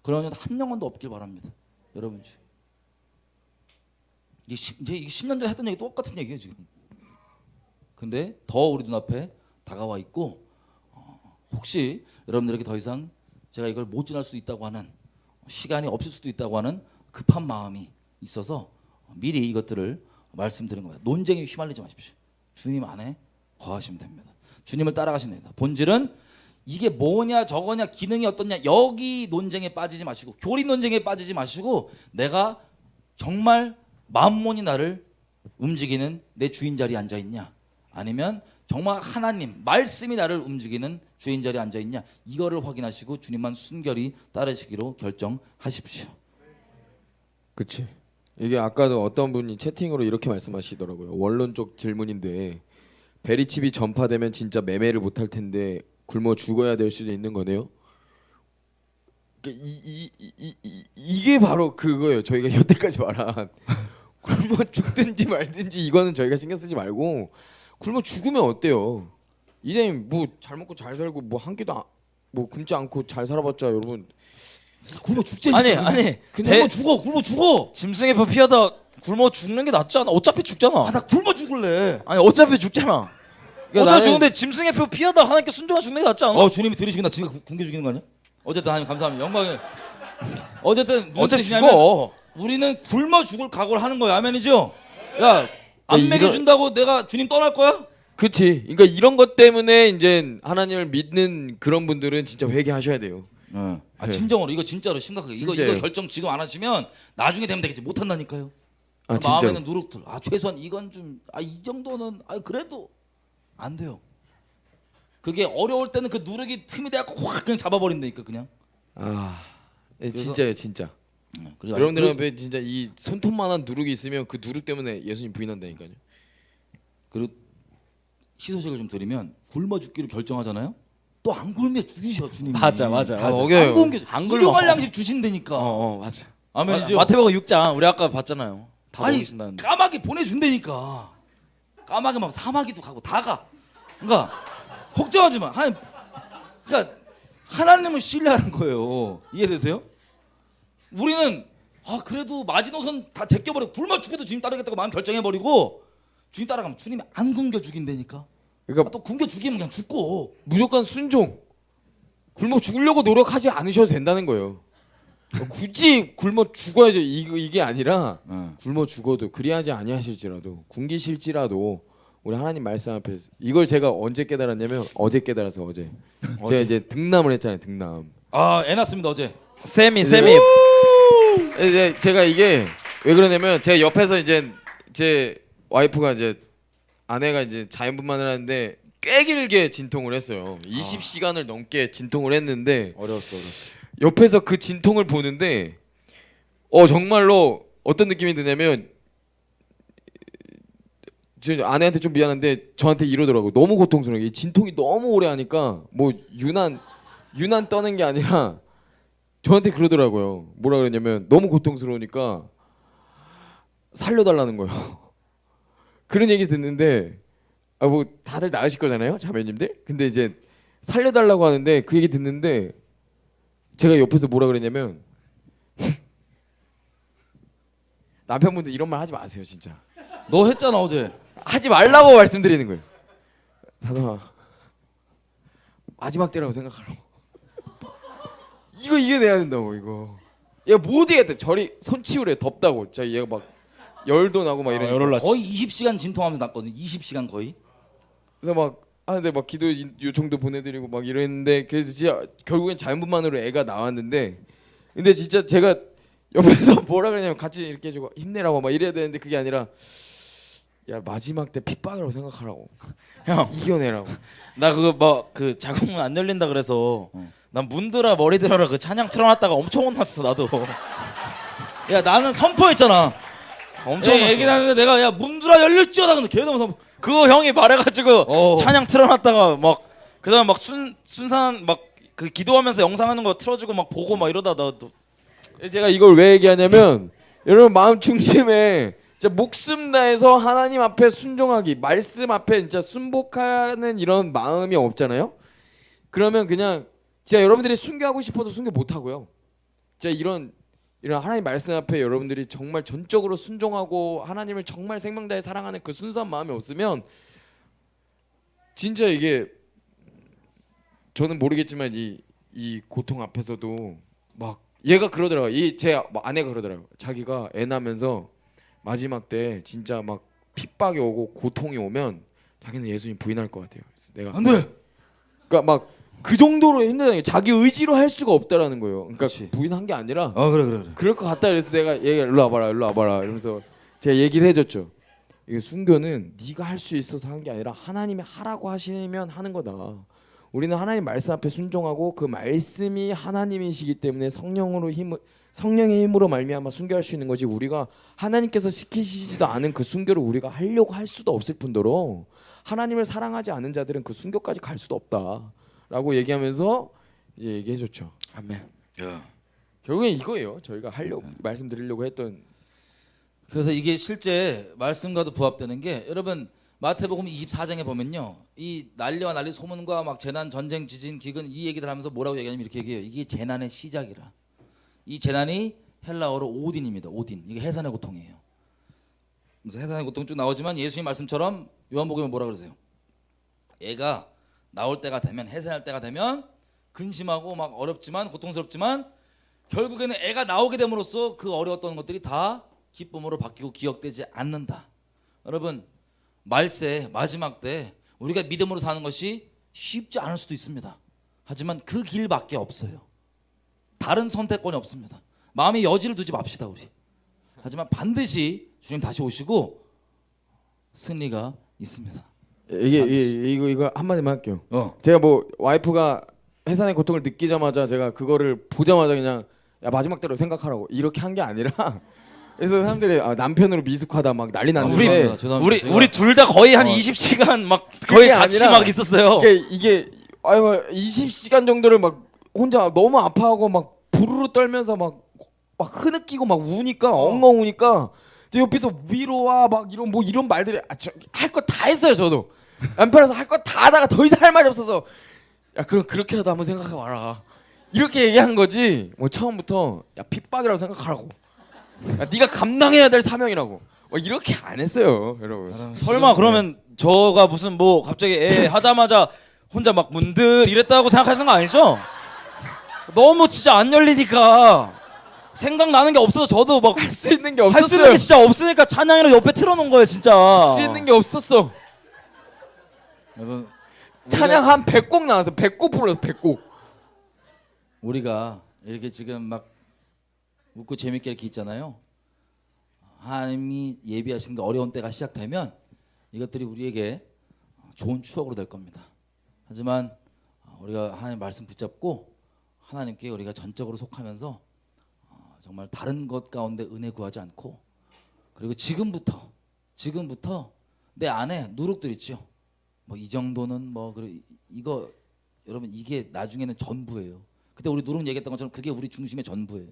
그런 영혼 한 영혼도 없길 바랍니다. 여러분 중에. 이게 10년 전에 했던 얘기 똑같은 얘기예요 지금. 근데 더 우리 눈앞에 다가와 있고 혹시 여러분들에게 더 이상 제가 이걸 못 지날 수 있다고 하는, 시간이 없을 수도 있다고 하는 급한 마음이 있어서 미리 이것들을 말씀드린 겁니다. 논쟁에 휘말리지 마십시오. 주님 안에 거하시면 됩니다. 주님을 따라가시면 됩니다. 본질은 이게 뭐냐 저거냐 기능이 어떻냐 여기 논쟁에 빠지지 마시고, 교리 논쟁에 빠지지 마시고, 내가 정말 만몬이 나를 움직이는 내 주인 자리에 앉아 있냐, 아니면 정말 하나님 말씀이 나를 움직이는 주인 자리에 앉아 있냐, 이거를 확인하시고 주님만 순결히 따르시기로 결정하십시오. 그치. 이게 아까도 어떤 분이 채팅으로 이렇게 말씀하시더라고요. 원론적 질문인데 베리칩이 전파되면 진짜 매매를 못할 텐데 굶어 죽어야 될 수도 있는 거네요. 이게 바로 그거예요. 저희가 여태까지 말한 굶어 죽든지 말든지 이거는 저희가 신경 쓰지 말고 굶어 죽으면 어때요? 이제 뭐 잘 먹고 잘 살고 뭐 한 끼도 뭐 굶지 않고 잘 살아봤자 여러분 굶어 죽지. 아니 굶어 죽어. 짐승의 표 피하다 굶어 죽는 게 낫지 않아? 어차피 죽잖아. 나 굶어 죽을래. 아니 어차피 죽잖아. 그러니까 어차피 죽는데 짐승의 표 피하다 하나님께 순종하 죽는 게 낫지 않아? 주님이 들으시구나. 지금 굶겨 죽이는 거 아니야? 어쨌든 하나님 감사합니다. 영광에. 어쨌든 어차피 주시냐면 죽어. 우리는 굶어 죽을 각오를 하는 거야. 아멘이죠? 야, 안 이거- 먹여준다고 내가 주님 떠날 거야? 그치. 그러니까 이런 것 때문에 이제 하나님을 믿는 그런 분들은 진짜 회개하셔야 돼요. 네. 진정으로 이거 진짜로 심각하게 이거 진짜예요. 결정 지금 안 하시면 나중에 되면 되겠지 못 한다니까요. 아, 마음에는 누룩들. 최소한 이건 좀 이 정도는 그래도 안 돼요. 그게 어려울 때는 그 누룩이 틈이 돼갖고 확 그냥 잡아버린다니까 그냥. 네, 진짜예요, 진짜. 그리고 여러분들 앞에 진짜 이 손톱만한 누룩이 있으면 그 누룩 때문에 예수님 부인한다니까요. 그리고 희소식을 좀 드리면 굶어 죽기로 결정하잖아요. 또 안 굶겨 죽이셔 주님이. 맞아. 다 먹여요. 안 굶겨. 안 굶어. 일용할 양식 주신다니까. 맞아. 아멘이죠. 마태복음 6장 우리 아까 봤잖아요. 다 아니 먹이신다는데. 까마귀 보내준다니까. 까마귀 막 사마귀도 가고 다 가. 그러니까 걱정하지 마. 그러니까 하나님을 신뢰하는 거예요. 이해되세요? 우리는 그래도 마지노선 다 제껴버리고 굶어 죽여도 주님 따르겠다고 마음 결정해버리고 주님 따라가면 주님이 안 굶겨 죽인다니까. 그러니까 또 굶겨 죽이면 그냥 죽고. 무조건 순종. 굶어 죽으려고 노력하지 않으셔도 된다는 거예요. 굳이 굶어 죽어야죠. 이게 아니라 굶어 죽어도 그리하지 아니하실지라도 굶기실지라도 우리 하나님 말씀 앞에서 이걸 제가 언제 깨달았냐면 어제 깨달아서 어제. 제가 이제 등남을 했잖아요. 등남. 애 낳았습니다 어제. 세미. 이제 제가 이게 왜 그러냐면 제가 옆에서 이제 제 와이프가 이제 아내가 이제 자연분만을 하는데 꽤 길게 진통을 했어요. 20시간을 넘게 진통을 했는데 어려웠어. 옆에서 그 진통을 보는데 정말로 어떤 느낌이 드냐면 제 아내한테 좀 미안한데 저한테 이러더라고. 너무 고통스러워. 이 진통이 너무 오래 하니까 뭐 유난 떠는 게 아니라 저한테 그러더라고요. 뭐라 그러냐면 너무 고통스러우니까 살려달라는 거예요. 그런 얘기 듣는데 뭐 다들 나으실 거잖아요, 자매님들. 근데 이제 살려달라고 하는데 그 얘기 듣는데 제가 옆에서 뭐라 그랬냐면 남편분들 이런 말 하지 마세요, 진짜. 너 했잖아 어제. 하지 말라고 말씀드리는 거예요. 다솜아, 마지막 때라고 생각하라고. 이거 이겨내야 된다고 이거. 얘가 못 이겼대. 저리 손 치우래. 덥다고. 자 얘가 막 열도 나고 막 이러니까. 거의 20시간 진통하면서 났거든. 20시간 거의. 그래서 막 하는데 막 기도 요청도 보내드리고 막 이랬는데 그래서 진짜 결국엔 자연분만으로 애가 나왔는데 근데 진짜 제가 옆에서 뭐라 그러냐면 같이 이렇게 해주고 힘내라고 막 이래야 되는데 그게 아니라 야 마지막 때 핏방이라고 생각하라고. 형 이겨내라고. 나 그거 뭐 그 자국문 안 열린다 그래서 난 문드라 머리 들어라 그 찬양 틀어놨다가 엄청 혼났어 나도. 야 나는 선포했잖아. 엄청 혼났어. 얘기 나는데 내가 야 문드라 열릴지어다 근데 걔도 선포. 그거 형이 말해가지고 찬양 틀어놨다가 막 그다음 막 순산 막 그 기도하면서 영상하는 거 틀어주고 막 보고 막 이러다 나도. 제가 이걸 왜 얘기하냐면 여러분 마음 중심에 진짜 목숨 다해서 하나님 앞에 순종하기, 말씀 앞에 진짜 순복하는 이런 마음이 없잖아요. 그러면 그냥 진짜 여러분들이 순교하고 싶어도 순교 못 하고요. 진짜 이런 하나님 말씀 앞에 여러분들이 정말 전적으로 순종하고 하나님을 정말 생명 다해 사랑하는 그 순수한 마음이 없으면 진짜 이게 저는 모르겠지만 이 고통 앞에서도 막 얘가 그러더라고요. 제 아내가 그러더라고요. 자기가 애 낳으면서 마지막 때 진짜 막 핍박이 오고 고통이 오면 자기는 예수님 부인할 것 같아요. 그래서 내가 안 돼. 그러니까 막 그 정도로 힘들다는 게 자기 의지로 할 수가 없다라는 거예요. 그러니까 그치. 부인한 게 아니라 그래. 그럴 것 같다. 그래서 내가 얘가 일로 와봐라 이러면서 제가 얘기를 해줬죠. 이게 순교는 네가 할 수 있어서 한 게 아니라 하나님이 하라고 하시면 하는 거다. 우리는 하나님 말씀 앞에 순종하고 그 말씀이 하나님이시기 때문에 성령의 힘으로 말미암아 순교할 수 있는 거지. 우리가 하나님께서 시키시지도 않은 그 순교를 우리가 하려고 할 수도 없을 뿐더러 하나님을 사랑하지 않은 자들은 그 순교까지 갈 수도 없다라고 얘기하면서 이제 얘기해줬죠. 아멘. 결국엔 이거예요. 저희가 하려고 말씀드리려고 했던. 그래서 이게 실제 말씀과도 부합되는 게 여러분 마태복음 24장에 보면요. 이 난리와 난리 소문과 막 재난, 전쟁, 지진, 기근 이 얘기들 하면서 뭐라고 얘기하냐면 이렇게 얘기해요. 이게 재난의 시작이라. 이 재난이 헬라어로 오딘입니다. 오딘. 이게 해산의 고통이에요. 그래서 해산의 고통 쭉 나오지만 예수님 말씀처럼 요한복음에 뭐라 그러세요? 애가 나올 때가 되면 해산할 때가 되면 근심하고 막 어렵지만 고통스럽지만 결국에는 애가 나오게 됨으로써 그 어려웠던 것들이 다 기쁨으로 바뀌고 기억되지 않는다. 여러분 말세 마지막 때 우리가 믿음으로 사는 것이 쉽지 않을 수도 있습니다. 하지만 그 길밖에 없어요. 다른 선택권이 없습니다. 마음의 여지를 두지 맙시다 우리. 하지만 반드시 주님 다시 오시고 승리가 있습니다. 이거 한마디만 할게요. 제가 뭐 와이프가 해산의 고통을 느끼자마자 제가 그거를 보자마자 그냥 야 마지막 대로 생각하라고 이렇게 한 게 아니라 그래서 사람들이 남편으로 미숙하다 막 난리 났는데 우리 둘 다 거의 한 20시간 막 거의 같이 막 있었어요. 이게 20시간 정도를 막 혼자 너무 아파하고 막 부르르 떨면서 막 흐느끼고 막 우니까 엉엉 우니까 제 옆에서 위로와 막 이런 말들이 할 거 다 했어요. 저도 남편에서 할 거 다 하다가 더 이상 할 말이 없어서 야 그럼 그렇게라도 한번 생각해 봐라 이렇게 얘기한 거지. 뭐 처음부터 야 핍박이라고 생각하라고. 야 네가 감당해야 될 사명이라고. 이렇게 안 했어요, 여러분. 설마 그러면 저가 무슨 뭐 갑자기 애 하자마자 혼자 막 문들 이랬다고 생각하시는 거 아니죠? 너무 진짜 안 열리니까 생각나는 게 없어서 저도 막 할 수 있는 게 없었어요. 할 수 있는 게 진짜 없으니까 찬양이랑 옆에 틀어놓은 거예요 진짜. 할 수 있는 게 없었어. 여러분 찬양 한 100곡 나왔어. 100곡 불렀어. 100곡. 우리가 이렇게 지금 막 웃고 재밌게 이렇게 있잖아요. 하나님이 예비하신 그 어려운 때가 시작되면 이것들이 우리에게 좋은 추억으로 될 겁니다. 하지만 우리가 하나님 말씀 붙잡고 하나님께 우리가 전적으로 속하면서 정말 다른 것 가운데 은혜 구하지 않고 그리고 지금부터 내 안에 누룩들 있죠. 뭐 이 정도는 뭐 이거 여러분 이게 나중에는 전부예요. 그때 우리 누룩 얘기했던 것처럼 그게 우리 중심의 전부예요.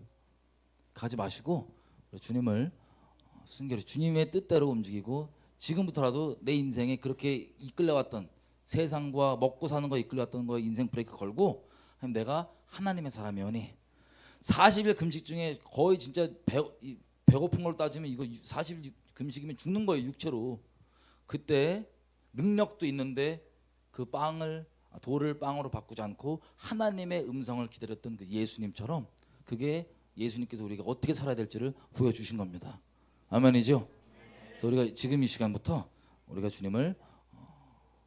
가지 마시고 주님을 순결히 주님의 뜻대로 움직이고 지금부터라도 내 인생에 그렇게 이끌려왔던 세상과 먹고 사는 거 이끌려왔던 거에 인생 브레이크 걸고 내가 하나님의 사람이오니 40일 금식 중에 거의 진짜 배고픈 걸 따지면 이거 40일 금식이면 죽는 거예요 육체로. 그때 능력도 있는데 그 돌을 빵으로 바꾸지 않고 하나님의 음성을 기다렸던 그 예수님처럼 그게 예수님께서 우리가 어떻게 살아야 될지를 보여주신 겁니다. 아멘이죠? 그래서 우리가 지금 이 시간부터 우리가 주님을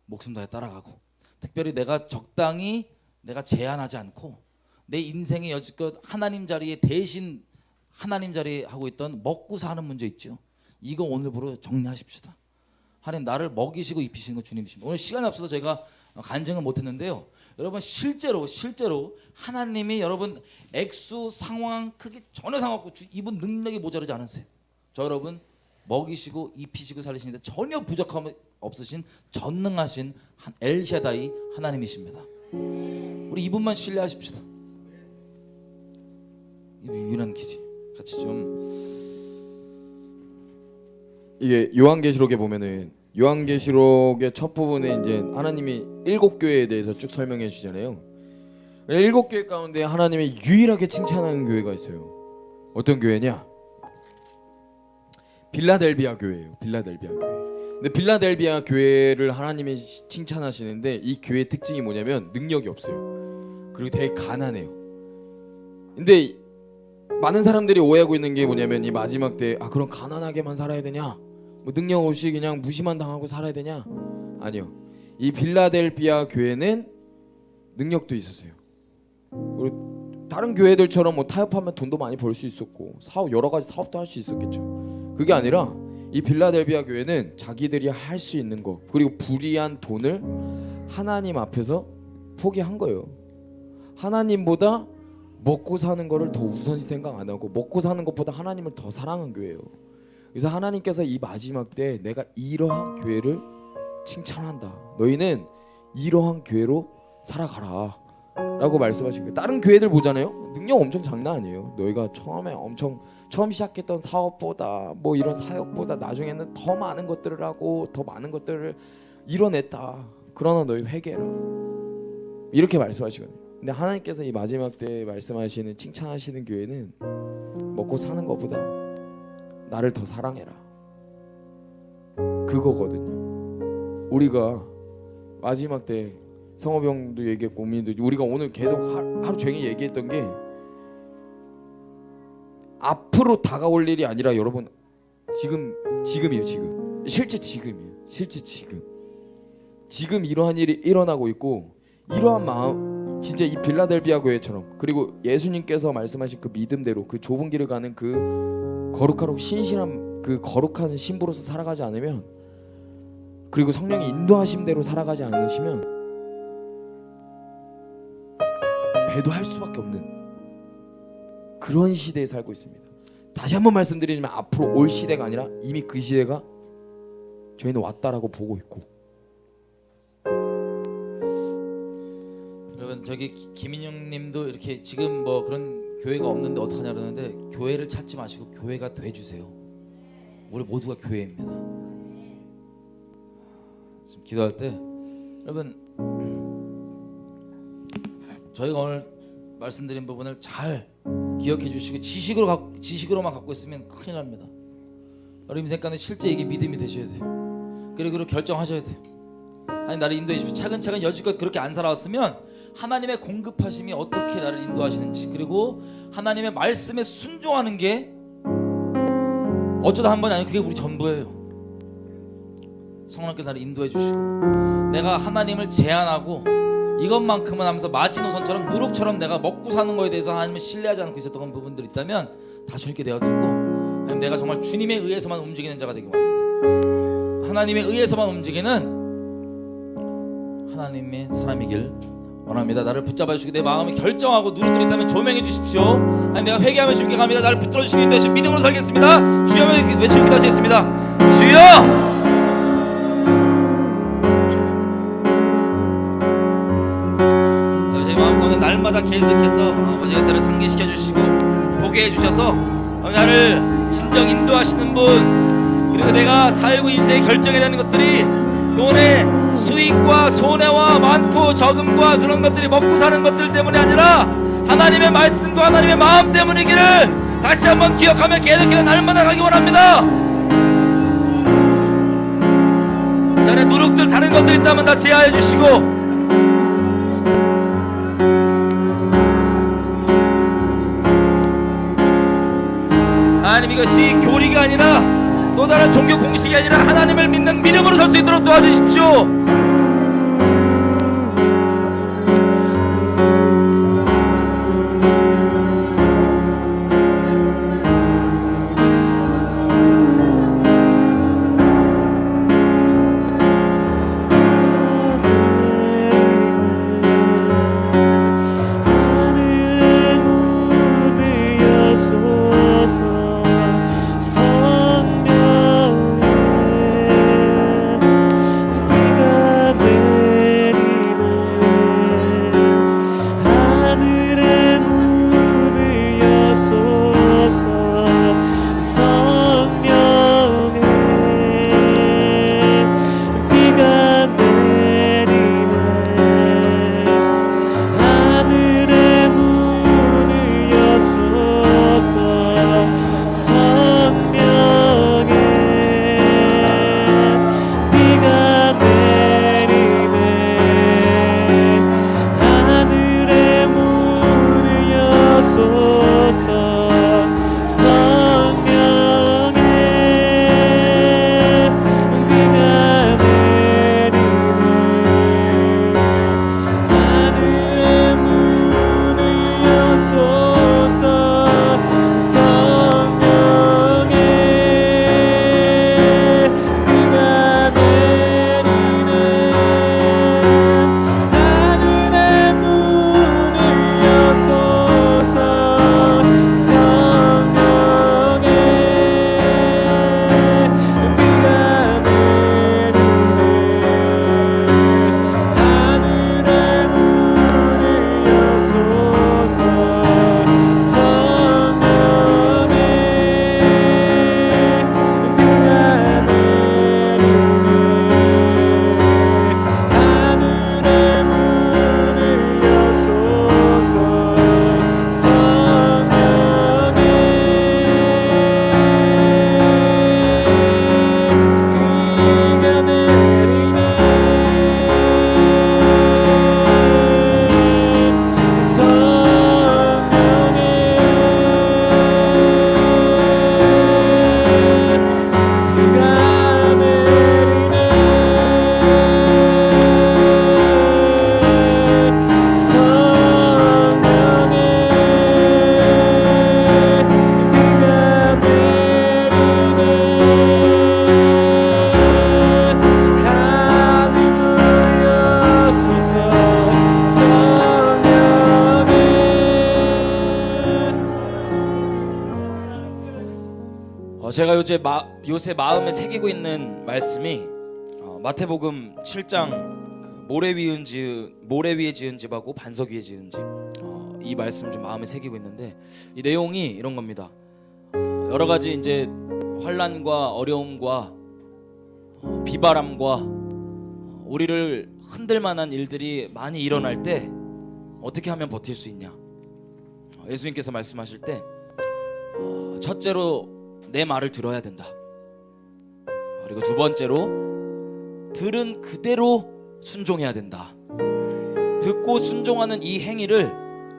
목숨 다해 따라가고 특별히 내가 적당히 내가 제한하지 않고 내 인생의 여지껏 하나님 자리에 대신 하나님 자리에 하고 있던 먹고 사는 문제 있죠. 이거 오늘부로 정리하십시다. 하나님 나를 먹이시고 입히시는 건 주님이십니다. 오늘 시간이 없어서 저희가 간증을 못했는데요. 여러분 실제로 하나님이 여러분 액수 상황 크기 전혀 상관없고 이분 능력이 모자르지 않으세요. 저 여러분 먹이시고 입히시고 살리시는데 전혀 부족함 없으신 전능하신 엘샤다이 하나님이십니다. 우리 이분만 신뢰하십시다. 이 유일한 길이 같이 좀 이게 요한계시록에 보면은 요한계시록의 첫 부분에 이제 하나님이 7교회에 대해서 쭉 설명해 주잖아요. 7교회 가운데 하나님이 유일하게 칭찬하는 교회가 있어요. 어떤 교회냐? 빌라델비아 교회예요. 빌라델비아 교회. 근데 빌라델비아 교회를 하나님이 칭찬하시는데 이 교회의 특징이 뭐냐면 능력이 없어요. 그리고 되게 가난해요. 근데 많은 사람들이 오해하고 있는 게 뭐냐면 이 마지막 때 그럼 가난하게만 살아야 되냐? 뭐 능력 없이 그냥 무시만 당하고 살아야 되냐? 아니요. 이 빌라델비아 교회는 능력도 있었어요. 그리고 다른 교회들처럼 뭐 타협하면 돈도 많이 벌 수 있었고 여러 가지 사업도 할 수 있었겠죠. 그게 아니라 이 빌라델비아 교회는 자기들이 할 수 있는 거 그리고 불의한 돈을 하나님 앞에서 포기한 거예요. 하나님보다 먹고 사는 거를 더 우선시 생각 안 하고 먹고 사는 것보다 하나님을 더 사랑한 교회예요. 그래서 하나님께서 이 마지막 때 내가 이러한 교회를 칭찬한다. 너희는 이러한 교회로 살아가라 라고 말씀하신 거예요. 다른 교회들 보잖아요. 능력 엄청 장난 아니에요. 너희가 처음 시작했던 사업보다 뭐 이런 사역보다 나중에는 더 많은 것들을 하고 더 많은 것들을 이뤄냈다. 그러나 너희 회개해라. 이렇게 말씀하시거든요. 근데 하나님께서 이 마지막 때 말씀하시는 칭찬하시는 교회는 먹고 사는 것보다 나를 더 사랑해라. 그거거든요. 우리가 마지막 때 성업이 형도 얘기했고 우민도 우리가 오늘 계속 하루 종일 얘기했던 게 앞으로 다가올 일이 아니라 여러분 지금이에요. 실제 지금 이러한 일이 일어나고 있고 이러한 진짜 이 빌라델비아 교회처럼, 그리고 예수님께서 말씀하신 그 믿음대로 그 좁은 길을 가는 그 거룩하고 신실한 그 거룩한 신부로서 살아가지 않으면, 그리고 성령의 인도하심대로 살아가지 않으시면 배도할 수밖에 없는 그런 시대에 살고 있습니다. 다시 한번 말씀드리지만 앞으로 올 시대가 아니라 이미 그 시대가 저희는 왔다라고 보고 있고. 여러분 저기 김인영님도 이렇게 지금 뭐 그런 교회가 없는데 어떡하냐 그러는데 교회를 찾지 마시고 교회가 돼주세요. 우리 모두가 교회입니다. 지금 기도할 때 여러분 저희가 오늘 말씀드린 부분을 잘 기억해 주시고 지식으로만 갖고 있으면 큰일 납니다. 여러분 인생 가운데 실제 이게 믿음이 되셔야 돼요. 그리고 결정하셔야 돼요. 하나님 나를 인도해 주십시오. 차근차근 여지껏 그렇게 안 살아왔으면 하나님의 공급하심이 어떻게 나를 인도하시는지, 그리고 하나님의 말씀에 순종하는 게 어쩌다 한 번이 아니고 그게 우리 전부예요. 성령께서 나를 인도해 주시고 내가 하나님을 제한하고 이것만큼은 하면서 마지노선처럼 누룩처럼 내가 먹고 사는 거에 대해서 하나님을 신뢰하지 않고 있었던 부분들이 있다면 다 주님께 내어드리고, 하나님 내가 정말 주님에 의해서만 움직이는 자가 되기 바랍니다. 하나님에 의해서만 움직이는 하나님의 사람이길 원합니다. 나를 붙잡아 주시고 내 마음을 결정하고 누룩들이 있다면 조명해 주십시오. 하나님 내가 회개하며 주님께 갑니다. 나를 붙들어 주시기 위해 믿음으로 살겠습니다. 주여 외치고 기도하시겠습니다. 주여! 날마다 계속해서 아버지가 나를 상기시켜 주시고 보게 해주셔서 나를 진정 인도하시는 분, 그리고 내가 살고 인생의 결정해야 되는 것들이 돈의 수익과 손해와 많고 적음과 그런 것들이 먹고 사는 것들 때문이 아니라 하나님의 말씀과 하나님의 마음 때문이기를 다시 한번 기억하며 계속해서 날마다 가기 원합니다. 자네 누룩들 다른 것들 있다면 다 제하해 주시고, 하나님 이것이 교리가 아니라 또 다른 종교 공식이 아니라 하나님을 믿는 믿음으로 설 수 있도록 도와주십시오. 네가 제가 요새 마음에 새기고 있는 말씀이 마태복음 7장 모래 위에 지은 집하고 반석 위에 지은 집, 이 말씀 좀 마음에 새기고 있는데, 이 내용이 이런 겁니다. 여러 가지 이제 환난과 어려움과 비바람과 우리를 흔들 만한 일들이 많이 일어날 때 어떻게 하면 버틸 수 있냐. 예수님께서 말씀하실 때 첫째로 내 말을 들어야 된다. 그리고 두 번째로 들은 그대로 순종해야 된다. 듣고 순종하는 이 행위를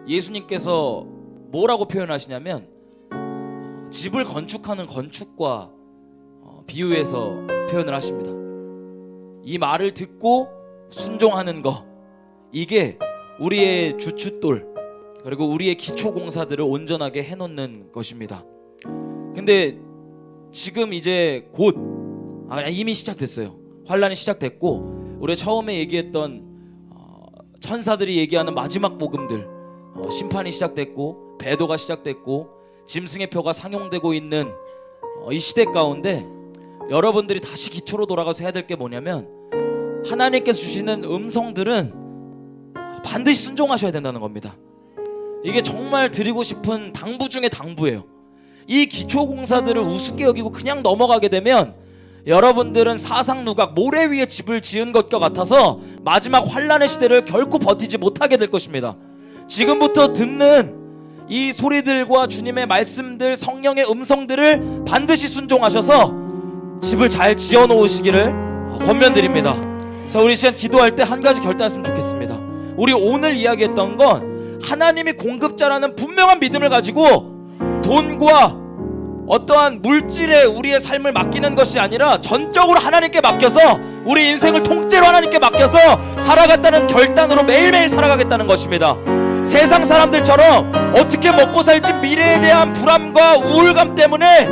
예수님께서 뭐라고 표현하시냐면 집을 건축하는 건축과 비유해서 표현을 하십니다. 이 말을 듣고 순종하는 거, 이게 우리의 주춧돌 그리고 우리의 기초공사들을 온전하게 해놓는 것입니다. 근데 지금 이제 곧 이미 시작됐어요. 환란이 시작됐고, 우리가 처음에 얘기했던 천사들이 얘기하는 마지막 복음들, 심판이 시작됐고 배도가 시작됐고 짐승의 표가 상용되고 있는 이 시대 가운데 여러분들이 다시 기초로 돌아가서 해야 될 게 뭐냐면, 하나님께서 주시는 음성들은 반드시 순종하셔야 된다는 겁니다. 이게 정말 드리고 싶은 당부 중에 당부예요. 이 기초공사들을 우습게 여기고 그냥 넘어가게 되면 여러분들은 사상누각, 모래 위에 집을 지은 것과 같아서 마지막 환란의 시대를 결코 버티지 못하게 될 것입니다. 지금부터 듣는 이 소리들과 주님의 말씀들, 성령의 음성들을 반드시 순종하셔서 집을 잘 지어 놓으시기를 권면드립니다. 그래서 우리 시간 기도할 때 한 가지 결단했으면 좋겠습니다. 우리 오늘 이야기했던 건 하나님이 공급자라는 분명한 믿음을 가지고 돈과 어떠한 물질에 우리의 삶을 맡기는 것이 아니라 전적으로 하나님께 맡겨서 우리 인생을 통째로 하나님께 맡겨서 살아갔다는 결단으로 매일매일 살아가겠다는 것입니다. 세상 사람들처럼 어떻게 먹고 살지 미래에 대한 불안과 우울감 때문에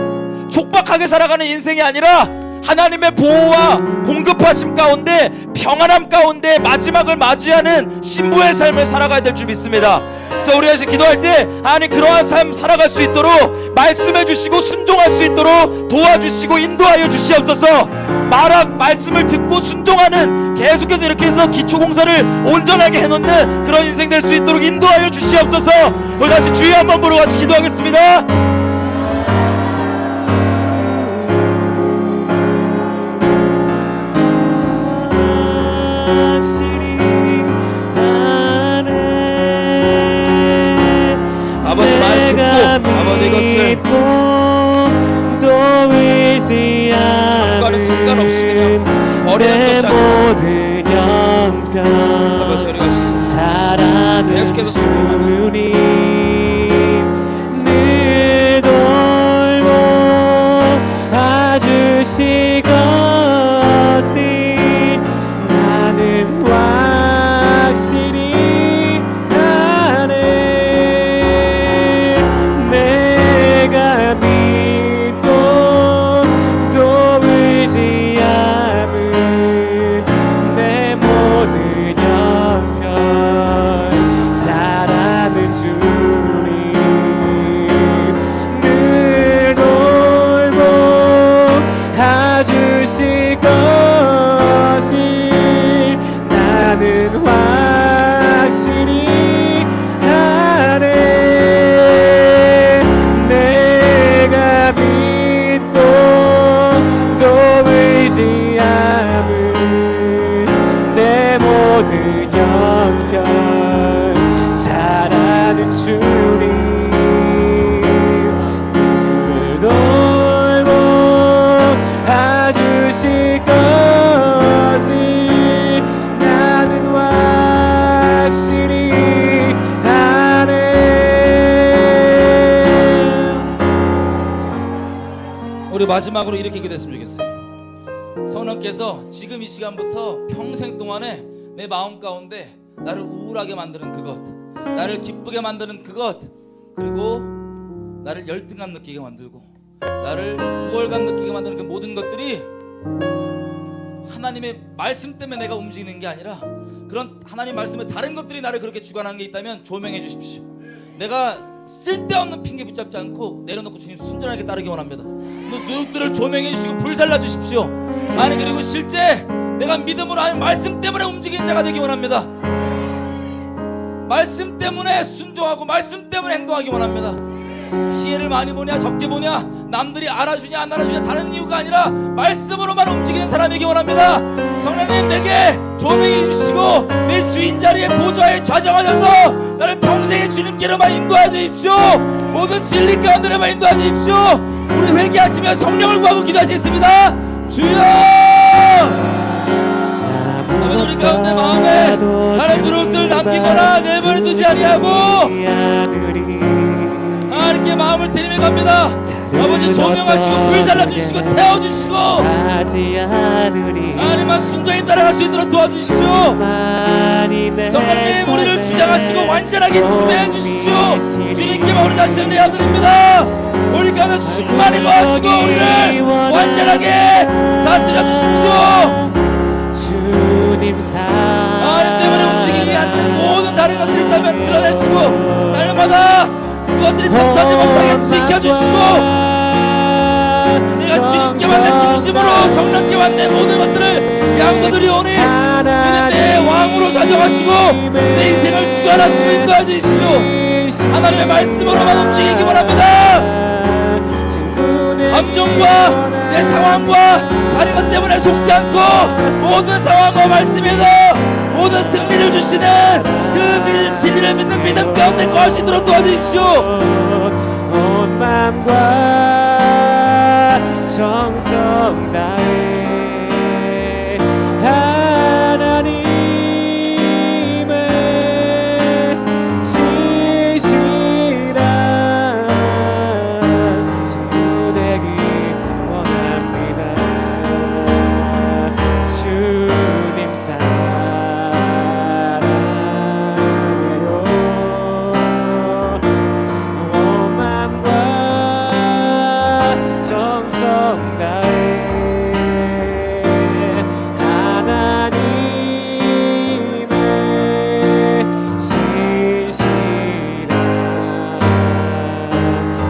촉박하게 살아가는 인생이 아니라 하나님의 보호와 공급하심 가운데, 평안함 가운데 마지막을 맞이하는 신부의 삶을 살아가야 될 줄 믿습니다. 그래서 우리가 이제 기도할 때 하나님 그러한 삶 살아갈 수 있도록 말씀해 주시고 순종할 수 있도록 도와주시고 인도하여 주시옵소서. 말씀을 듣고 순종하는, 계속해서 이렇게 해서 기초공사를 온전하게 해놓는 그런 인생 될 수 있도록 인도하여 주시옵소서. 우리 같이 주의 한번 부르고 같이 기도하겠습니다. 아버지 말 듣고 아버지 이것을 상관은 상관없이 그냥 버리는 것이 아니라 아버지 우리가 계속해서 주님 늘 돌보 와주실 것을 나는 확실히 아네. 내가 믿고 또 울지 않은 내 모든 영혼 잘하는 주님 늘 돌보 와주실 것을 나는 확실히 아네. 내가 믿고 또 울지 않은 내 모든 영혼 잘하는 주님 늘 돌보 와주실 것을 나는 확실히 아네. 우리 마지막으로 이렇게 기도했으면 좋겠어요. 성령께서 지금 이 시간부터 평생 동안에 내 마음 가운데 나를 우울하게 만드는 그것, 나를 기쁘게 만드는 그것, 그리고 나를 열등감 느끼게 만들고 나를 우월감 느끼게 만드는 그 모든 것들이 하나님의 말씀 때문에 내가 움직이는 게 아니라 그런 하나님 말씀에 다른 것들이 나를 그렇게 주관하는 게 있다면 조명해 주십시오. 내가 쓸데없는 핑계 붙잡지 않고 내려놓고 주님 순전하게 따르기 원합니다. 누구들을 조명해 주시고 불살라 주십시오. 아니 그리고 실제 내가 믿음으로 하는 말씀 때문에 움직이는 자가 되기 원합니다. 말씀 때문에 순종하고 말씀 때문에 행동하기 원합니다. 피해를 많이 보냐 적게 보냐 남들이 알아주냐 안 알아주냐 다른 이유가 아니라 말씀으로만 움직이는 사람이기 원합니다. 성령님 내게 조명해 주시고 내 주인 자리에 보좌에 좌정하셔서 나를 평생의 주님께로만 인도하여 주십시오. 모든 진리 가운데로만 인도하여 주십시오. 우리 회개하시며 성령을 구하고 기도하시겠습니다. 주여 아멘. 우리 가운데 마음에 다른 누룩들을 남기거나 내버려두지 아니하고 하나님께 마음을 드리며 갑니다. 아버지 조명하시고 불 잘라주시고 태워주시고 하나님만 순종히 따라갈 수 있도록 도와주십시오. 성령님 우리를 주장하시고 완전하게 지배해 주십시오. 주님께만 우리 자신을 내어드립니다. 우리 가운데 충만히 거하시고 우리를 완전하게 다스려 주십시오. 하나님 때문에 움직이지 않는 모든 다른 것들이 있다면 드러내시고 날마다 그것들이 탓하지 못하게 지켜주시고 내가 주님께만 내 중심으로 성령께만 내 모든 것들을 양도드리오니 주님 내 왕으로 좌정하시고 내 인생을 주관하시고 인도해 주십시오. 하나님의 말씀으로만 움직이기 원합니다. 감정과 내 상황과 다른 것 때문에 속지 않고 모든 상황과 말씀에서 모든 승리를 주시는 그 진리를 믿는 믿음 가운데 거할 수 있도록 도와주십시오. 온 마음과 정성 다해 하나님의 신실한 친구 되기 원합니다. 주님 사랑해요. 온 마음과 정성 다해 하나님의 신실한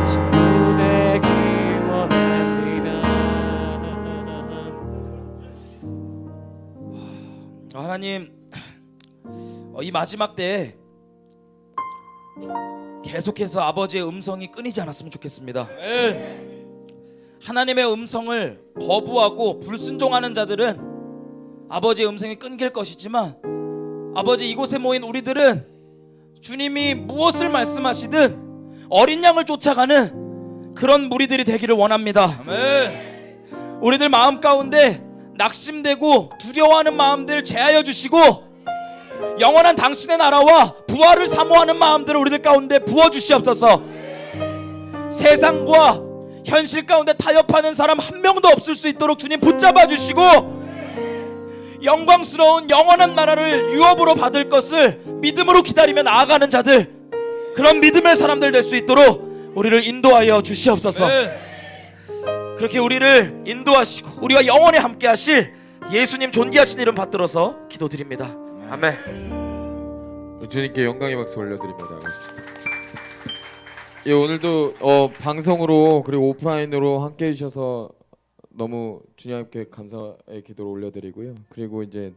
친구 되기 원합니다. 하나님 이 마지막 때에 계속해서 아버지의 음성이 끊이지 않았으면 좋겠습니다. 하나님의 음성을 거부하고 불순종하는 자들은 아버지의 음성이 끊길 것이지만 아버지 이곳에 모인 우리들은 주님이 무엇을 말씀하시든 어린 양을 쫓아가는 그런 무리들이 되기를 원합니다. 우리들 마음 가운데 낙심되고 두려워하는 마음들 제하여 주시고 영원한 당신의 나라와 부활을 사모하는 마음들을 우리들 가운데 부어주시옵소서. 세상과 현실 가운데 타협하는 사람 한 명도 없을 수 있도록 주님 붙잡아 주시고 영광스러운 영원한 나라를 유업으로 받을 것을 믿음으로 기다리며 나아가는 자들, 그런 믿음의 사람들 될 수 있도록 우리를 인도하여 주시옵소서. 그렇게 우리를 인도하시고 우리와 영원히 함께 하실 예수님 존귀하신 이름 받들어서 기도드립니다. 아멘. 주님께 영광의 박수 올려드리며 나가십시다. 예, 오늘도 방송으로 그리고 오프라인으로 함께 해주셔서 너무 주님께 감사의 기도를 올려드리고요. 그리고 이제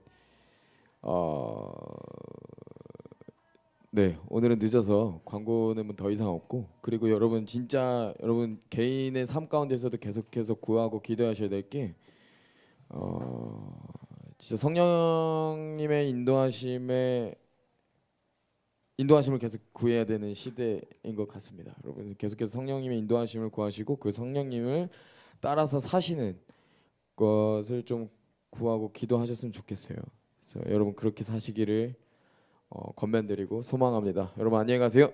네, 오늘은 늦어서 광고는 더 이상 없고, 그리고 여러분 진짜 여러분 개인의 삶 가운데서도 계속해서 구하고 기도하셔야 될 게 진짜 성령님의 인도하심을 계속 구해야 되는 시대인 것 같습니다. 여러분 계속해서 성령님의 인도하심을 구하시고 그 성령님을 따라서 사시는 것을 좀 구하고 기도하셨으면 좋겠어요. 그래서 여러분 그렇게 사시기를 권면드리고 소망합니다. 여러분 안녕히 가세요.